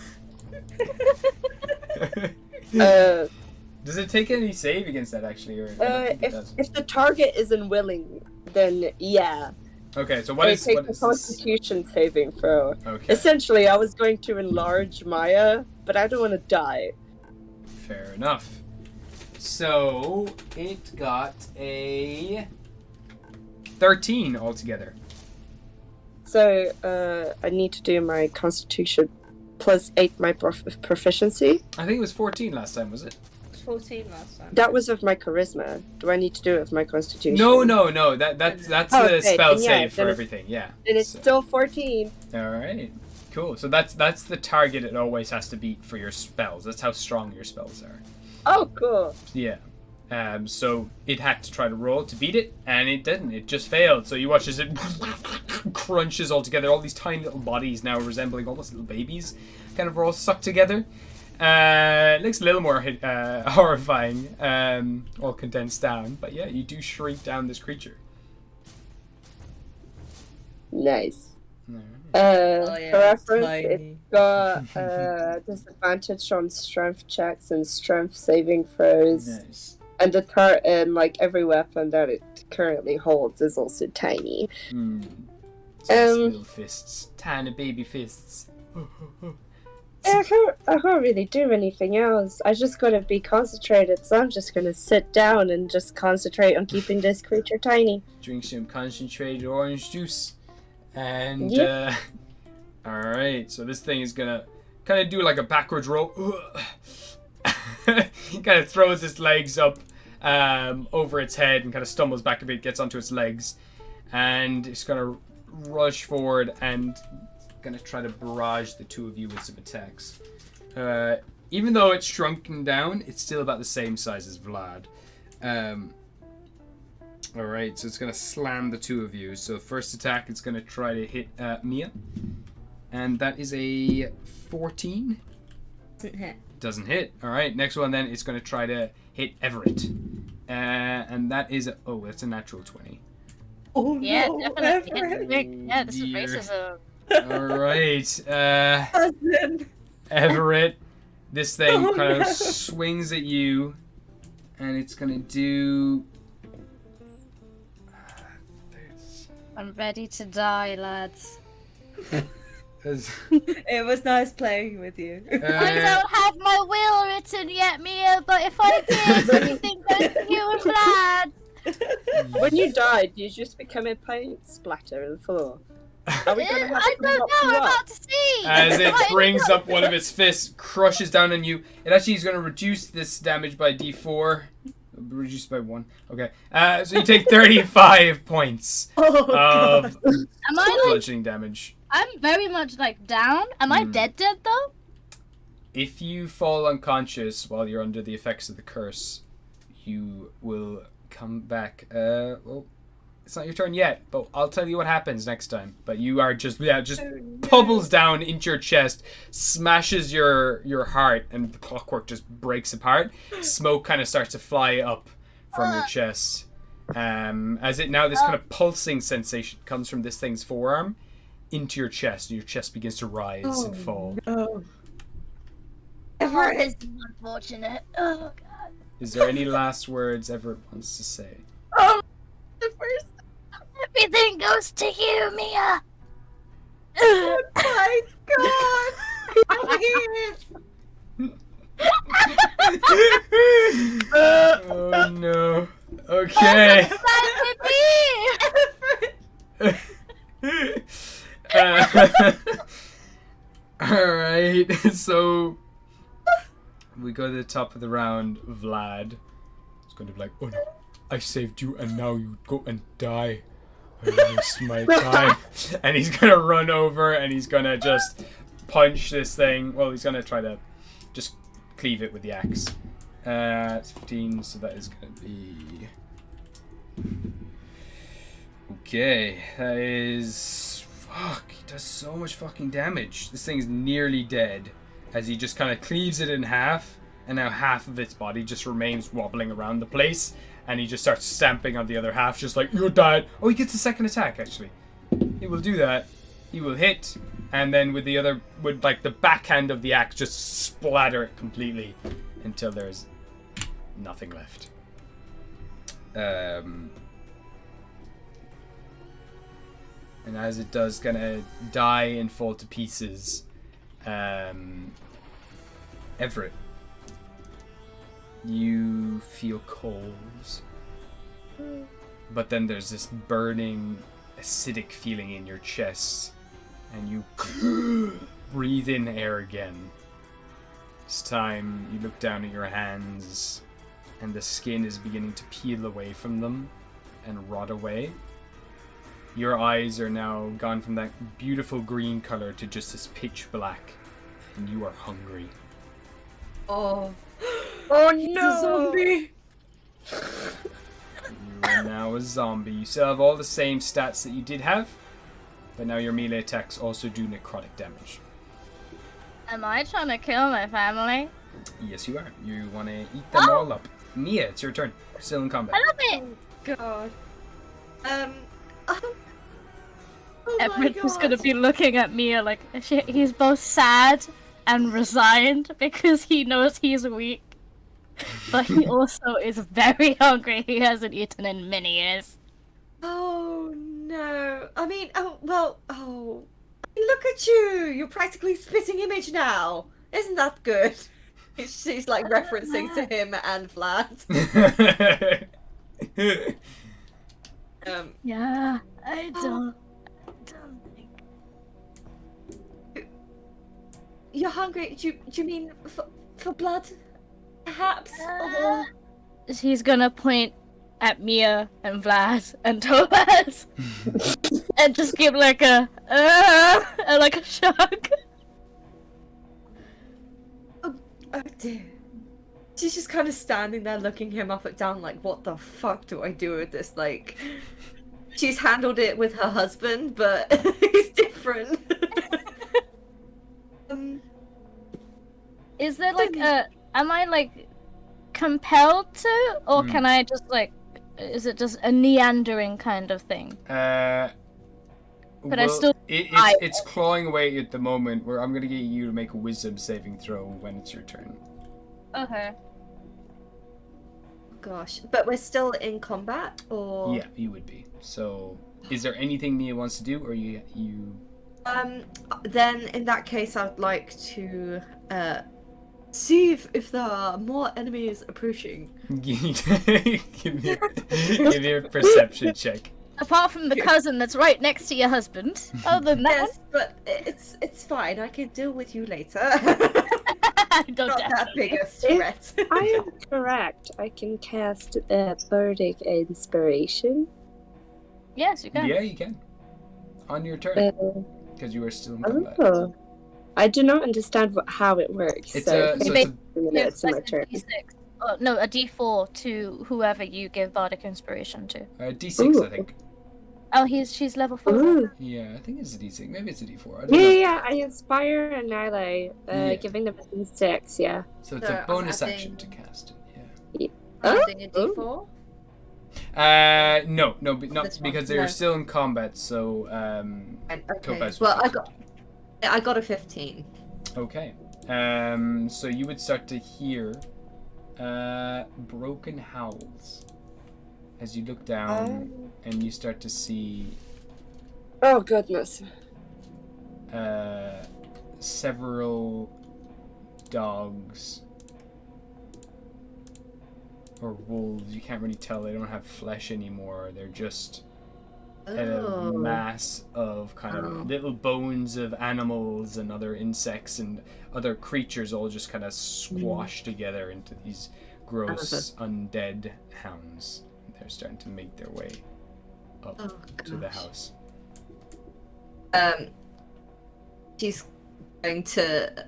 S2: Does it take any save against that, actually? Or I don't think it does.
S4: If the target isn't willing, then yeah.
S2: Okay, so what is
S4: a Constitution saving throw.
S2: Okay.
S4: Essentially, I was going to enlarge Maya, but I don't want to die.
S2: Fair enough. So it got a 13 altogether.
S4: So I need to do my Constitution plus 8 my proficiency.
S2: I think it was 14 last time, was it?
S3: 14 last time.
S4: That was with my charisma. Do I need to do it with my Constitution?
S2: No. That's the spell save for everything. Yeah.
S4: And it's still 14.
S2: All right. Cool. So that's the target it always has to beat for your spells. That's how strong your spells are.
S4: Oh, cool.
S2: Yeah. So it had to try to roll to beat it, and it didn't. It just failed. So you watch as it crunches all together. All these tiny little bodies now resembling almost little babies, kind of all sucked together. It looks a little more horrifying, all condensed down. But yeah, you do shrink down this creature.
S4: Nice.
S3: yeah,
S4: For reference,
S3: tiny.
S4: it's got disadvantage on strength checks and strength saving throws.
S2: Nice.
S4: And and like every weapon that it currently holds is also tiny.
S2: So it's little fists, tiny baby fists.
S4: I can't really do anything else. I just gotta be concentrated, so I'm just gonna sit down and just concentrate on keeping this creature tiny.
S2: Drink some concentrated orange juice. And, alright, so this thing is gonna kind of do like a backwards roll. Kind of throws its legs up over its head and kind of stumbles back a bit, gets onto its legs. And it's gonna rush forward and gonna try to barrage the two of you with some attacks. Even though it's shrunken down, it's still about the same size as Vlad. Alright, so it's gonna slam the two of you. So first attack, it's gonna try to hit Mia. And that is a 14. Doesn't hit. Alright, next one then, it's gonna try to hit Everett. And that is, that's a natural 20.
S3: Oh
S5: Yeah,
S3: no,
S5: definitely.
S3: Everett.
S5: Yeah, this is
S2: Dear.
S5: racism.
S2: Alright,
S3: Cousin.
S2: Everett, this thing
S3: Oh,
S2: kind of
S3: no.
S2: swings at you, and it's gonna do.
S5: I'm ready to die, lads.
S3: It was nice playing with you.
S5: I don't have my will written yet, Mia, but if I did, anything goes to you and Vlad.
S4: When you died, you just become a paint splatter on the floor. Are we gonna have
S5: I
S4: to
S5: don't know, I'm about to see.
S2: As it
S5: Right.
S2: brings up one of its fists, crushes down on you. It actually is going to reduce this damage by D4. Reduced by 1. Okay. So you take 35 points of
S5: Am I like?
S2: bludgeoning damage.
S5: I'm very much like down. Am I dead though?
S2: If you fall unconscious while you're under the effects of the curse, you will come back. Well, it's not your turn yet, but I'll tell you what happens next time. But you are just bubbles down into your chest, smashes your heart, and the clockwork just breaks apart. Smoke kind of starts to fly up from your chest. As it now, this kind of pulsing sensation comes from this thing's forearm into your chest, and your chest begins to rise and fall.
S3: No.
S5: Everett is unfortunate. Oh god.
S2: Is there any last words Everett wants to say?
S3: The first.
S5: Everything goes to you, Mia.
S3: Oh my god!
S2: Oh no. Okay. Alright, so we go to the top of the round. Vlad is going to be like, oh no, I saved you and now you go and die. I waste my time. And he's going to run over and he's going to just punch this thing. Well, he's going to try to just cleave it with the axe. It's 15, so that is going to be... Okay, that is... Fuck, he does so much fucking damage. This thing's nearly dead as he just kind of cleaves it in half, and now half of its body just remains wobbling around the place, and he just starts stamping on the other half, just like, you're dead. Oh, he gets a second attack, actually. He will do that. He will hit, and then with like the backhand of the axe, just splatter it completely until there's nothing left. And as it does kind of die and fall to pieces, Everett, you feel cold, but then there's this burning, acidic feeling in your chest, and you breathe in air again. This time, you look down at your hands, and the skin is beginning to peel away from them and rot away. Your eyes are now gone from that beautiful green color to just this pitch black, and you are hungry.
S3: Oh.
S4: Oh
S3: It's a
S4: no!
S3: zombie!
S2: You are now a zombie. You still have all the same stats that you did have, but now your melee attacks also do necrotic damage.
S5: Am I trying to kill my family?
S2: Yes, you are. You want to eat them all up. Mia, it's your turn. Still in combat.
S5: I love it!
S3: God. Oh my
S5: Everett is
S3: God.
S5: gonna be looking at Mia like he's both sad and resigned because he knows he's weak, but he also is very hungry. He hasn't eaten in many years.
S3: Oh no. I mean, look at you. You're practically spitting image now. Isn't that good? She's like referencing to him and Vlad.
S5: Yeah, I don't think.
S3: You're hungry. Do you mean for blood? Perhaps? Or...
S5: He's gonna point at Mia and Vlad and Topaz and just give like a shrug.
S3: Oh dear. She's just kind of standing there looking him up and down like, what the fuck do I do with this? Like, she's handled it with her husband, but he's different.
S5: Is there like am I like compelled to, or can I just like, is it just a meandering kind of thing?
S2: But
S5: I still-
S2: it's clawing away at the moment. Where I'm gonna get you to make a wisdom saving throw when it's your turn.
S5: Okay.
S3: Gosh, but we're still in combat, or
S2: Yeah, you would be. So, is there anything Mia wants to do, or you?
S3: Then in that case, I'd like to see if there are more enemies approaching.
S2: give me a perception check.
S5: Apart from the cousin that's right next to your husband. Other than that,
S3: Yes, but it's fine. I can deal with you later.
S5: I don't
S3: Not that big a threat.
S4: I am correct. I can cast Bardic Inspiration.
S5: Yes, you can.
S2: Yeah, you can. On your turn, because you are still in combat.
S4: Oh. I do not understand how it works.
S2: It's
S4: so
S2: a
S4: maybe
S5: Give
S4: it's my
S5: like a
S4: turn.
S5: D6. Oh, no, a D4 to whoever you give Bardic Inspiration to.
S2: D6,
S4: Ooh.
S2: I think.
S5: Oh, she's level 4.
S4: Ooh.
S2: Yeah, I think it's a D6. Maybe it's a D4. I don't
S4: Yeah,
S2: know.
S4: yeah, I inspire and ally,
S2: Yeah.
S4: giving them a D6, yeah.
S2: So it's
S3: So
S2: a
S3: I'm
S2: bonus
S3: adding-
S2: action to cast it. Yeah.
S3: Adding a
S4: Oh.
S3: D4.
S2: No, but not
S3: This one,
S2: because they're
S3: no.
S2: still in combat. So
S3: Okay.
S2: Topaz
S3: Well,
S2: will
S3: I got a 15.
S2: Okay. So you would start to hear broken howls as you look down and you start to see
S4: Oh, goodness.
S2: several dogs or wolves. You can't really tell. They don't have flesh anymore. They're just a mass of kind of little bones of animals and other insects and other creatures all just kind of squashed together into these gross undead hounds. They're starting to make their way up to the house.
S3: She's going to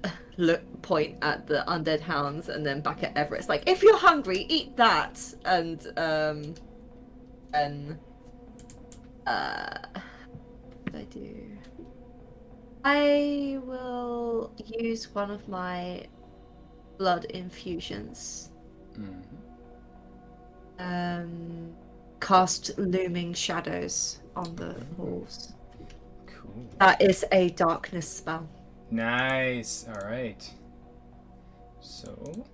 S3: point at the undead hounds and then back at Everett. It's like, if you're hungry, eat that. And What did I do? I will use one of my blood infusions. Cast Looming Shadows on the wolves.
S2: Cool.
S3: That is a darkness spell.
S2: Nice. All right. So,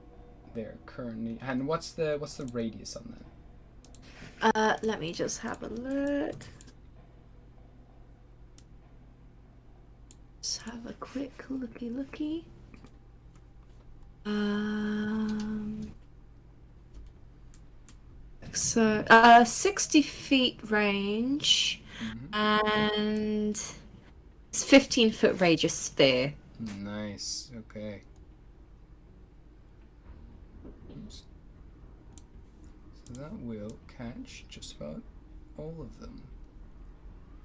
S2: they're currently. And what's the radius on that?
S3: Let me just have a look. Let's have a quick looky. So 60 feet range, and it's 15-foot radius sphere.
S2: Nice. Okay. Oops. So that will catch just about all of them.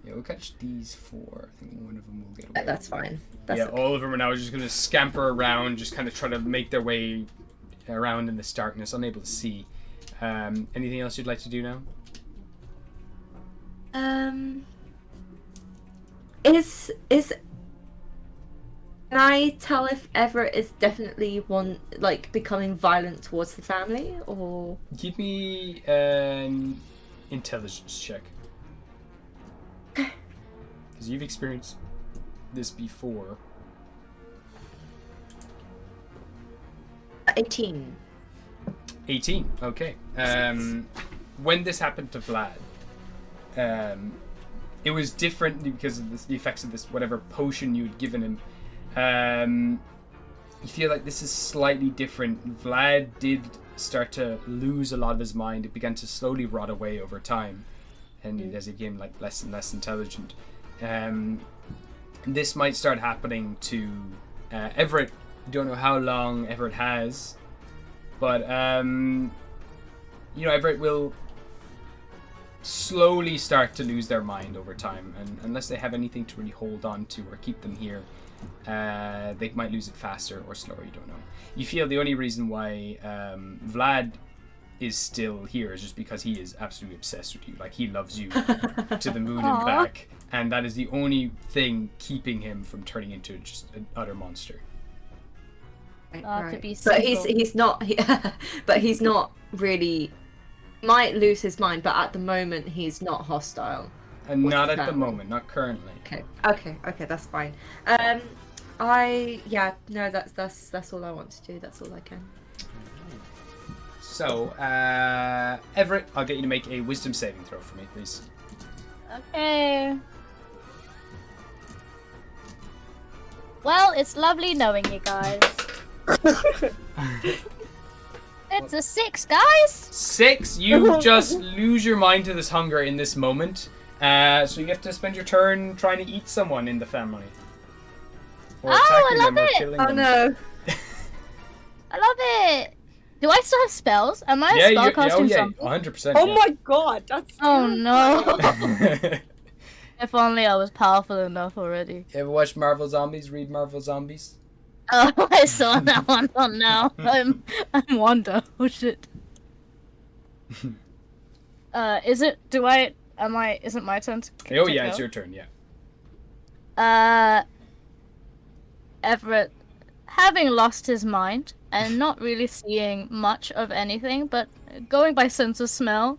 S2: Yeah, we'll catch these 4. I think one of them will get away.
S3: That's fine. That's
S2: yeah,
S3: okay.
S2: all of them are now just going to scamper around, just kind of try to make their way around in this darkness, unable to see. Anything else you'd like to do now?
S3: Is can I tell if Everett is definitely becoming violent towards the family, or
S2: Give me an intelligence check. Because you've experienced this before.
S3: 18?
S2: 18. Okay. When this happened to Vlad, it was different because of the effects of this whatever potion you had given him. You feel like this is slightly different. Vlad did start to lose a lot of his mind. It began to slowly rot away over time, and as he became like less and less intelligent. This might start happening to Everett. Don't know how long Everett has, but Everett will slowly start to lose their mind over time, and unless they have anything to really hold on to or keep them here, they might lose it faster or slower. You don't know. You feel the only reason why Vlad is still here is just because he is absolutely obsessed with you. Like, he loves you to the moon and back, and that is the only thing keeping him from turning into just an utter monster.
S3: Right.
S5: To be
S3: But
S5: single.
S3: he's not. But he's not really. Might lose his mind, but at the moment he's not hostile.
S2: And
S3: What's
S2: not at
S3: that?
S2: the moment, not currently.
S3: Okay, that's fine. That's all I want to do. That's all I can.
S2: So, Everett, I'll get you to make a wisdom saving throw for me, please.
S5: Okay. Well, it's lovely knowing you guys. It's a 6, guys.
S2: 6. You just lose your mind to this hunger in this moment. So you have to spend your turn trying to eat someone in the family. Or
S5: Oh, I
S2: attacking
S5: love
S2: them or
S5: it.
S2: killing
S3: Oh
S2: them.
S3: no!
S5: I love it. Do I still have spells? Am I a
S2: Yeah, you're,
S5: spellcasting
S2: yeah,
S5: zombie?
S2: 100%.
S4: Oh
S2: yeah.
S4: my god, that's
S5: Oh no.
S2: You
S5: If only I was powerful enough already.
S2: ever watch Marvel Zombies? Read Marvel Zombies?
S5: Oh, I saw that one. Oh no. I'm Wanda. Oh shit. Is it my turn to
S2: Oh
S5: take
S2: yeah, it's
S5: out?
S2: your turn, yeah.
S5: Everett, having lost his mind and not really seeing much of anything, but going by sense of smell,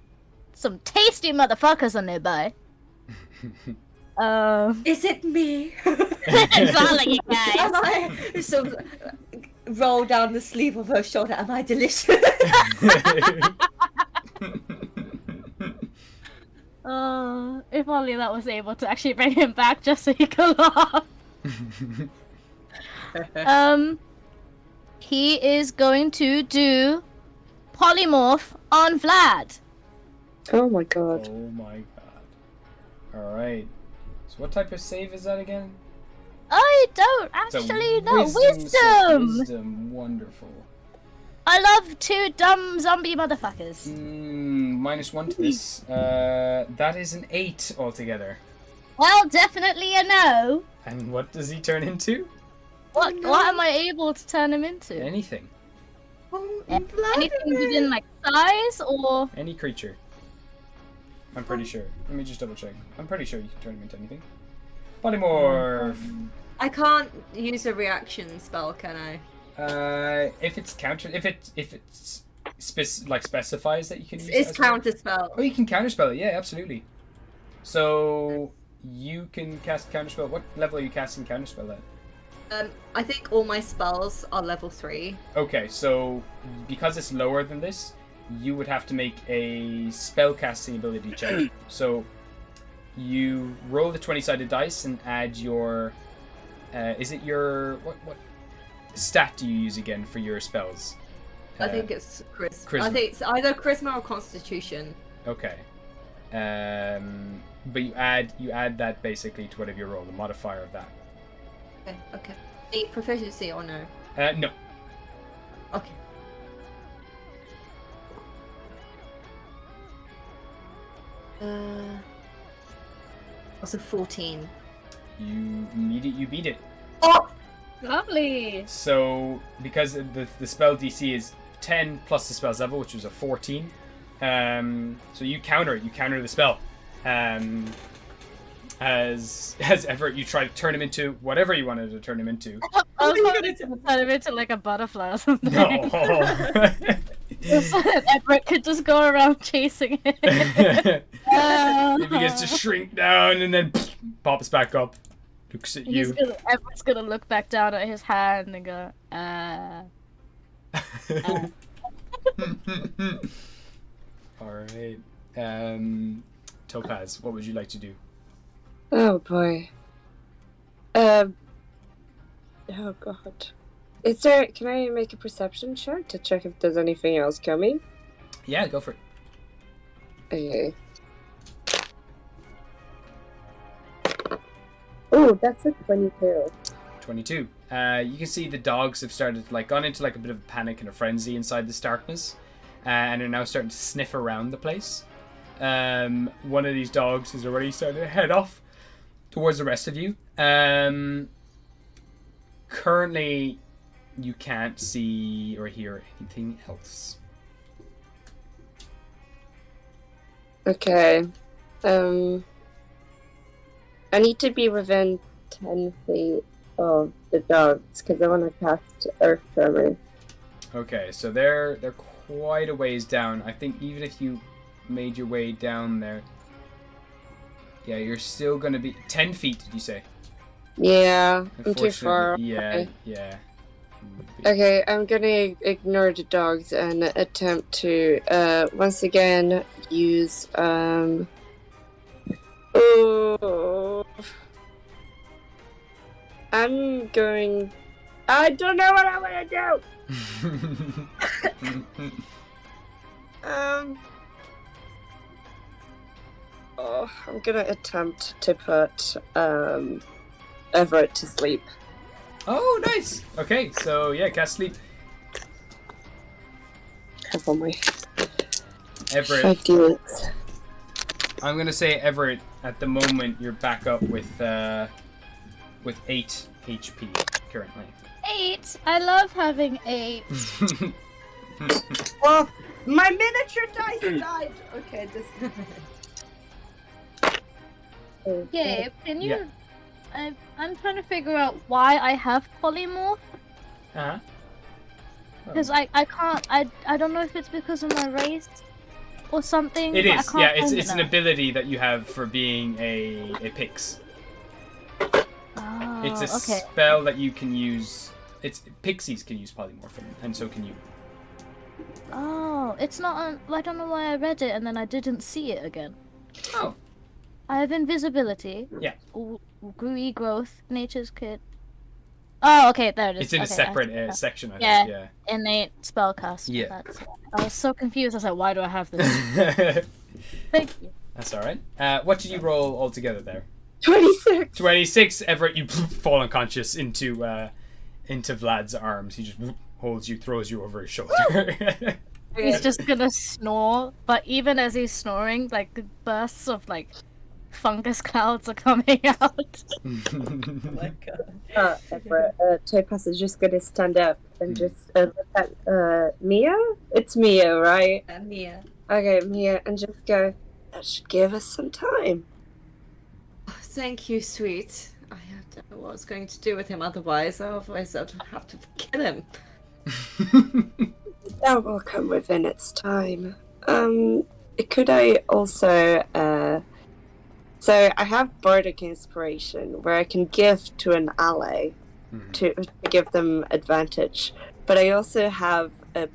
S5: some tasty motherfuckers are nearby.
S3: Is it me?
S5: It's all of you guys.
S3: Am I sort of roll down the sleeve of her shoulder? Am I delicious?
S5: If only that was able to actually bring him back just so he could laugh. He is going to do polymorph on Vlad.
S4: Oh my god.
S2: Oh my god. Alright. So what type of save is that again?
S5: I don't
S2: It's a
S5: actually know.
S2: save.
S5: Wisdom!
S2: Wisdom, wonderful.
S5: I love 2 dumb zombie motherfuckers.
S2: -1 to this. That is an 8 altogether.
S5: Well, definitely a no.
S2: And what does he turn into?
S5: What am I able to turn him into?
S2: Anything.
S3: Oh,
S5: Anything within like size or
S2: Any creature. I'm pretty sure. Let me just double check. I'm pretty sure you can turn him into anything. Polymorph.
S3: I can't use a reaction spell, can I?
S2: If it's counter, if it's specifies that you can use it
S3: It's
S2: as well.
S3: counter spell.
S2: Oh, you can counterspell it. Yeah, absolutely. So you can cast counterspell. What level are you casting counterspell at?
S3: I think all my spells are level 3.
S2: Okay, so because it's lower than this, you would have to make a spell casting ability check. So you roll the 20-sided dice and add your. Is it your what stat do you use again for your spells?
S3: I think it's
S2: charisma.
S3: I think it's either charisma or constitution.
S2: Okay. But you add that basically to whatever you roll, the modifier of that.
S3: Okay. The proficiency or no?
S2: No.
S3: Okay. Also 14.
S2: You beat it.
S3: Oh!
S5: Lovely.
S2: So because the spell DC is 10 plus the spell's level, which was a 14. So you counter it. You counter the spell. As Everett, you try to turn him into whatever you wanted to turn him into.
S5: I was hoping to turn him into like a butterfly or something.
S2: No.
S5: So that Everett could just go around chasing it.
S2: He begins to shrink down and then pops back up. Looks at you.
S5: Everett's gonna look back down at his hand and go,
S2: Alright. Topaz, what would you like to do?
S4: Oh boy. Oh god. Can I make a perception check to check if there's anything else coming?
S2: Yeah, go for it.
S4: Okay. Oh, that's a 22.
S2: 22. You can see the dogs have started gone into a bit of a panic and a frenzy inside this darkness, and are now starting to sniff around the place. One of these dogs is already starting to head off towards the rest of you. Currently, you can't see or hear anything else.
S4: Okay. I need to be within 10 feet of the dogs because I want to cast Earth Tremor.
S2: Okay, so they're quite a ways down. I think even if you made your way down there, yeah, you're still going to be 10 feet. Did you say?
S4: Yeah, I'm too far.
S2: Yeah,
S4: away.
S2: yeah.
S4: Okay, I'm gonna ignore the dogs and attempt to once again use I don't know what I want to do. I'm gonna attempt to put Everett to sleep.
S2: Oh, nice. Okay, so yeah, cast sleep.
S4: Have on my
S2: Everett.
S4: 58.
S2: I'm gonna say Everett. At the moment, you're back up with 8 HP currently.
S5: 8. I love having 8.
S4: Well, my miniature dice died. Okay, this.
S5: Okay, can you?
S2: Yeah.
S5: I'm trying to figure out why I have polymorph.
S2: Uh-huh.
S5: Because I can't. I don't know if it's because of my race or something.
S2: It
S5: but I
S2: is.
S5: can't
S2: Yeah,
S5: find
S2: it's an
S5: now.
S2: ability that you have for being a pix.
S5: Oh,
S2: It's a
S5: okay.
S2: spell that you can use. Pixies can use polymorph, and so can you.
S5: Oh, it's not. I don't know why I read it and then I didn't see it again.
S2: Oh.
S5: I have invisibility.
S2: Yeah.
S5: Regrowth, nature's kit. Oh, okay, there it is.
S2: It's in a
S5: Okay,
S2: separate
S5: I see that.
S2: section, I
S5: Yeah.
S2: think. Yeah.
S5: Innate spellcast.
S2: Yeah.
S5: I was so confused. I was like, why do I have this? Thank you.
S2: That's all right. What did you roll altogether there?
S4: 26.
S2: 26. Everett, you fall unconscious into Vlad's arms. He just holds you, throws you over his shoulder.
S5: He's just gonna snore, but even as he's snoring, bursts of fungus clouds are coming out.
S1: Oh my god.
S4: Everett, Topaz is just gonna stand up and just look at Mia? It's Mia, right?
S3: Mia.
S4: Okay, Mia, and just go, That should give us some time.
S3: Thank you, sweet. I don't know what I was going to do with him otherwise. Otherwise, I'd have to kill him.
S4: That will come within its time. Could I also, so I have Bardic Inspiration, where I can give to an ally to give them advantage. But I also have a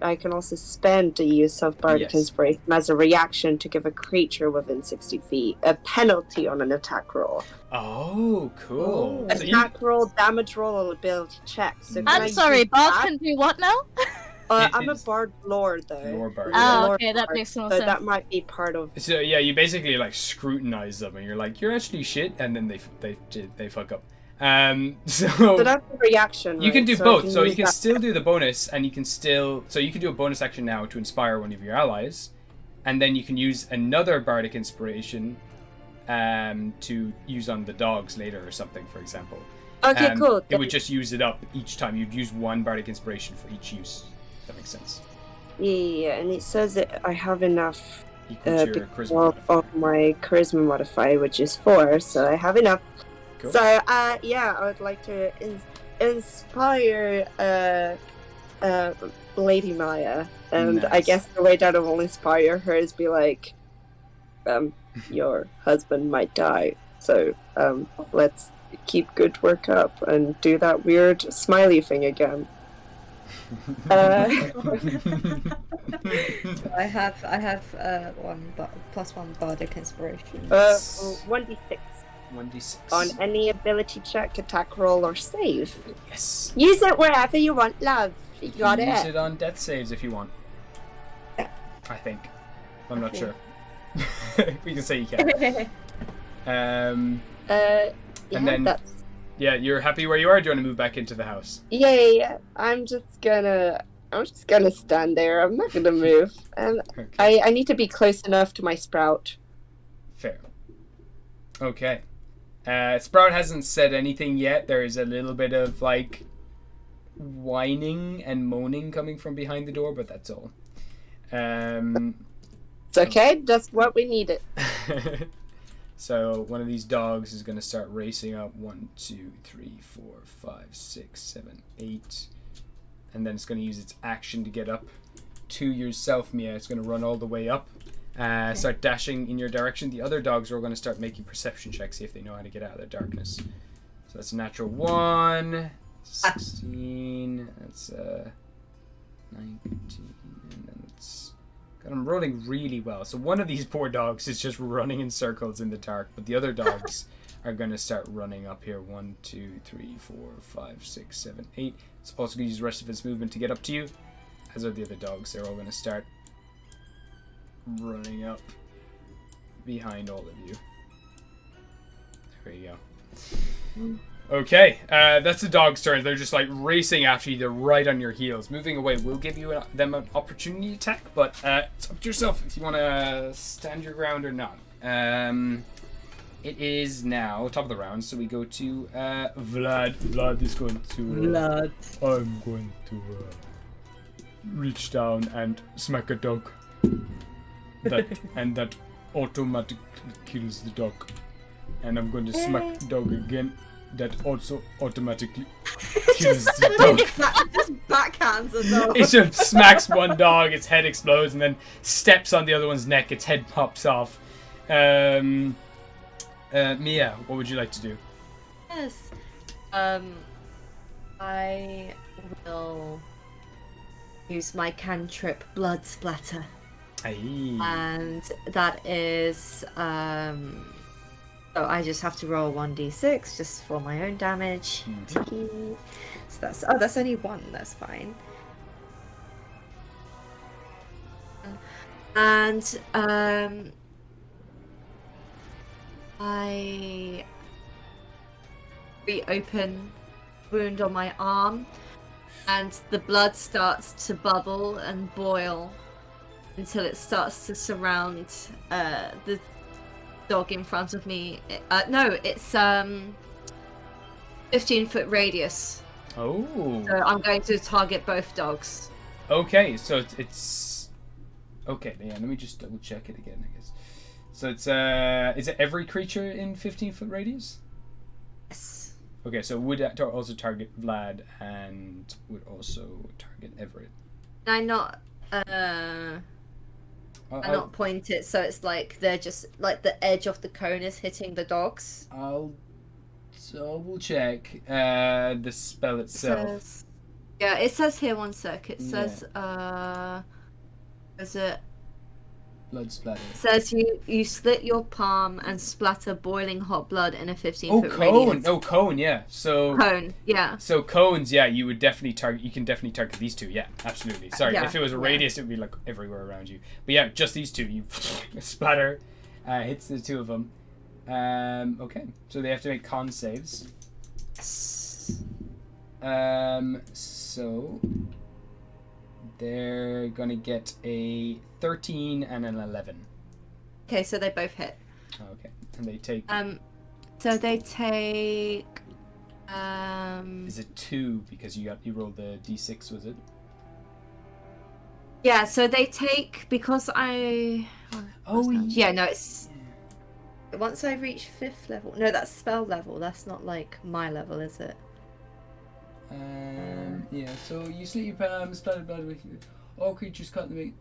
S4: I can also spend the use of Bardic Inspiration as a reaction to give a creature within 60 feet a penalty on an attack roll.
S2: Oh, cool. So
S4: Attack roll, damage roll, or ability check. So can I
S5: I'm sorry,
S4: use
S5: Bard
S4: that?
S5: can do what now?
S4: I'm a bard lord, though.
S2: Lore bard.
S5: Oh,
S4: Lord
S5: okay, that
S4: bard,
S5: makes more
S4: so
S5: sense.
S4: that might be part of.
S2: So yeah, you basically like scrutinize them, and you're like, you're actually shit, and then they fuck up. So
S4: that's a reaction.
S2: you can
S4: right?
S2: do
S4: So
S2: both. So you
S4: use
S2: can
S4: that.
S2: still do the bonus, and you can still you can do a bonus action now to inspire one of your allies, and then you can use another bardic inspiration, to use on the dogs later or something, for example.
S4: Okay, cool.
S2: It would just use it up each time. You'd use one bardic inspiration for each use. If that makes sense.
S4: Yeah, and it says that I have enough
S2: Equal to your charisma
S4: because
S2: modifier.
S4: of my charisma modifier, which is 4, so I have enough.
S2: Cool.
S4: So, yeah, I would like to inspire Lady Maya, and I
S2: Nice.
S4: guess the way that I will inspire her is be like, your husband might die, so let's keep good work up and do that weird smiley thing again.
S3: So I have plus one bardic inspiration.
S4: 1d6
S2: 1d6
S4: on any ability check, attack roll, or save.
S2: Yes.
S4: Use it wherever you want, love. You got
S2: Use
S4: it.
S2: it on death saves if you want. I think. I'm not sure. We can say you can.
S4: Yeah,
S2: and then
S4: that's...
S2: you're happy where you are. Do you want to move back into the house?
S4: Yeah. I'm just gonna stand there. I'm not gonna move. And
S2: Okay.
S4: I need to be close enough to my sprout.
S2: Fair. Okay. Sprout hasn't said anything yet. There is a little bit of like whining and moaning coming from behind the door, but that's all.
S4: It's okay. That's what we needed.
S2: So one of these dogs is going to start racing up. 1, 2, 3, 4, 5, 6, 7, 8, and then it's going to use its action to get up to yourself, Mia. It's going to run all the way up, start dashing in your direction. The other dogs are going to start making perception checks, see if they know how to get out of the darkness. So that's a natural 1, 16. That's 19, and then it's. God, I'm rolling really well. So one of these poor dogs is just running in circles in the dark, but the other dogs are going to start running up here. 1, 2, 3, 4, 5, 6, 7, 8. It's also going to use the rest of its movement to get up to you, as are the other dogs. They're all going to start running up behind all of you. There you go. Okay, that's the dog's turn. They're just like racing after you. They're right on your heels. Moving away will give you them an opportunity attack, but it's up to yourself if you want to stand your ground or not. It is now top of the round, so we go to Vlad. Vlad is going to.
S7: Blood.
S2: I'm going to reach down and smack a dog. That automatically kills the dog. And I'm going to smack the dog again. That also automatically kills the dog.
S3: Just backhands a dog.
S2: It just smacks one dog, its head explodes, and then steps on the other one's neck, its head pops off. Mia, what would you like to do?
S3: Yes. I will use my cantrip Blood Splatter.
S2: Aye.
S3: And that is so I just have to roll 1d6 just for my own damage. So that's only 1, that's fine. And I reopen wound on my arm, and the blood starts to bubble and boil until it starts to surround the dog in front of me. No, it's 15-foot radius.
S2: Oh.
S3: So I'm going to target both dogs.
S2: Okay, so it's Okay, yeah, let me just double check it again, I guess. So it's is it every creature in 15-foot radius?
S3: Yes.
S2: Okay, so would that also target Vlad and would also target Everett?
S3: I not I not point it so it's like they're just like the edge of the cone is hitting the dogs.
S2: I'll double check the spell itself.
S3: Yeah, it says here 1 sec. It says is it
S2: Blood splatter.
S3: It says you slit your palm and splatter boiling hot blood in a 15-foot
S2: cone.
S3: radius.
S2: Oh, cone, yeah. So
S3: Cone, yeah.
S2: So cones, yeah, you would definitely target. You can definitely target these two, yeah, absolutely. Sorry,
S3: Yeah,
S2: if it was a radius, it would be like everywhere around you. But yeah, just these two, you splatter, hits the two of them. Okay, so they have to make con saves. So they're gonna get a 13 and an 11.
S3: Okay, so they both hit.
S2: Okay, and they take.
S3: So they take.
S2: Is it 2 because you rolled the d6? Was it?
S3: Yeah, so they take because I.
S2: Oh
S3: yeah, no, it's. Once I reach 5th level. No, that's spell level. That's not like my level, is it?
S2: Yeah, so you slit your palm, splatter blood with all creatures cut in the meat.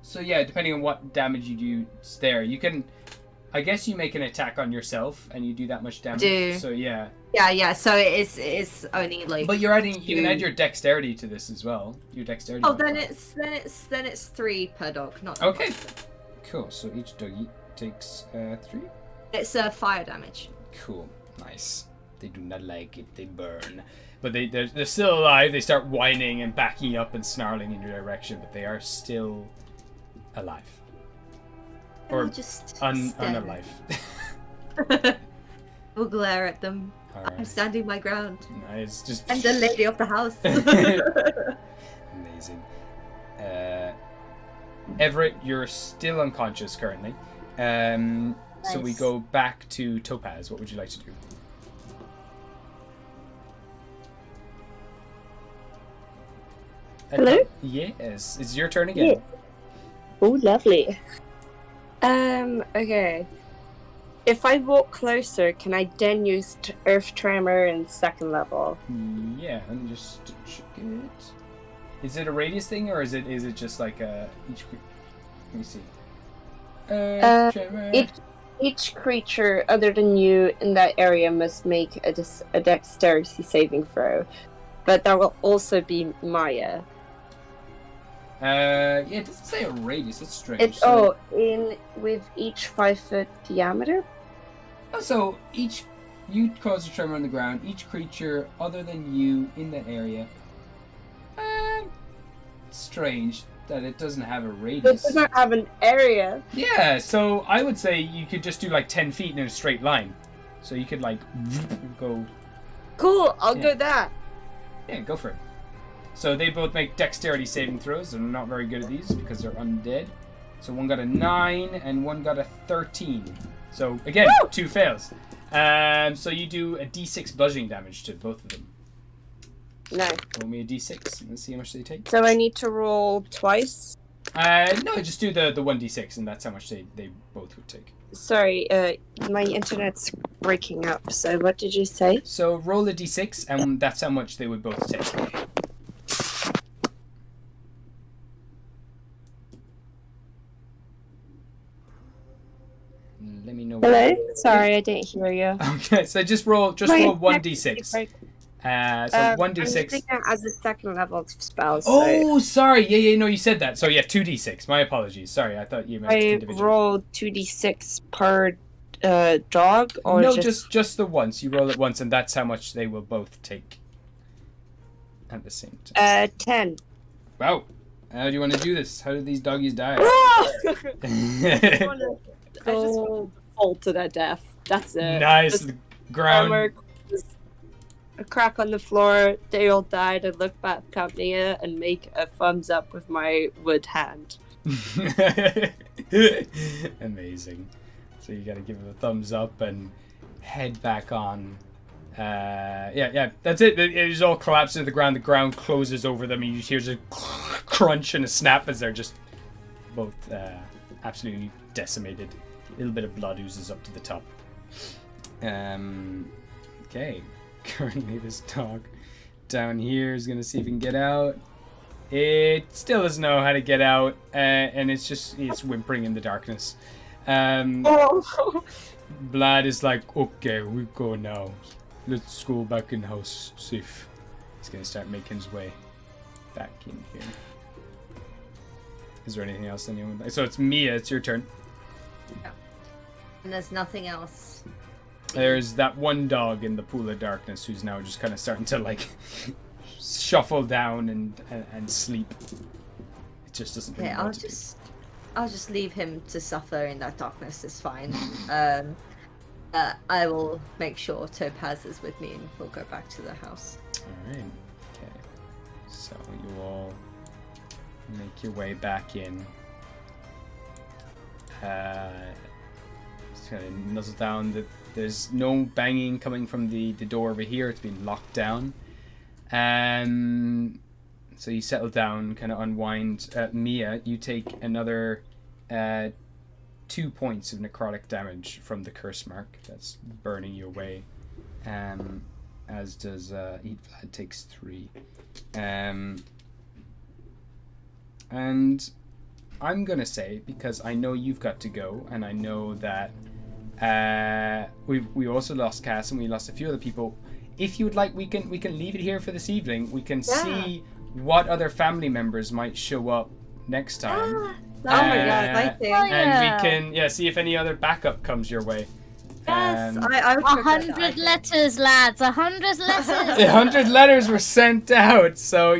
S2: So yeah, depending on what damage you do there, you can, I guess you make an attack on yourself and you do that much damage. So yeah.
S3: Yeah, so it is only like.
S2: But you're adding, you can add your dexterity to this as well. Your dexterity.
S3: Oh, then it's 3 per dog, not.
S2: Okay. Cool. So each doggy takes 3.
S3: It's fire damage.
S2: Cool. Nice. They do not like it. They burn. But they're still alive. They start whining and backing up and snarling in your direction, but they are still alive. Or
S3: just
S2: unalive.
S3: We'll glare at them.
S2: Right.
S3: I'm standing my ground.
S2: Nice. Just.
S3: I'm the lady of the house.
S2: Amazing. Everett, you're still unconscious currently. So we go back to Topaz. What would you like to do?
S4: Hello?
S2: Yes, it's your turn again.
S4: Yeah. Oh, lovely. Okay. If I walk closer, can I then use Earth Tremor in 2nd level?
S2: Yeah, let me just check it. Is it a radius thing, or is it just like each? Let me see. Tremor.
S4: Each creature other than you in that area must make a dexterity saving throw, but that will also be Maya.
S2: Yeah, it doesn't say a radius. That's strange.
S4: With each 5-foot diameter.
S2: Oh, so you cause a tremor on the ground. Each creature other than you in that area. Strange that it doesn't have a radius.
S4: It doesn't have an area.
S2: Yeah, so I would say you could just do like 10 feet in a straight line. So you could like go.
S4: Cool, I'll go that.
S2: Yeah, go for it. So they both make dexterity saving throws. I'm not very good at these because they're undead. So one got a 9 and one got a 13. So again, 2 fails. So you do a d6 bludgeoning damage to both of them.
S4: No.
S2: Roll me a d6 and let's see how much they take.
S4: So I need to roll twice?
S2: No, just do the 1d6 and that's how much they both would take.
S4: Sorry, my internet's breaking up. So what did you say?
S2: So roll a d6 and that's how much they would both take. Let me know.
S4: Hello? Sorry, I didn't hear you.
S2: Okay, so just roll 1d6. So 1d6.
S4: I'm using it as a 2nd level spell. So
S2: Oh, sorry. Yeah, no, you said that. So yeah, 2d6. My apologies. Sorry, I thought you meant
S4: I
S2: individual.
S4: roll 2d6 per dog, or
S2: no, just the once. You roll it once, and that's how much they will both take at the same time.
S4: 10.
S2: Wow. How do you want to do this? How do these doggies die?
S4: I just want to fall to their death. That's it.
S2: Nice.
S4: Just
S2: The ground.
S4: armor, just a crack on the floor. They all died. I look back at Mia and make a thumbs up with my wood hand.
S2: Amazing. So you gotta give it a thumbs up and head back on. Yeah, that's it. It just all collapses to the ground. The ground closes over them, and you hear a crunch and a snap as they're just both absolutely decimated. A little bit of blood oozes up to the top. Okay. Currently, this dog down here is gonna see if it can get out. It still doesn't know how to get out, and it's whimpering in the darkness.
S4: Oh.
S2: Vlad is like, okay, we go now. Let's go back in the house, safe. He's gonna start making his way back in here. Is there anything else anyone? So it's Mia. It's your turn.
S3: And there's nothing else.
S2: There's that one dog in the pool of darkness who's now just kind of starting to like shuffle down and sleep. It just doesn't.
S3: Okay,
S2: really
S3: I'll
S2: want to
S3: just leave him to suffer in that darkness. It's fine. I will make sure Topaz is with me, and we'll go back to the house.
S2: All right. Okay. So you all make your way back in. Just kind of nuzzle down. There's no banging coming from the door over here. It's been locked down. So you settle down, kind of unwind. Mia, you take another 2 points of necrotic damage from the curse mark that's burning you away. As does Eat Vlad takes 3. And I'm gonna say, because I know you've got to go, and I know that we also lost Cass and we lost a few other people. If you would like, we can leave it here for this evening. We can see what other family members might show up next time.
S3: Oh my god, exciting.
S2: And we can see if any other backup comes your way.
S3: Yes, I would prefer
S5: 100 letters, lads. 100 letters.
S2: 100 letters were sent out, so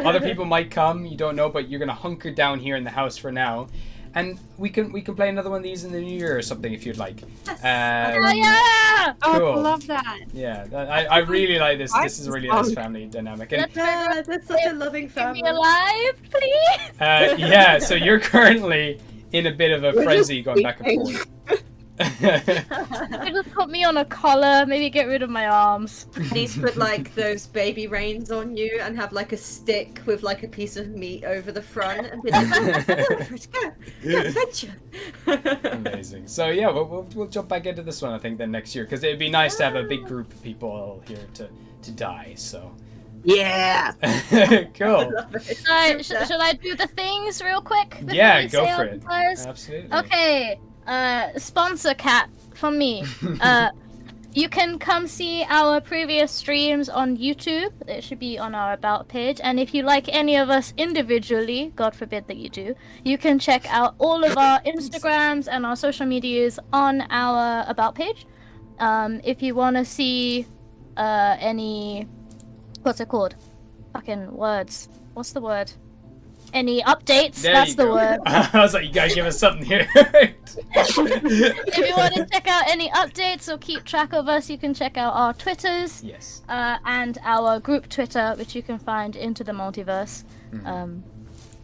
S2: other people might come. You don't know, but you're gonna hunker down here in the house for now, and we can play another one of these in the new year or something if you'd like.
S5: Yeah!
S2: Cool.
S4: I love that.
S2: Yeah, I really like this. This is a really nice family dynamic. And
S3: that's such a loving family.
S5: Be alive, please.
S2: yeah, so you're currently in a bit of a frenzy going back and forth.
S5: Just put me on a collar, maybe get rid of my arms.
S3: Please put like those baby reins on you and have like a stick with like a piece of meat over the front and be like, go adventure.
S2: Amazing. So yeah, we'll jump back into this one I think then next year, because it'd be nice to have a big group of people here to die. So
S4: yeah.
S2: Cool.
S5: Should I do the things real quick?
S2: Yeah, go for it. Absolutely.
S5: Okay. Sponsor Cat from me. You can come see our previous streams on YouTube. It should be on our About page. And if you like any of us individually, God forbid that you do, you can check out all of our Instagrams and our social medias on our About page. If you want to see any... What's it called? Fucking words. What's the word? Any updates? That's the word.
S2: I was like, you gotta give us something here.
S5: If you want to check out any updates or keep track of us, you can check out our Twitters.
S2: Yes.
S5: And our group Twitter, which you can find Into the Multiverse.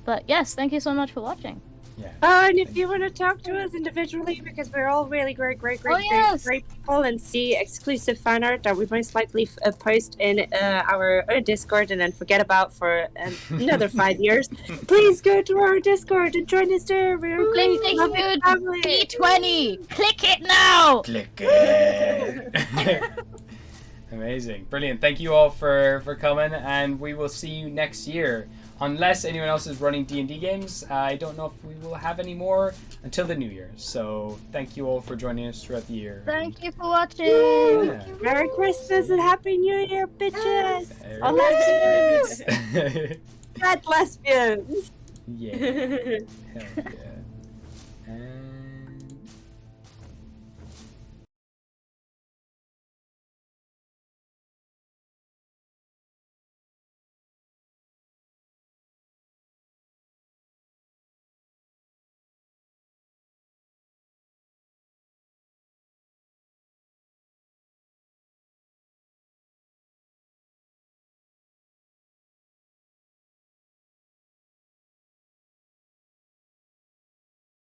S5: But yes, thank you so much for watching.
S2: Yeah.
S4: And if you want to talk to us individually, because we're all really great people, and see exclusive fan art that we most likely post in our Discord and then forget about for another 5 years, please go to our Discord and join us there. We're a great loving family.
S5: D20! Click it now!
S2: Click it. Amazing. Brilliant. Thank you all for coming, and we will see you next year. Unless anyone else is running D&D games, I don't know if we will have any more until the new year. So thank you all for joining us throughout the year.
S5: Thank you for watching.
S2: Yeah.
S4: Merry Christmas and Happy New Year, bitches!
S2: All
S4: lesbians! Bad lesbians!
S2: Yeah. Hell yeah. And